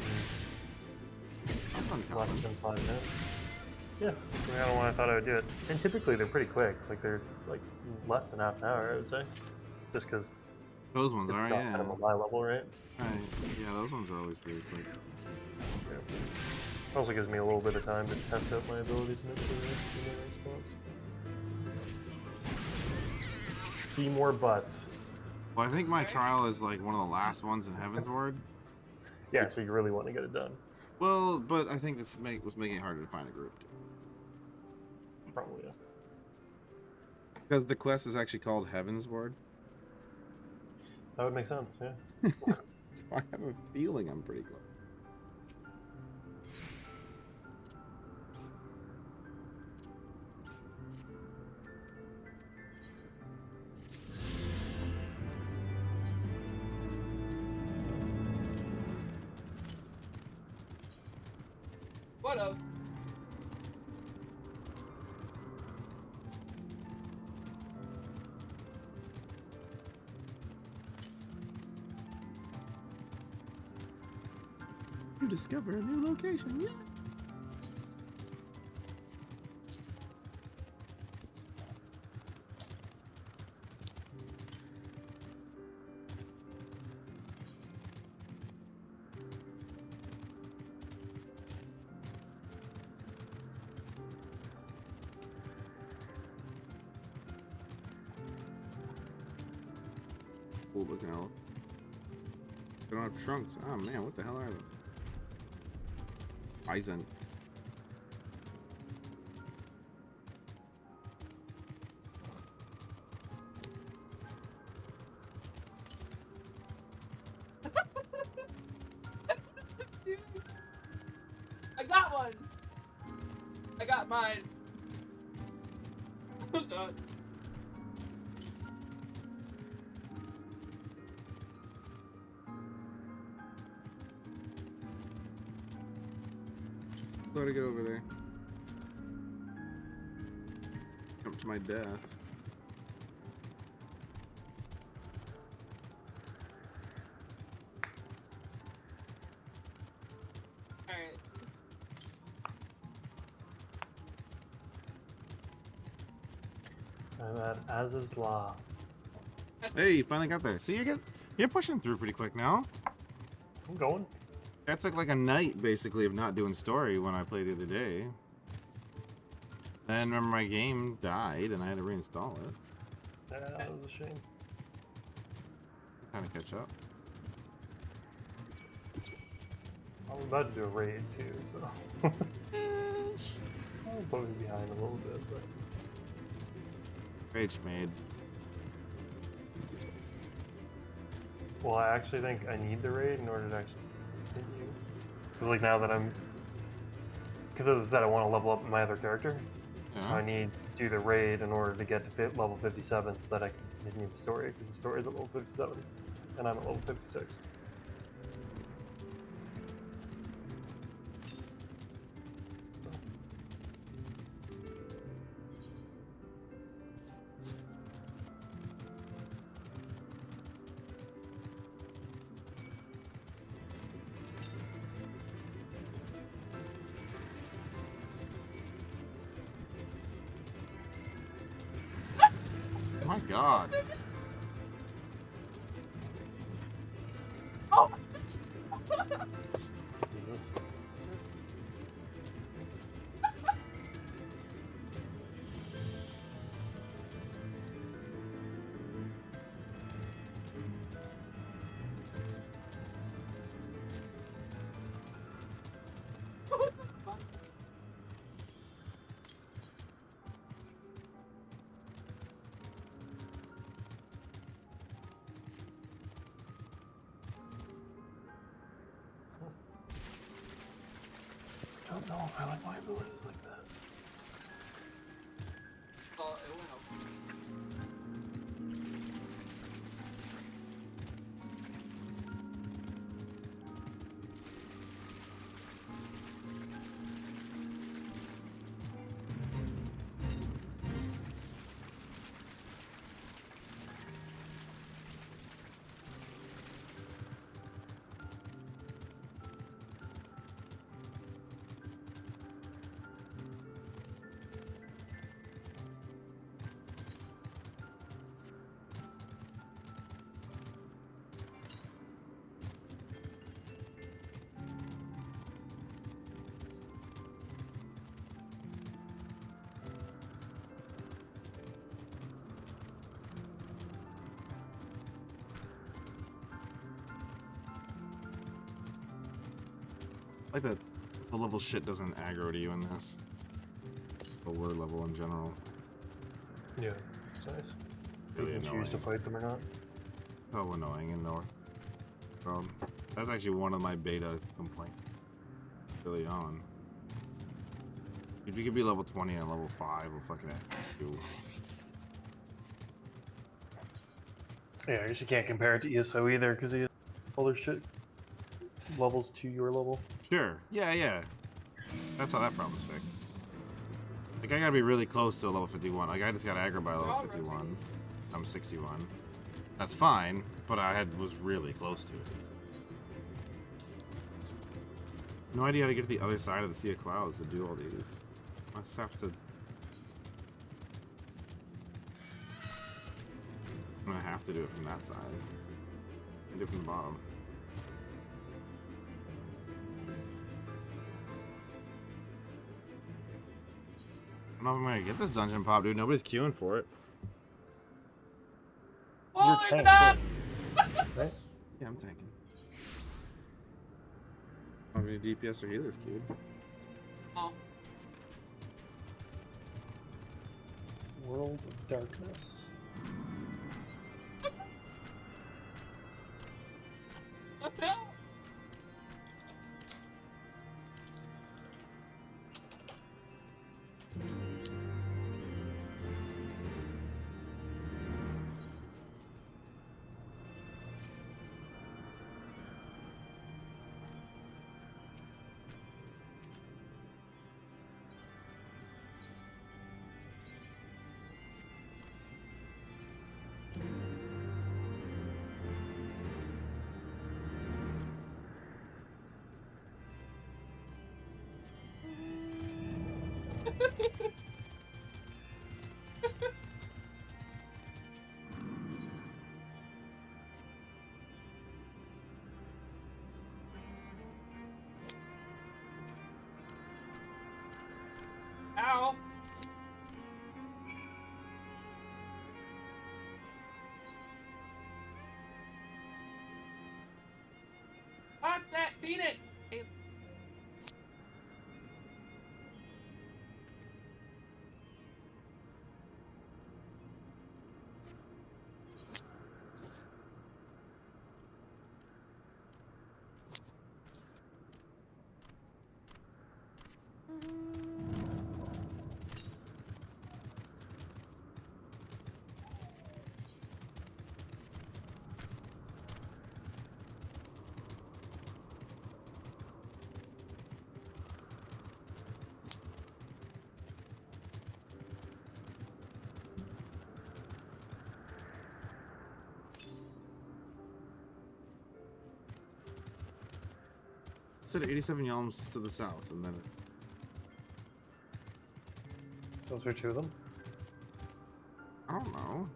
And less than 5 minutes. Yeah, that's kind of when I thought I would do it. And typically they're pretty quick. Like they're like less than half an hour, I would say. Just because those ones are, yeah. Kind of a high level, right? Right. Yeah, those ones are always really quick. Yeah. Also gives me a little bit of time to test out my abilities and make sure they're in the right spots. See more butts. Well, I think my trial is like one of the last ones in Heavensward. Yeah, so you really want to get it done. Well, but I think this was making it harder to find a group. Probably, yeah. Because the quest is actually called Heavensward. That would make sense, yeah. I have a feeling I'm pretty close. What of? You discover a new location, yeah. Cool looking out. They don't have trunks. Oh man, what the hell are those? Bisons. I got one. I got mine. Oh god. Gotta get over there. Jump to my death. Alright. I'm at Az's Law. Hey, you finally got there. See, you're pushing through pretty quick now. I'm going. That took like a night, basically, of not doing story when I played the other day. Then remember my game died and I had to reinstall it. Yeah, that was a shame. Kind of catch up. I'm about to do a raid too, so I'll probably be behind a little bit, but Rage made. well, I actually think I need the raid in order to actually continue. Because like now that because as I said, I want to level up my other character, so I need to do the raid in order to get to level 57 so that I can continue the story. Because the story is at level 57, and I'm at level 56. Oh my god. Oh! I don't know if I like my abilities like that. Oh, it will help. Like that the level shit doesn't aggro to you in this. The word level in general. Yeah, it's nice. Really You can annoying. choose to fight them or not. So annoying in North. That's actually one of my beta complaints early on. If you could be level 20 and level 5, we'll fucking do. Yeah, I guess you can't compare it to ESO either, because he has all their shit levels to your level. Sure. Yeah. That's how that problem's fixed. Like, I gotta be really close to level 51. Like, I just got aggro by level 51. I'm 61. That's fine, but I was really close to it. No idea how to get to the other side of the Sea of Clouds to do all these. Must have to... I'm gonna have to do it from that side. And do it from the bottom. I don't know if I'm gonna get this dungeon pop, dude. Nobody's queuing for it. Oh, You're look at that! Right? Yeah, I'm tanking. I don't have any DPS or healers queued. Oh. World of Darkness. What the hell? Ow! Fuck that Phoenix! Hey. It said 87 yalms to the south, and then... Those are two of them. I don't know.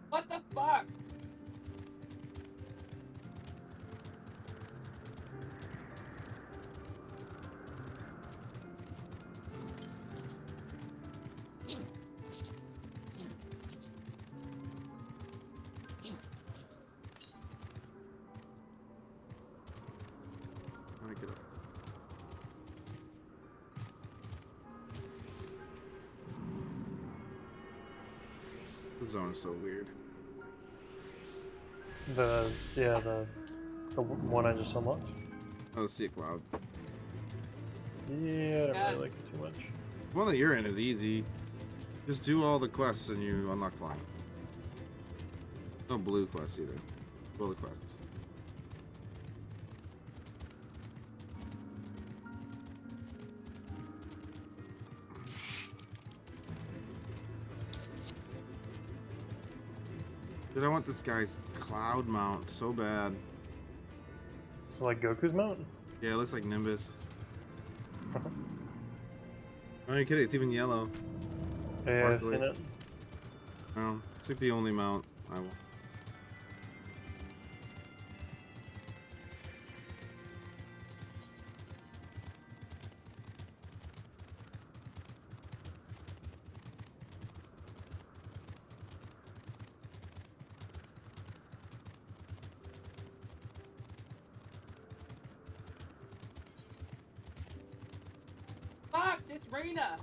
What the fuck? How do I get up? The zone is so weird. The one I just unlocked. Oh, the Sea of Cloud. Yeah, I don't really like it too much. The one that you're in is easy. Just do all the quests and you unlock flying. No blue quests either. Do all the quests. Dude, I want this guy's cloud mount so bad. So like Goku's mount? Yeah, it looks like Nimbus. Oh, you're kidding, it's even yellow. Yeah, I've seen it. Oh, it's like the only mount I will. Fuck this Rena!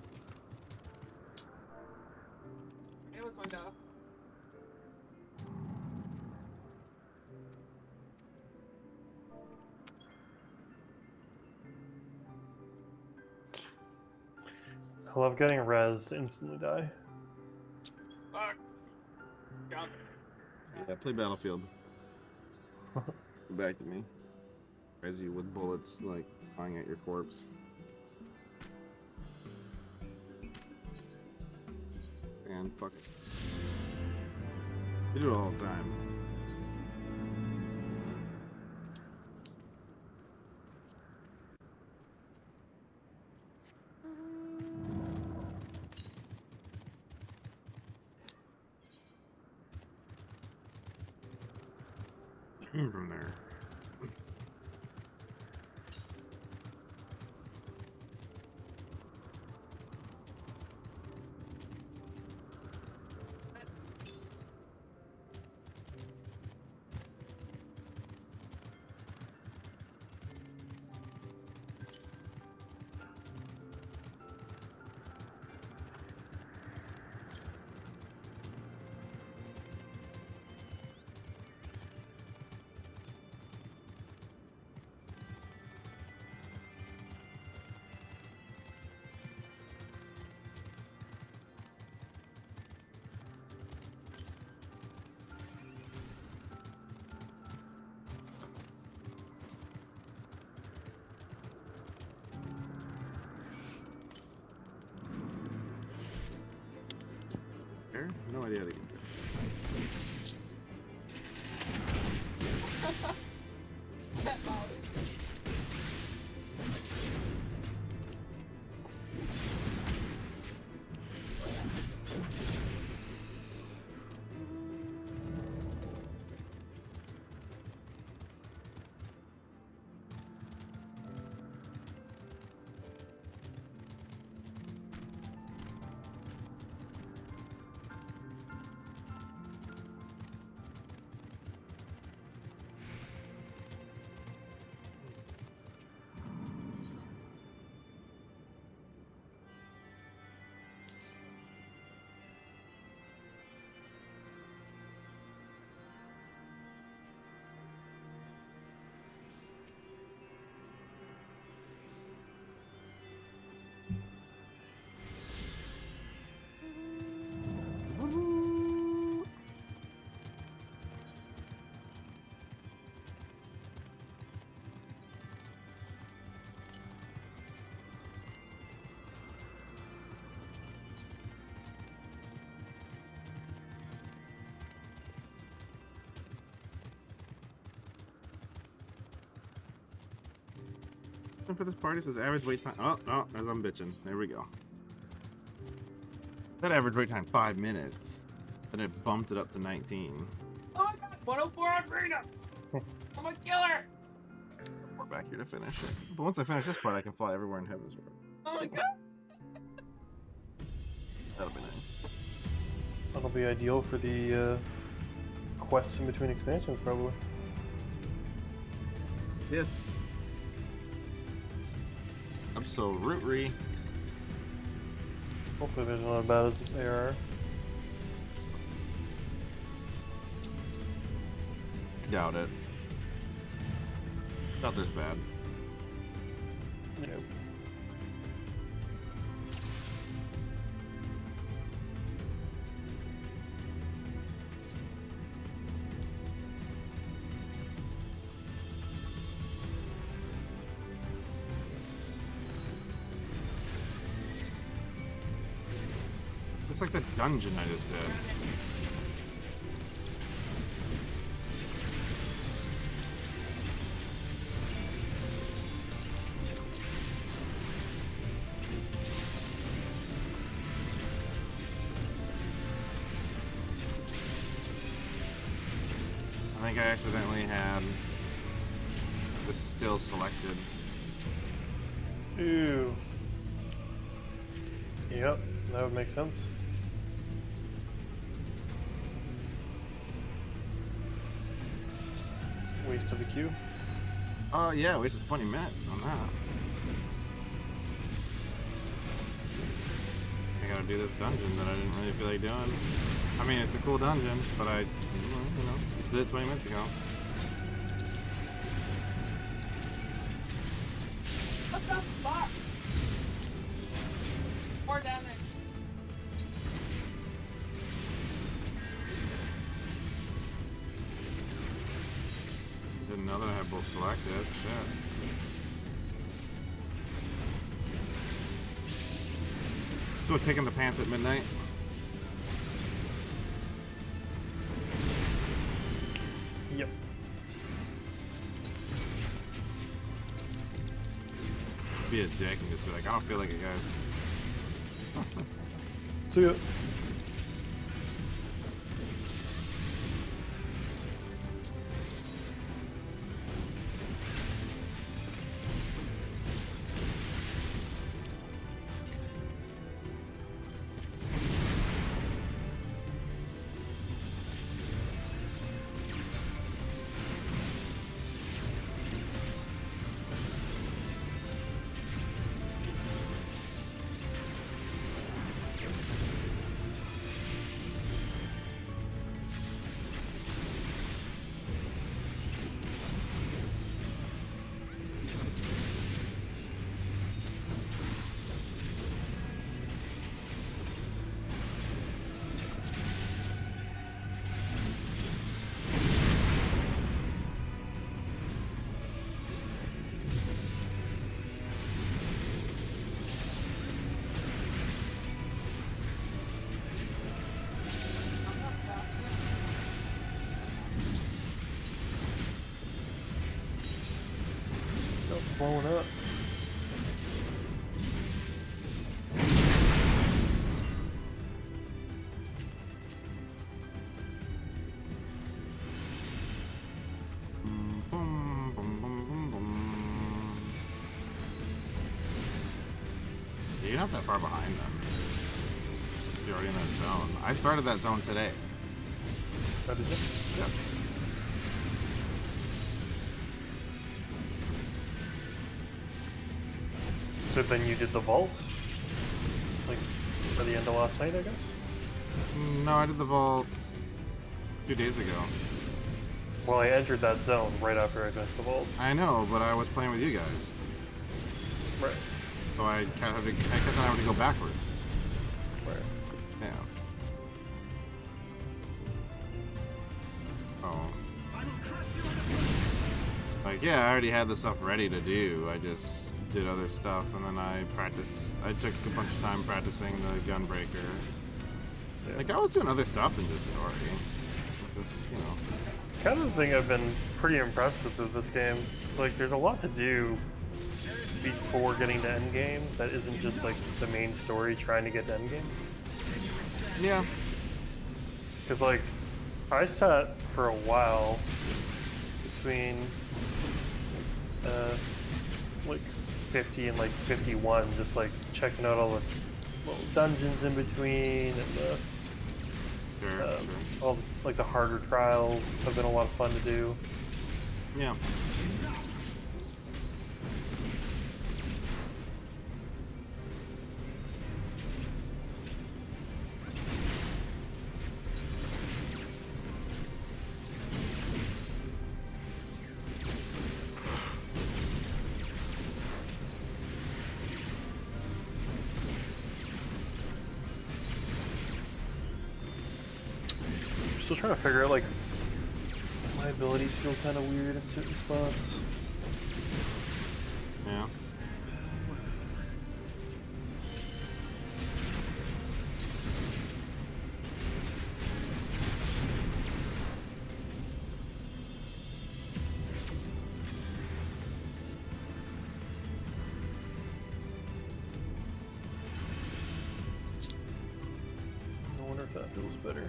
I love getting res to instantly die. Fuck. Jump. Yeah, play Battlefield. Come back to me. Crazy with bullets like flying at your corpse. And fuck it. You do it all the time. From there. No idea how to get there. That loud. For this party says average wait time. Oh, no, as I'm bitching. There we go. That average wait time 5 minutes. Then it bumped it up to 19. Oh my god, 104 on freedom! I'm a killer! We're back here to finish it. But once I finish this part, I can fly everywhere in Heaven's Road. Oh my god! That'll be nice. That'll be ideal for the quests in between expansions, probably. Yes. I'm so rootery. Hopefully there's not as bad as they are. I doubt it. Doubt there's bad. Yep. Looks like that dungeon I just did. I think I accidentally had this still selected. Ew. Yep, that would make sense. Waste of a queue. Oh yeah, wasted 20 minutes on that. I gotta do this dungeon that I didn't really feel like doing. I mean, it's a cool dungeon, but I, you know, just did it 20 minutes ago. What the fuck? Or that. Didn't know that I had both selected. Shit. So a kick in the pants at midnight. Yep. Be a dick and just be like, I don't feel like it, guys. See ya. Blowing up. Yeah, you're not that far behind them. You're already in that zone. I started that zone today. Oh, did you? Yep. So then you did the vault? Like, for the end of last night, I guess? No, I did the vault 2 days ago. Well, I entered that zone right after I finished the vault. I know, but I was playing with you guys. Right. So I kept having to go backwards. Right. Yeah. Oh. Like, yeah, I already had the stuff ready to do. I just did other stuff, and then I took a bunch of time practicing the Gunbreaker. Yeah. Like, I was doing other stuff than just story. Just, you know. Kind of the thing I've been pretty impressed with this game. Like, there's a lot to do before getting to endgame that isn't just like the main story trying to get to endgame. Yeah. Because, like, I sat for a while between, like, 50 and, like, 51, just, like, checking out all the little dungeons in between, and the, all, like, the harder trials have been a lot of fun to do. Yeah. Still trying to figure out, like, my abilities feel kind of weird in certain spots. Yeah. I wonder if that feels better.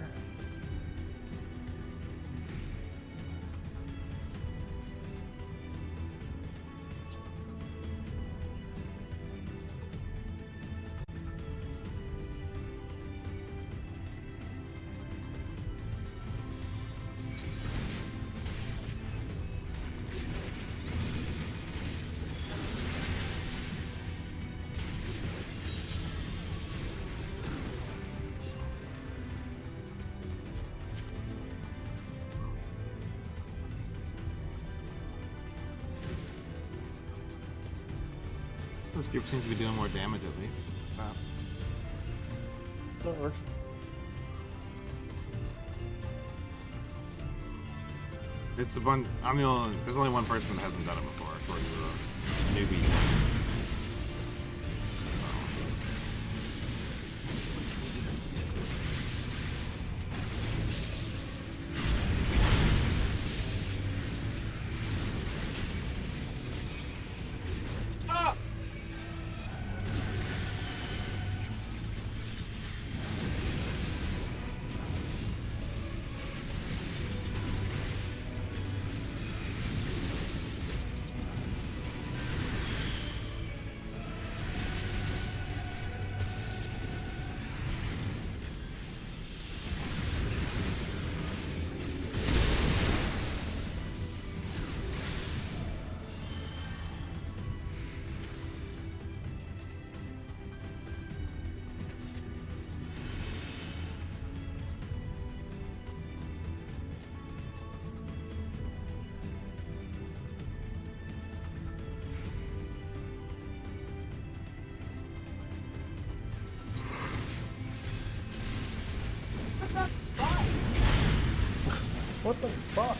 This group seems to be doing more damage at least. Wow. That works. It's a bunch. I'm the only. There's only one person that hasn't done it before, according to the newbie. What the fuck?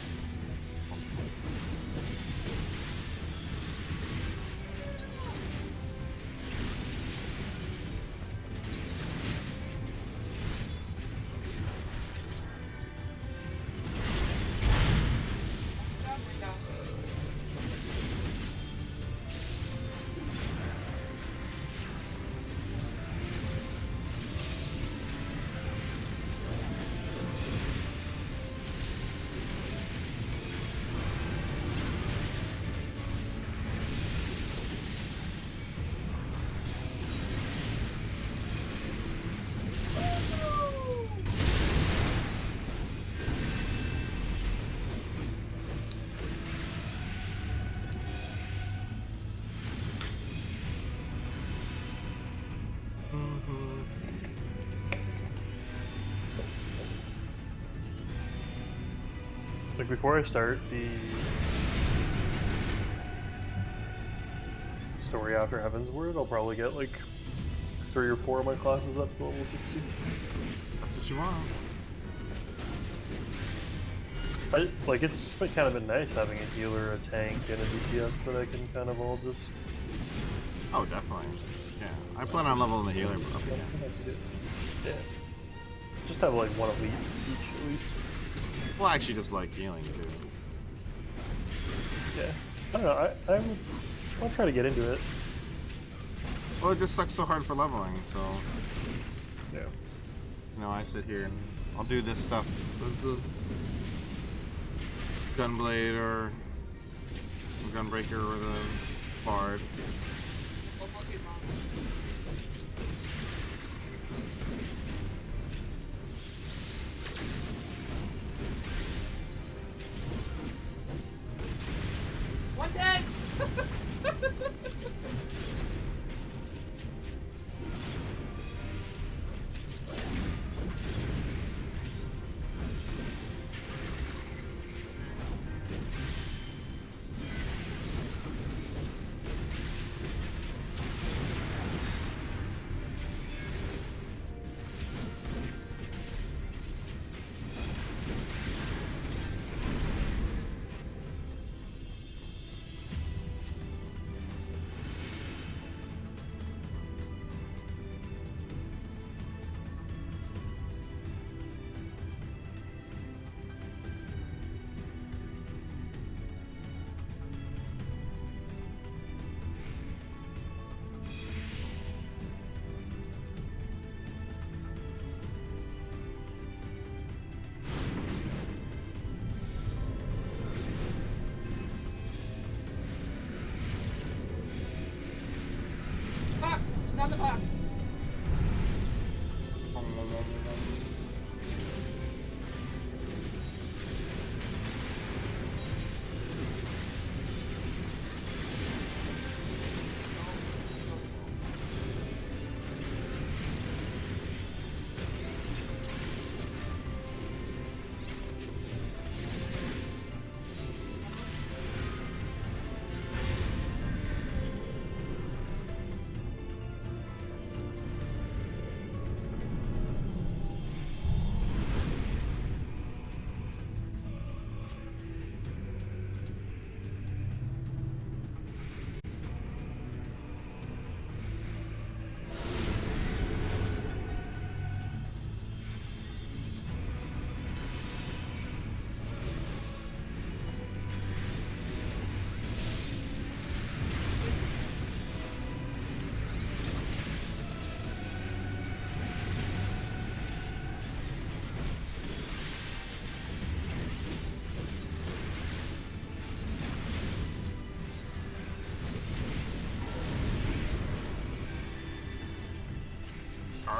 Like before I start the story after Heaven's Word, I'll probably get like 3 or 4 of my classes up to level 60. That's what you want. It's kind of been nice having a healer, a tank, and a DPS that I can kind of all just... Oh, definitely. Yeah, I plan on leveling the healer up again. Yeah. Just have like one elite each at least. Well, I actually just like healing too. Yeah. I don't know, I'll try to get into it. Well, it just sucks so hard for leveling, so... Yeah. You know, I sit here and I'll do this stuff. This is a Gunblade or a Gunbreaker or the Bard. One dead!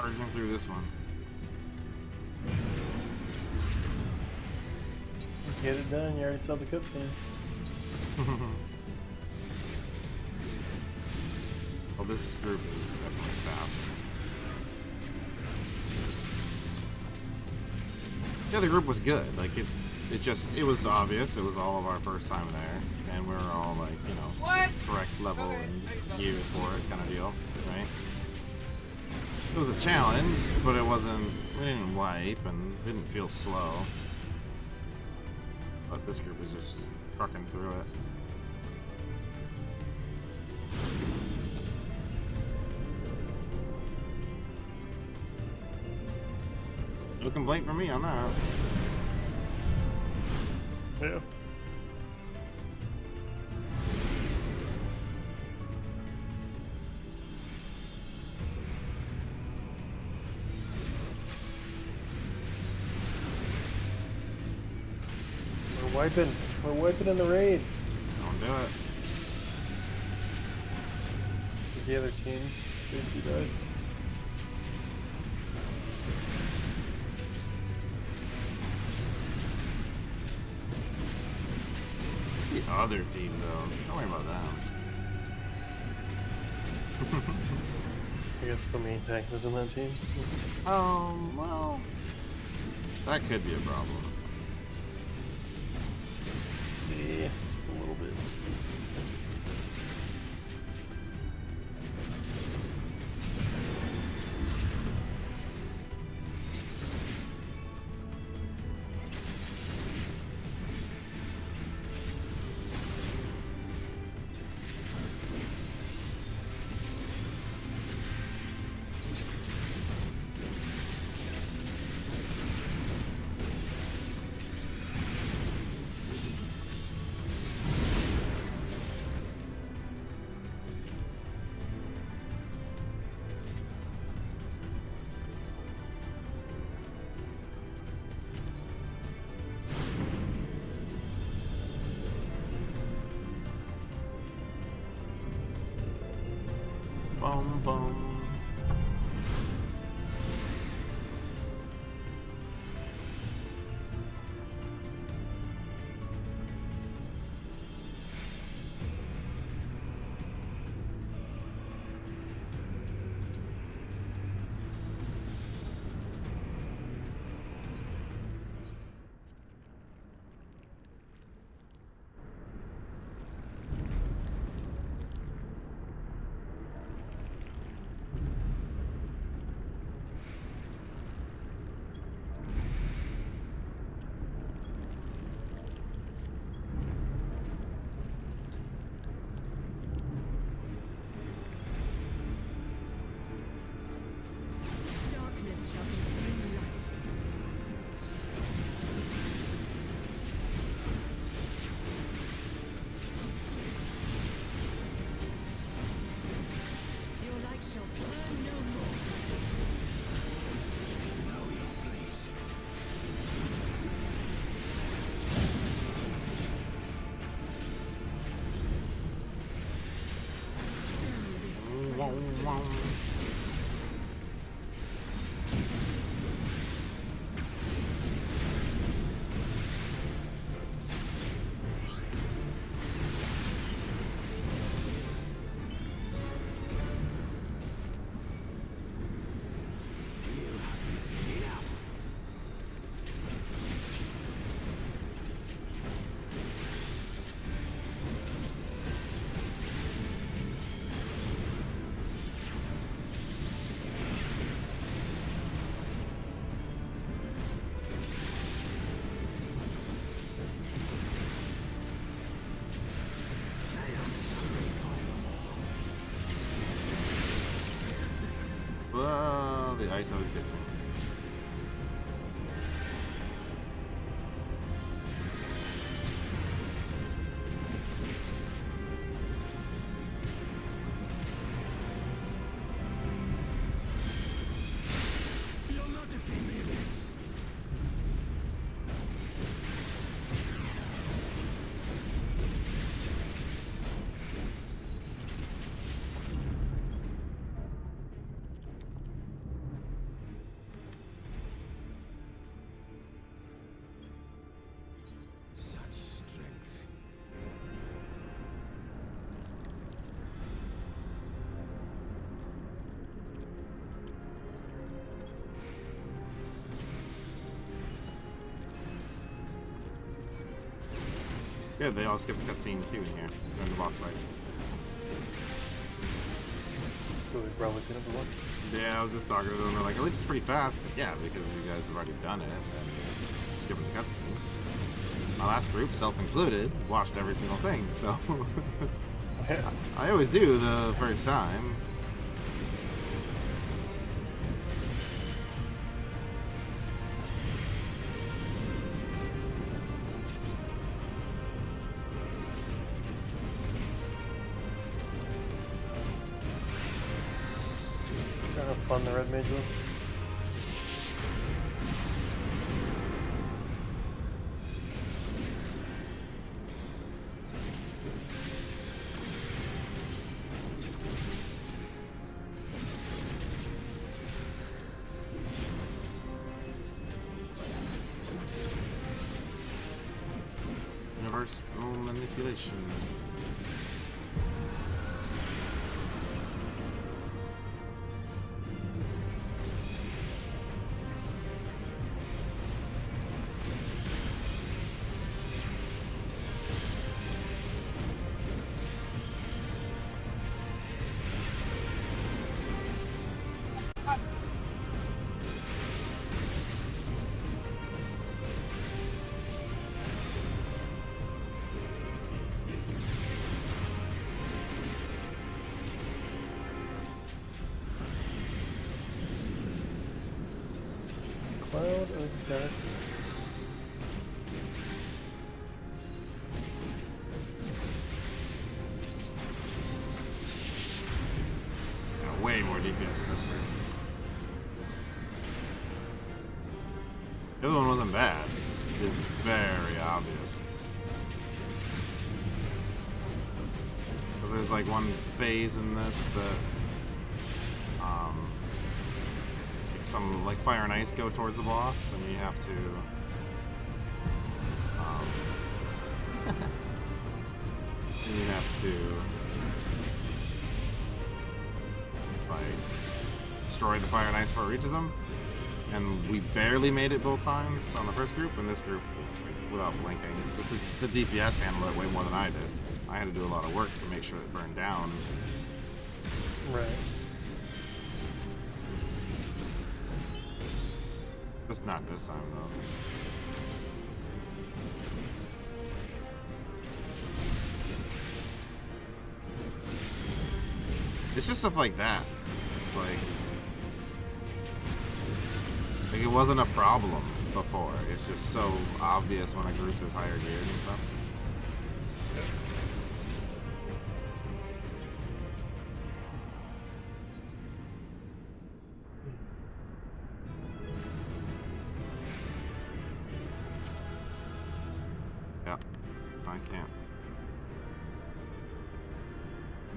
Charging through this one. Get it done. You already saw the cutscene. Well, this group is definitely faster. The other group was good. Like it was obvious. It was all of our first time there, and we were all like, you know, correct level and geared for it kind of deal, right? It was a challenge, but it wasn't. We didn't wipe and didn't feel slow. But this group is just trucking through it. No complaint from me on that. Yeah. We're wiping in the raid. Don't do it. The other team basically died. The other team, though. Don't worry about them. I guess the main tank was in that team. Well, that could be a problem. Yeah, just a little bit. Boom, boom. Darkness shall consume light. Your light shall burn no more. Whoa, the ice always gets me. You'll not defeat me again. Yeah, they all skip the cutscene too in here during the boss fight. So we've probably seen it before. Yeah, I was just talking to them. They're like, at least it's pretty fast. Like, yeah, because you guys have already done it and skipping the cutscenes. My last group, self-included, watched every single thing, so I always do the first time. Kind of fun the red mage was. Universal manipulation. Cloud of darkness. Yeah, way more DPS in this group. The other one wasn't bad. It's very obvious. So there's like one phase in this that some like fire and ice go towards the boss, and you have to like destroy the fire and ice before it reaches them. And we barely made it both times on the first group, and this group was like, without blinking. The DPS handled it way more than I did. I had to do a lot of work to make sure it burned down. Right. Just not this time, though. It's just stuff like that. It's like it wasn't a problem before. It's just so obvious when a group is higher geared and stuff. Yep, I can't.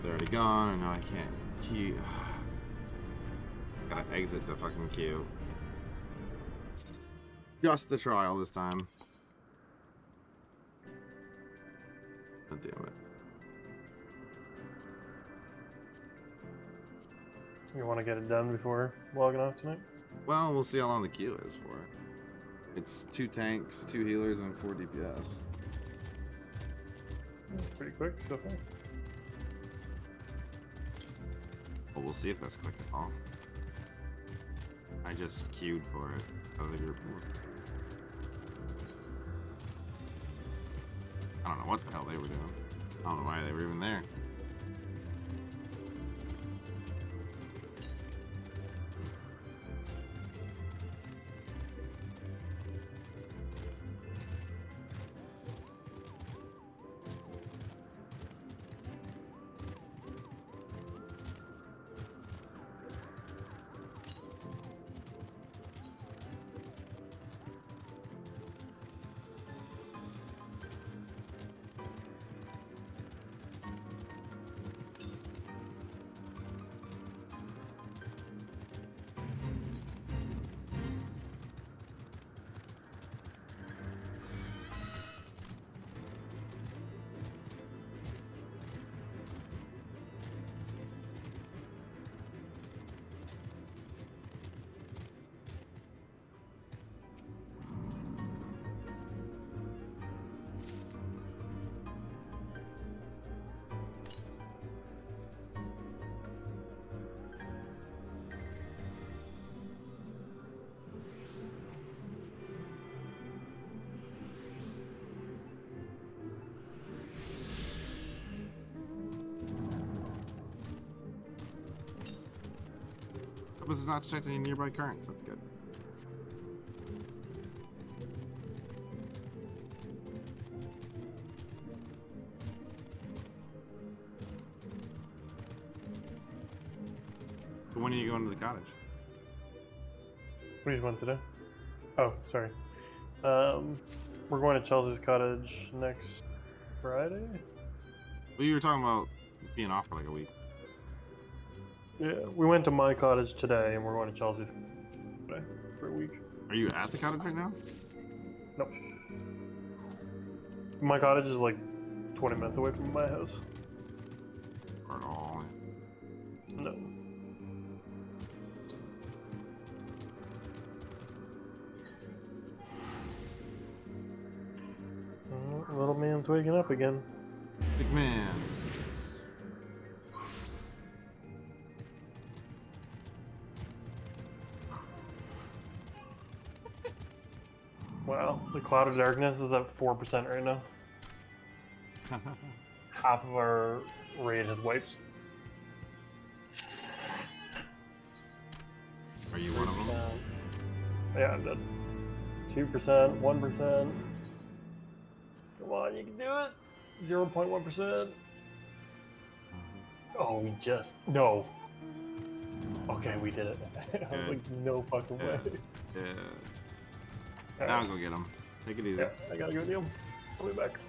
They're already gone, and now I can't queue. Gotta exit the fucking queue. Just the trial this time. God damn it. You want to get it done before logging off tonight? Well, we'll see how long the queue is for. It's 2 tanks, 2 healers, and 4 DPS. It's pretty quick so far. Well, we'll see if that's quick at all. I just queued for it out of the group. I don't know what the hell they were doing. I don't know why they were even there. This is not detecting any nearby currents. That's good. But when are you going to the cottage? What do you want today? Oh, sorry. We're going to Chelsea's cottage next Friday. Well, you were talking about being off for like a week. Yeah, we went to my cottage today, and we're going to Chelsea's today for a week. Are you at the cottage right now? Nope. My cottage is like 20 minutes away from my house. Or at all? No. Little man's waking up again. Big man. Wow, the cloud of darkness is at 4% right now. Half of our raid has wiped. Are you one of them? Yeah, I'm dead. 2%, 1%. Come on, you can do it. 0.1%. Oh, we just... No. Okay, we did it. I was like, no fucking way. Yeah. Right. Now I'll go get him. Take it easy. Yeah, I gotta go deal. I'll be back.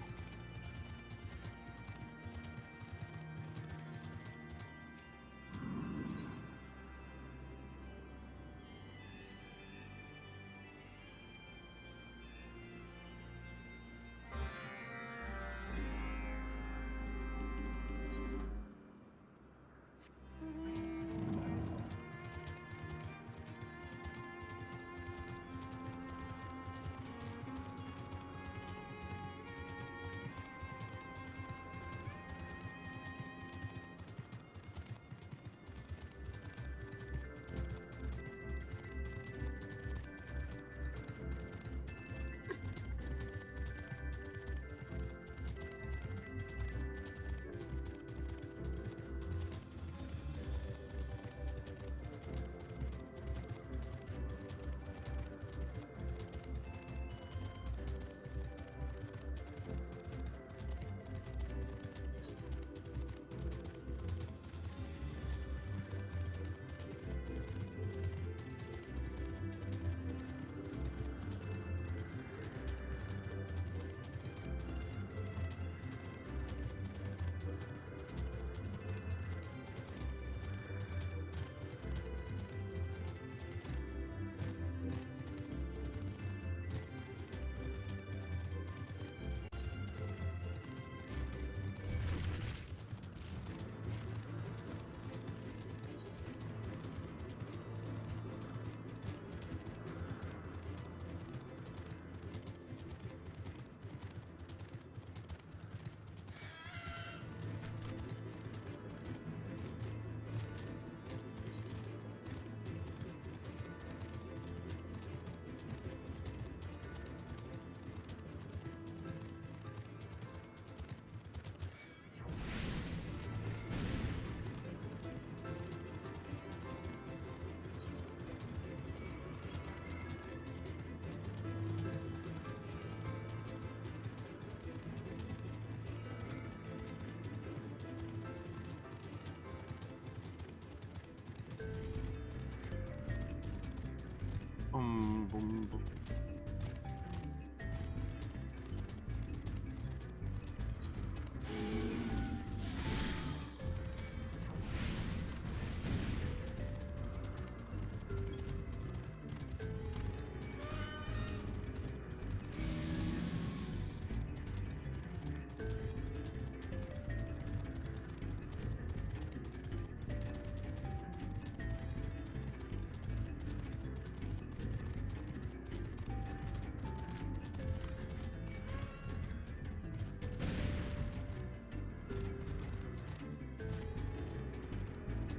Boom, boom, boom.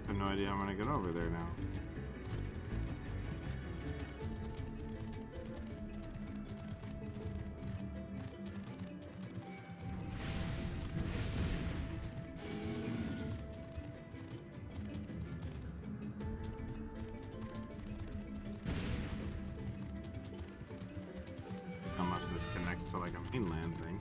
I have no idea how I'm gonna get over there now. this connects to like a mainland thing.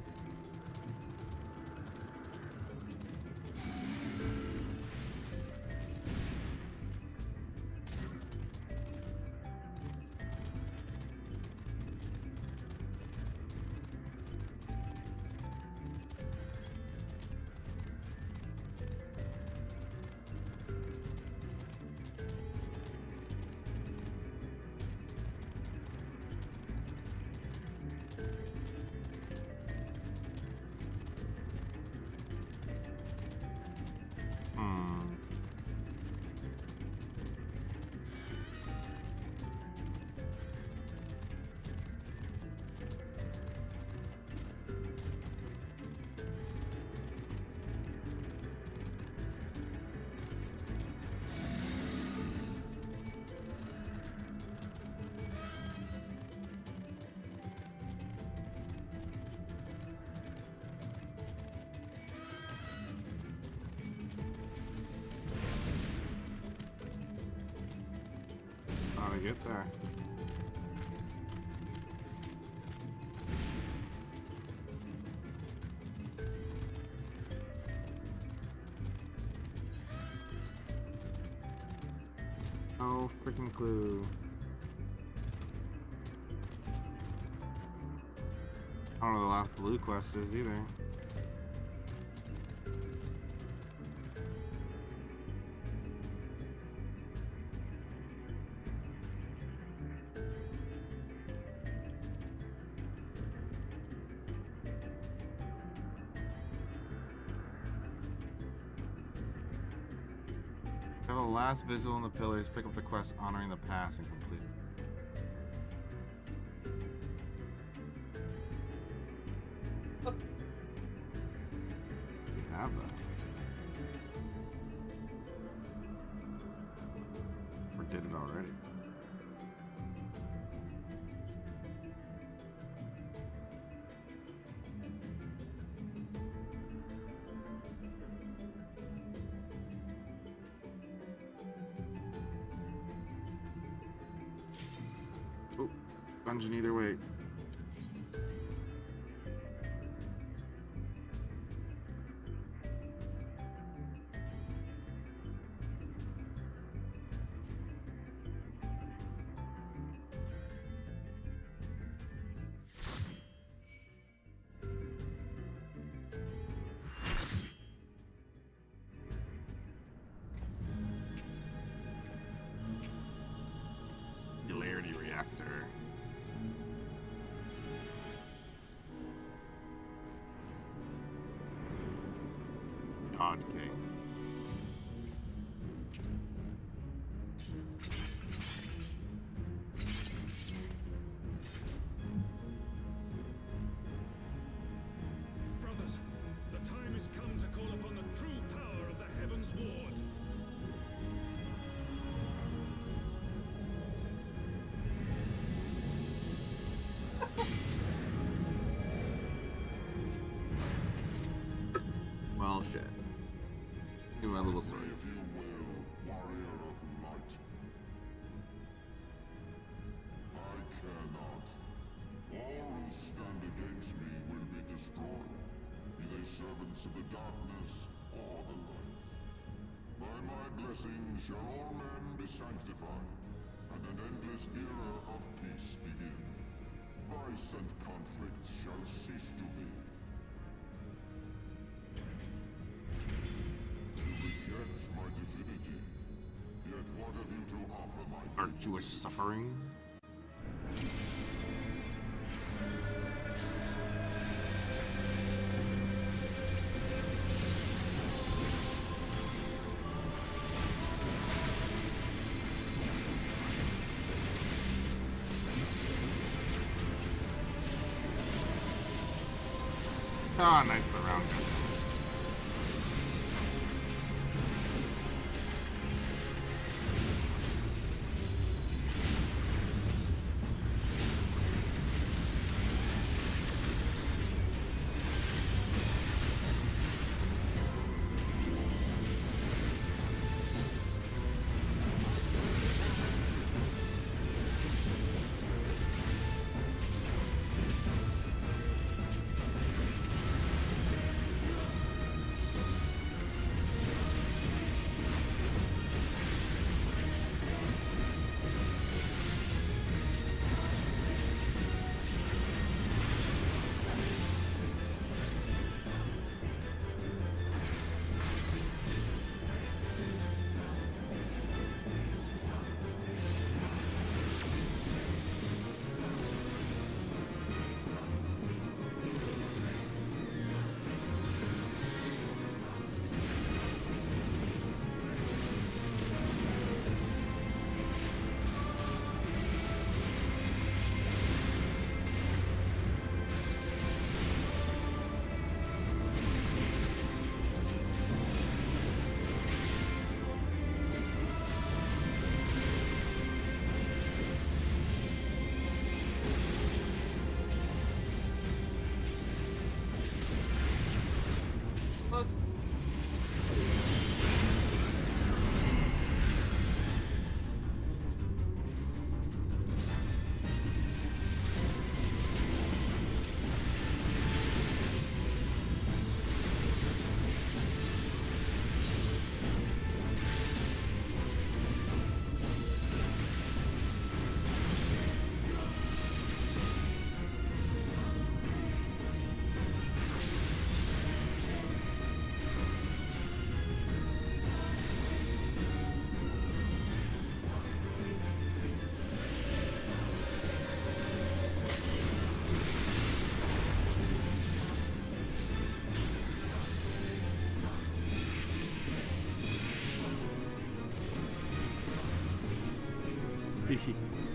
How to get there? No freaking clue. I don't know the last blue quest is either. Have the last vigil in the pillars, pick up the quest honoring the past and complete it. We have that. Or did it already? Dungeon either way. Singularity reactor. God King. Brothers, the time has come to call upon the true power of the Heaven's Ward. Well, shit. Do my little story. If you will, warrior of light. I cannot. All who stand against me will be destroyed, be they servants of the darkness or the light. By my blessing shall all men be sanctified, and an endless era of peace begin. Vice and conflict shall cease to be. My divinity. Yet what have you to offer my Aren't you a suffering? Ah, nice the round gun. fuck? Peace.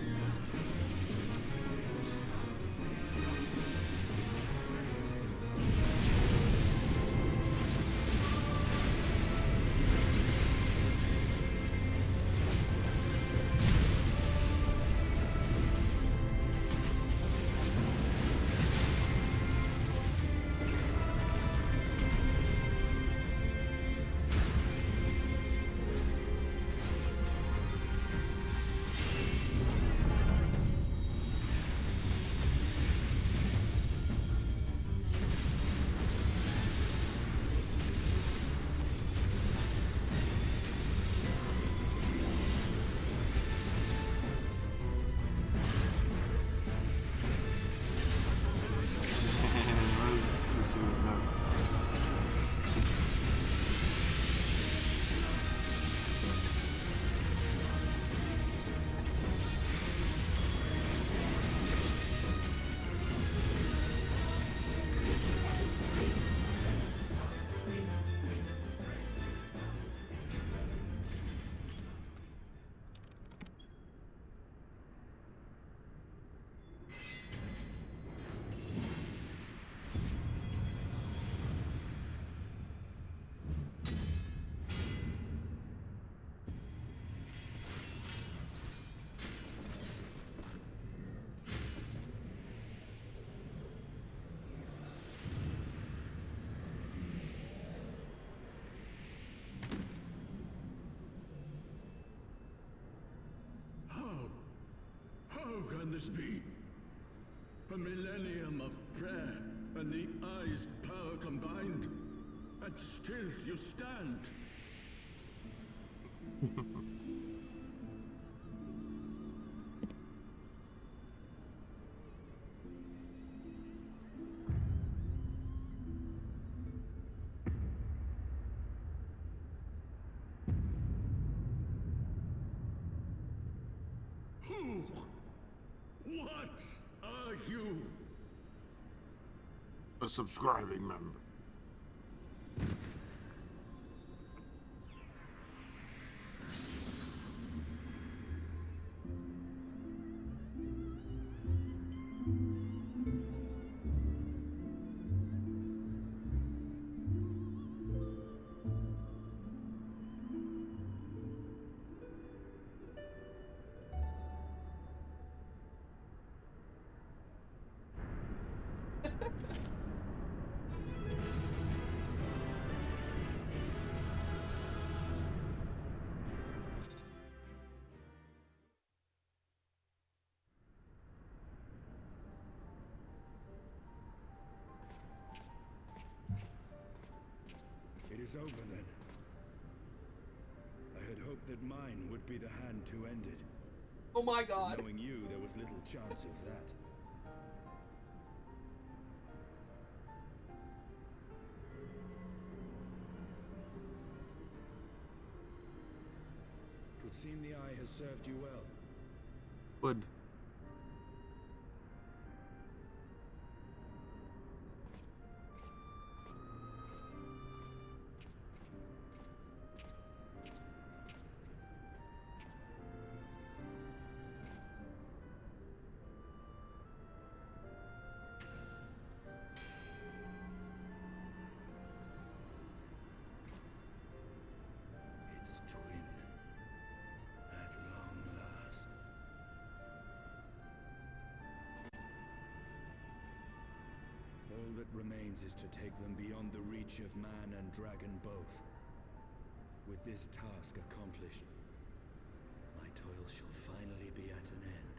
How can this be? A millennium of prayer and the Eye's power combined, and still you stand. Who? What are you? A subscribing member. It is over then. I had hoped that mine would be the hand to end it. Oh my god. Knowing you, there was little chance of that. It would seem the Eye has served you well. Would. Its twin. At long last. All that remains is to take them beyond the reach reach of man and dragon both. With this task accomplished, my toil shall finally be at an end.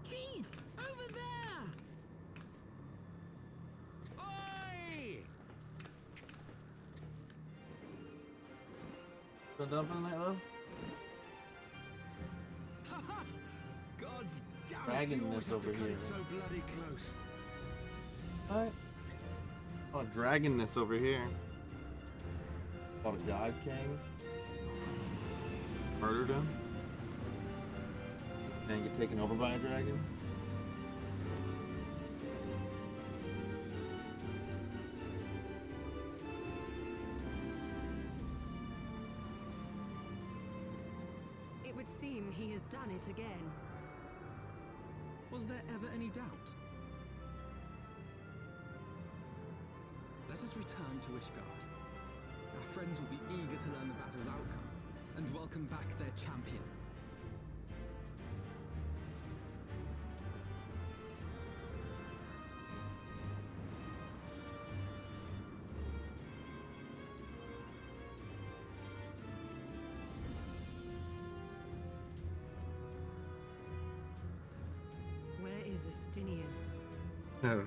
Keith! Over there! Oi! Still dumping that love? God's damn it, Dragging you always this have to over cut here. it so bloody close. What? Oh, dragging this over here. Fought a god king. Murdered him. And get taken over by a dragon. It would seem he has done it again. Was there ever any doubt? Let us return to Ishgard. Our friends will be eager to learn the battle's outcome and welcome back their champion. Where is Estinian? No.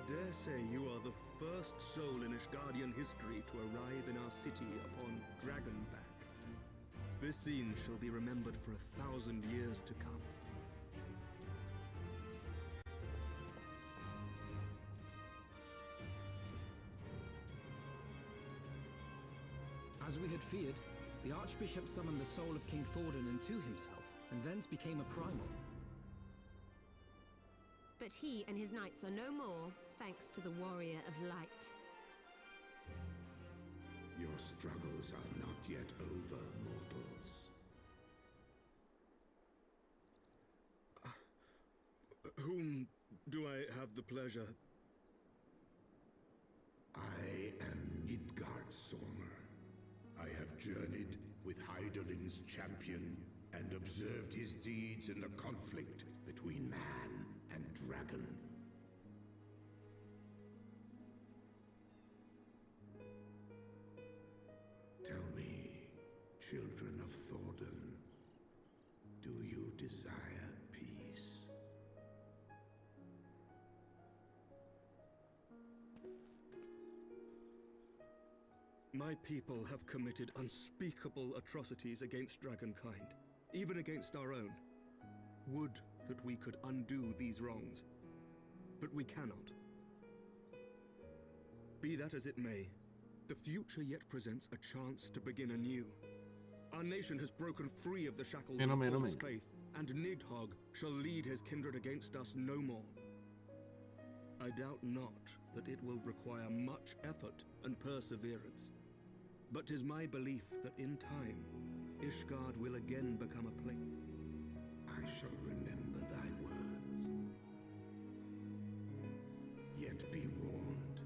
dare say you are the first soul in Ishgardian history to arrive in our city upon Dragonback. This scene shall be remembered for 1,000 years to come. As we had feared, the Archbishop summoned the soul of King Thordan into himself, and thence became a primal. But he and his knights are no more, thanks to the Warrior of Light. Your struggles are not yet over, mortals. Whom do I have the pleasure? I am Midgard Sormer. I have journeyed with Hyderlin's champion and observed his deeds in the conflict between man and dragon. Tell me, children of Thordan, do you desire peace? My people have committed unspeakable atrocities against dragonkind, even against our own. Would that we could undo these wrongs, but we cannot. Be that as it may, the future yet presents a chance to begin anew. Our nation has broken free of the shackles of false faith, and Nidhogg shall lead his kindred against us no more. I doubt not that it will require much effort and perseverance, but 'tis my belief that in time, Ishgard will again become a place. I shall remember thy words. Yet be warned,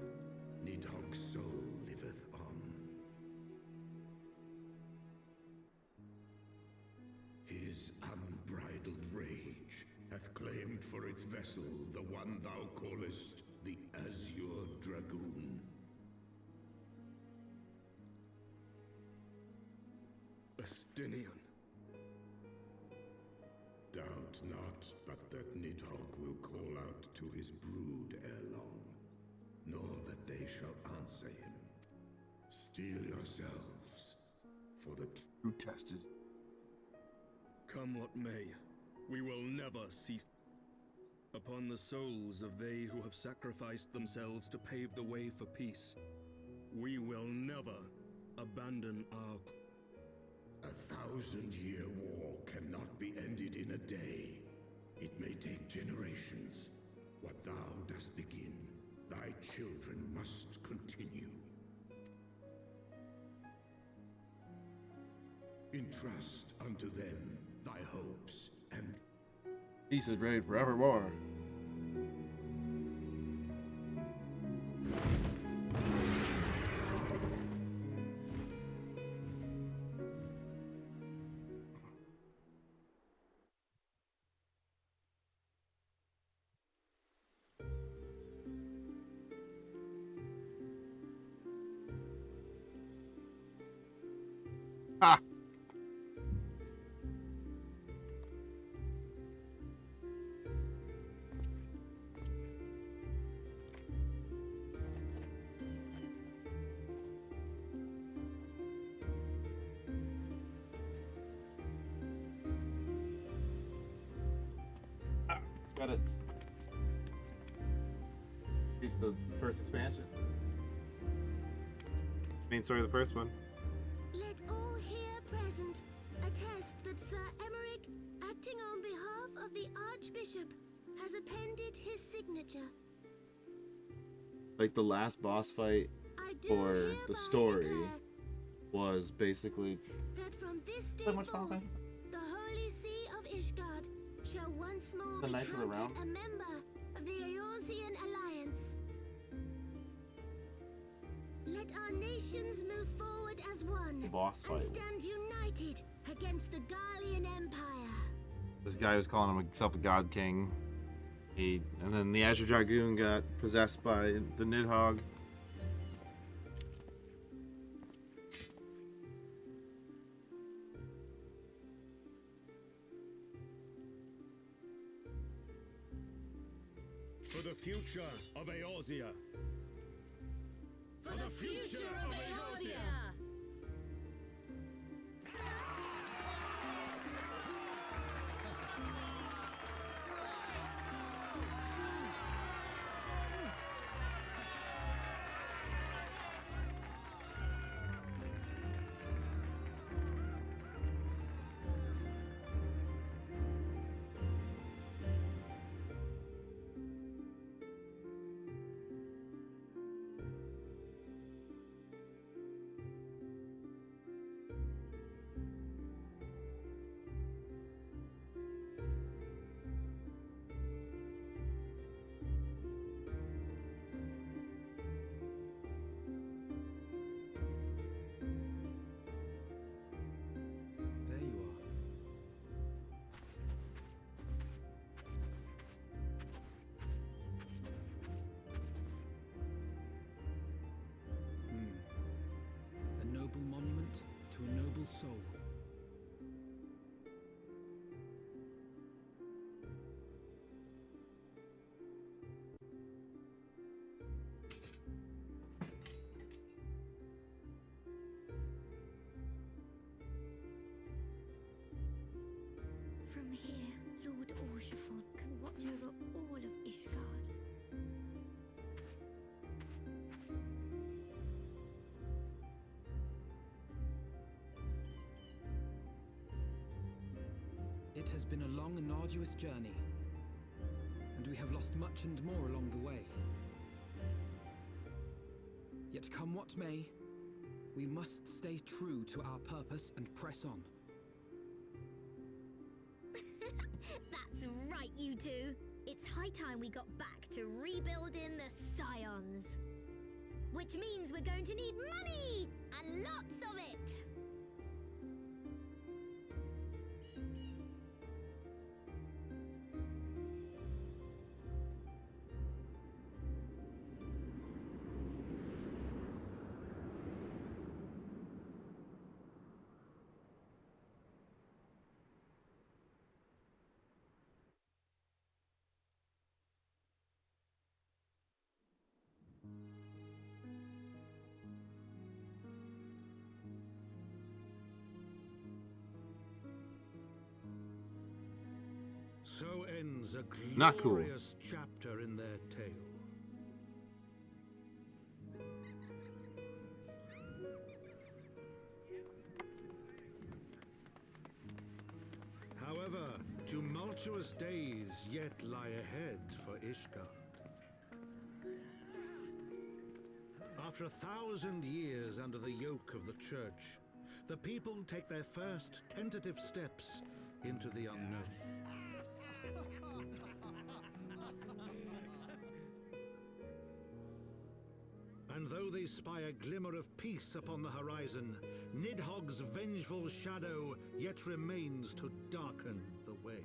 Nidhogg's soul liveth on. His unbridled rage hath claimed for its vessel the one thou callest the Azure Dragoon. Astinian. Doubt not but that Nidhogg will call out to his brood ere long, nor that they shall answer him. Steel yourselves, for the true test is... Come what may, we will never cease. Upon the souls of they who have sacrificed themselves to pave the way for peace, we will never abandon our... 1,000-year war cannot be ended in a day. It may take generations. What thou dost begin, thy children must continue. Entrust unto them thy hopes and... Peace is reigned forevermore. Ah! Credits. The first expansion. Main story of the first one. Let all here present attest that Sir Emmerich, acting on behalf of the Archbishop, has appended his signature. Like the last boss fight for the story was basically that from this day forth, the Holy See of Ishgard shall once more be counted a member of the Eorzean Alliance. Let our nations move forward as one and stand united against the Garlean Empire. This guy was calling himself a god king. And then the Azure Dragoon got possessed by the Nidhogg. For the future of Eorzea. For the future of Eorzea! There you are. A noble monument to a noble soul. From here, Lord Orshafon can watch over all of Ishgard. It has been a long and arduous journey, and we have lost much and more along the way. Yet come what may, we must stay true to our purpose and press on. That's right, you two. It's high time we got back to rebuilding the Scions. Which means we're going to need money! And lots of it! So ends a Not cool. glorious chapter in their tale. However, tumultuous days yet lie ahead for Ishgard. After 1,000 years under the yoke of the Church, the people take their first tentative steps into the unknown. And though they spy a glimmer of peace upon the horizon, Nidhogg's vengeful shadow yet remains to darken the way.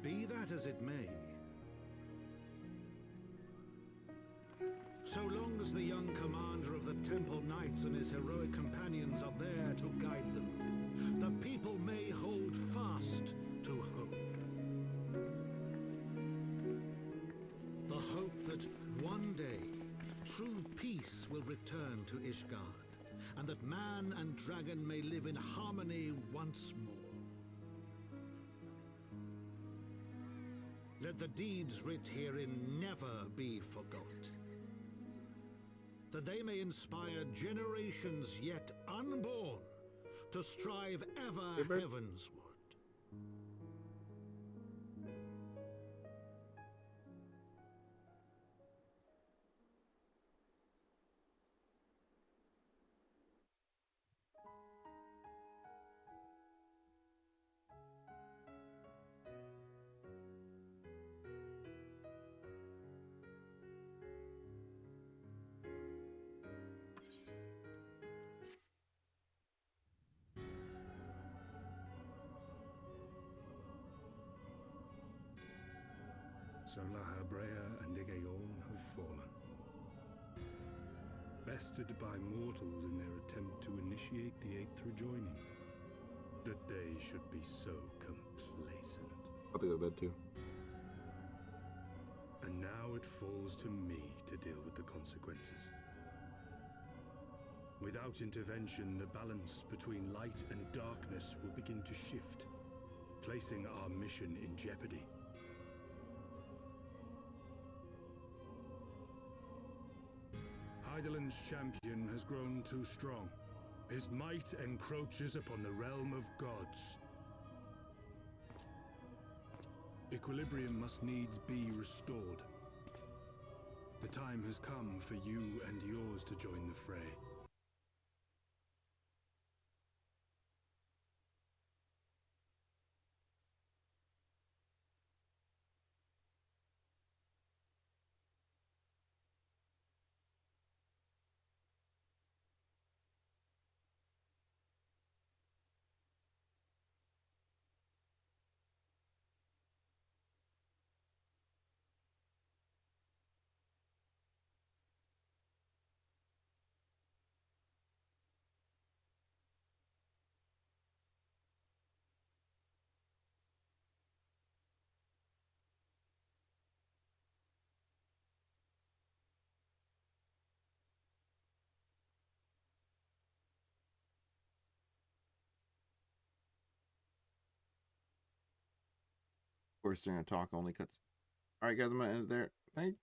Be that as it may, so long as the young commander of the Temple Knights and his heroic companions are there to guide them, the people may hold fast to hope. The hope that one day true peace will return to Ishgard, and that man and dragon may live in harmony once more. Let the deeds writ herein never be forgot, that they may inspire generations yet unborn to strive ever heavensward. So Lahabrea and Igaeorn have fallen. Bested by mortals in their attempt to initiate the Eighth Rejoining. That they should be so complacent. About to go to bed too. And now it falls to me to deal with the consequences. Without intervention, the balance between light and darkness will begin to shift, placing our mission in jeopardy. Hydaelyn's champion has grown too strong. His might encroaches upon the realm of gods. Equilibrium must needs be restored. The time has come for you and yours to join the fray. Of course, they're gonna talk only cuts. All right, guys, I'm gonna end it there. Thanks.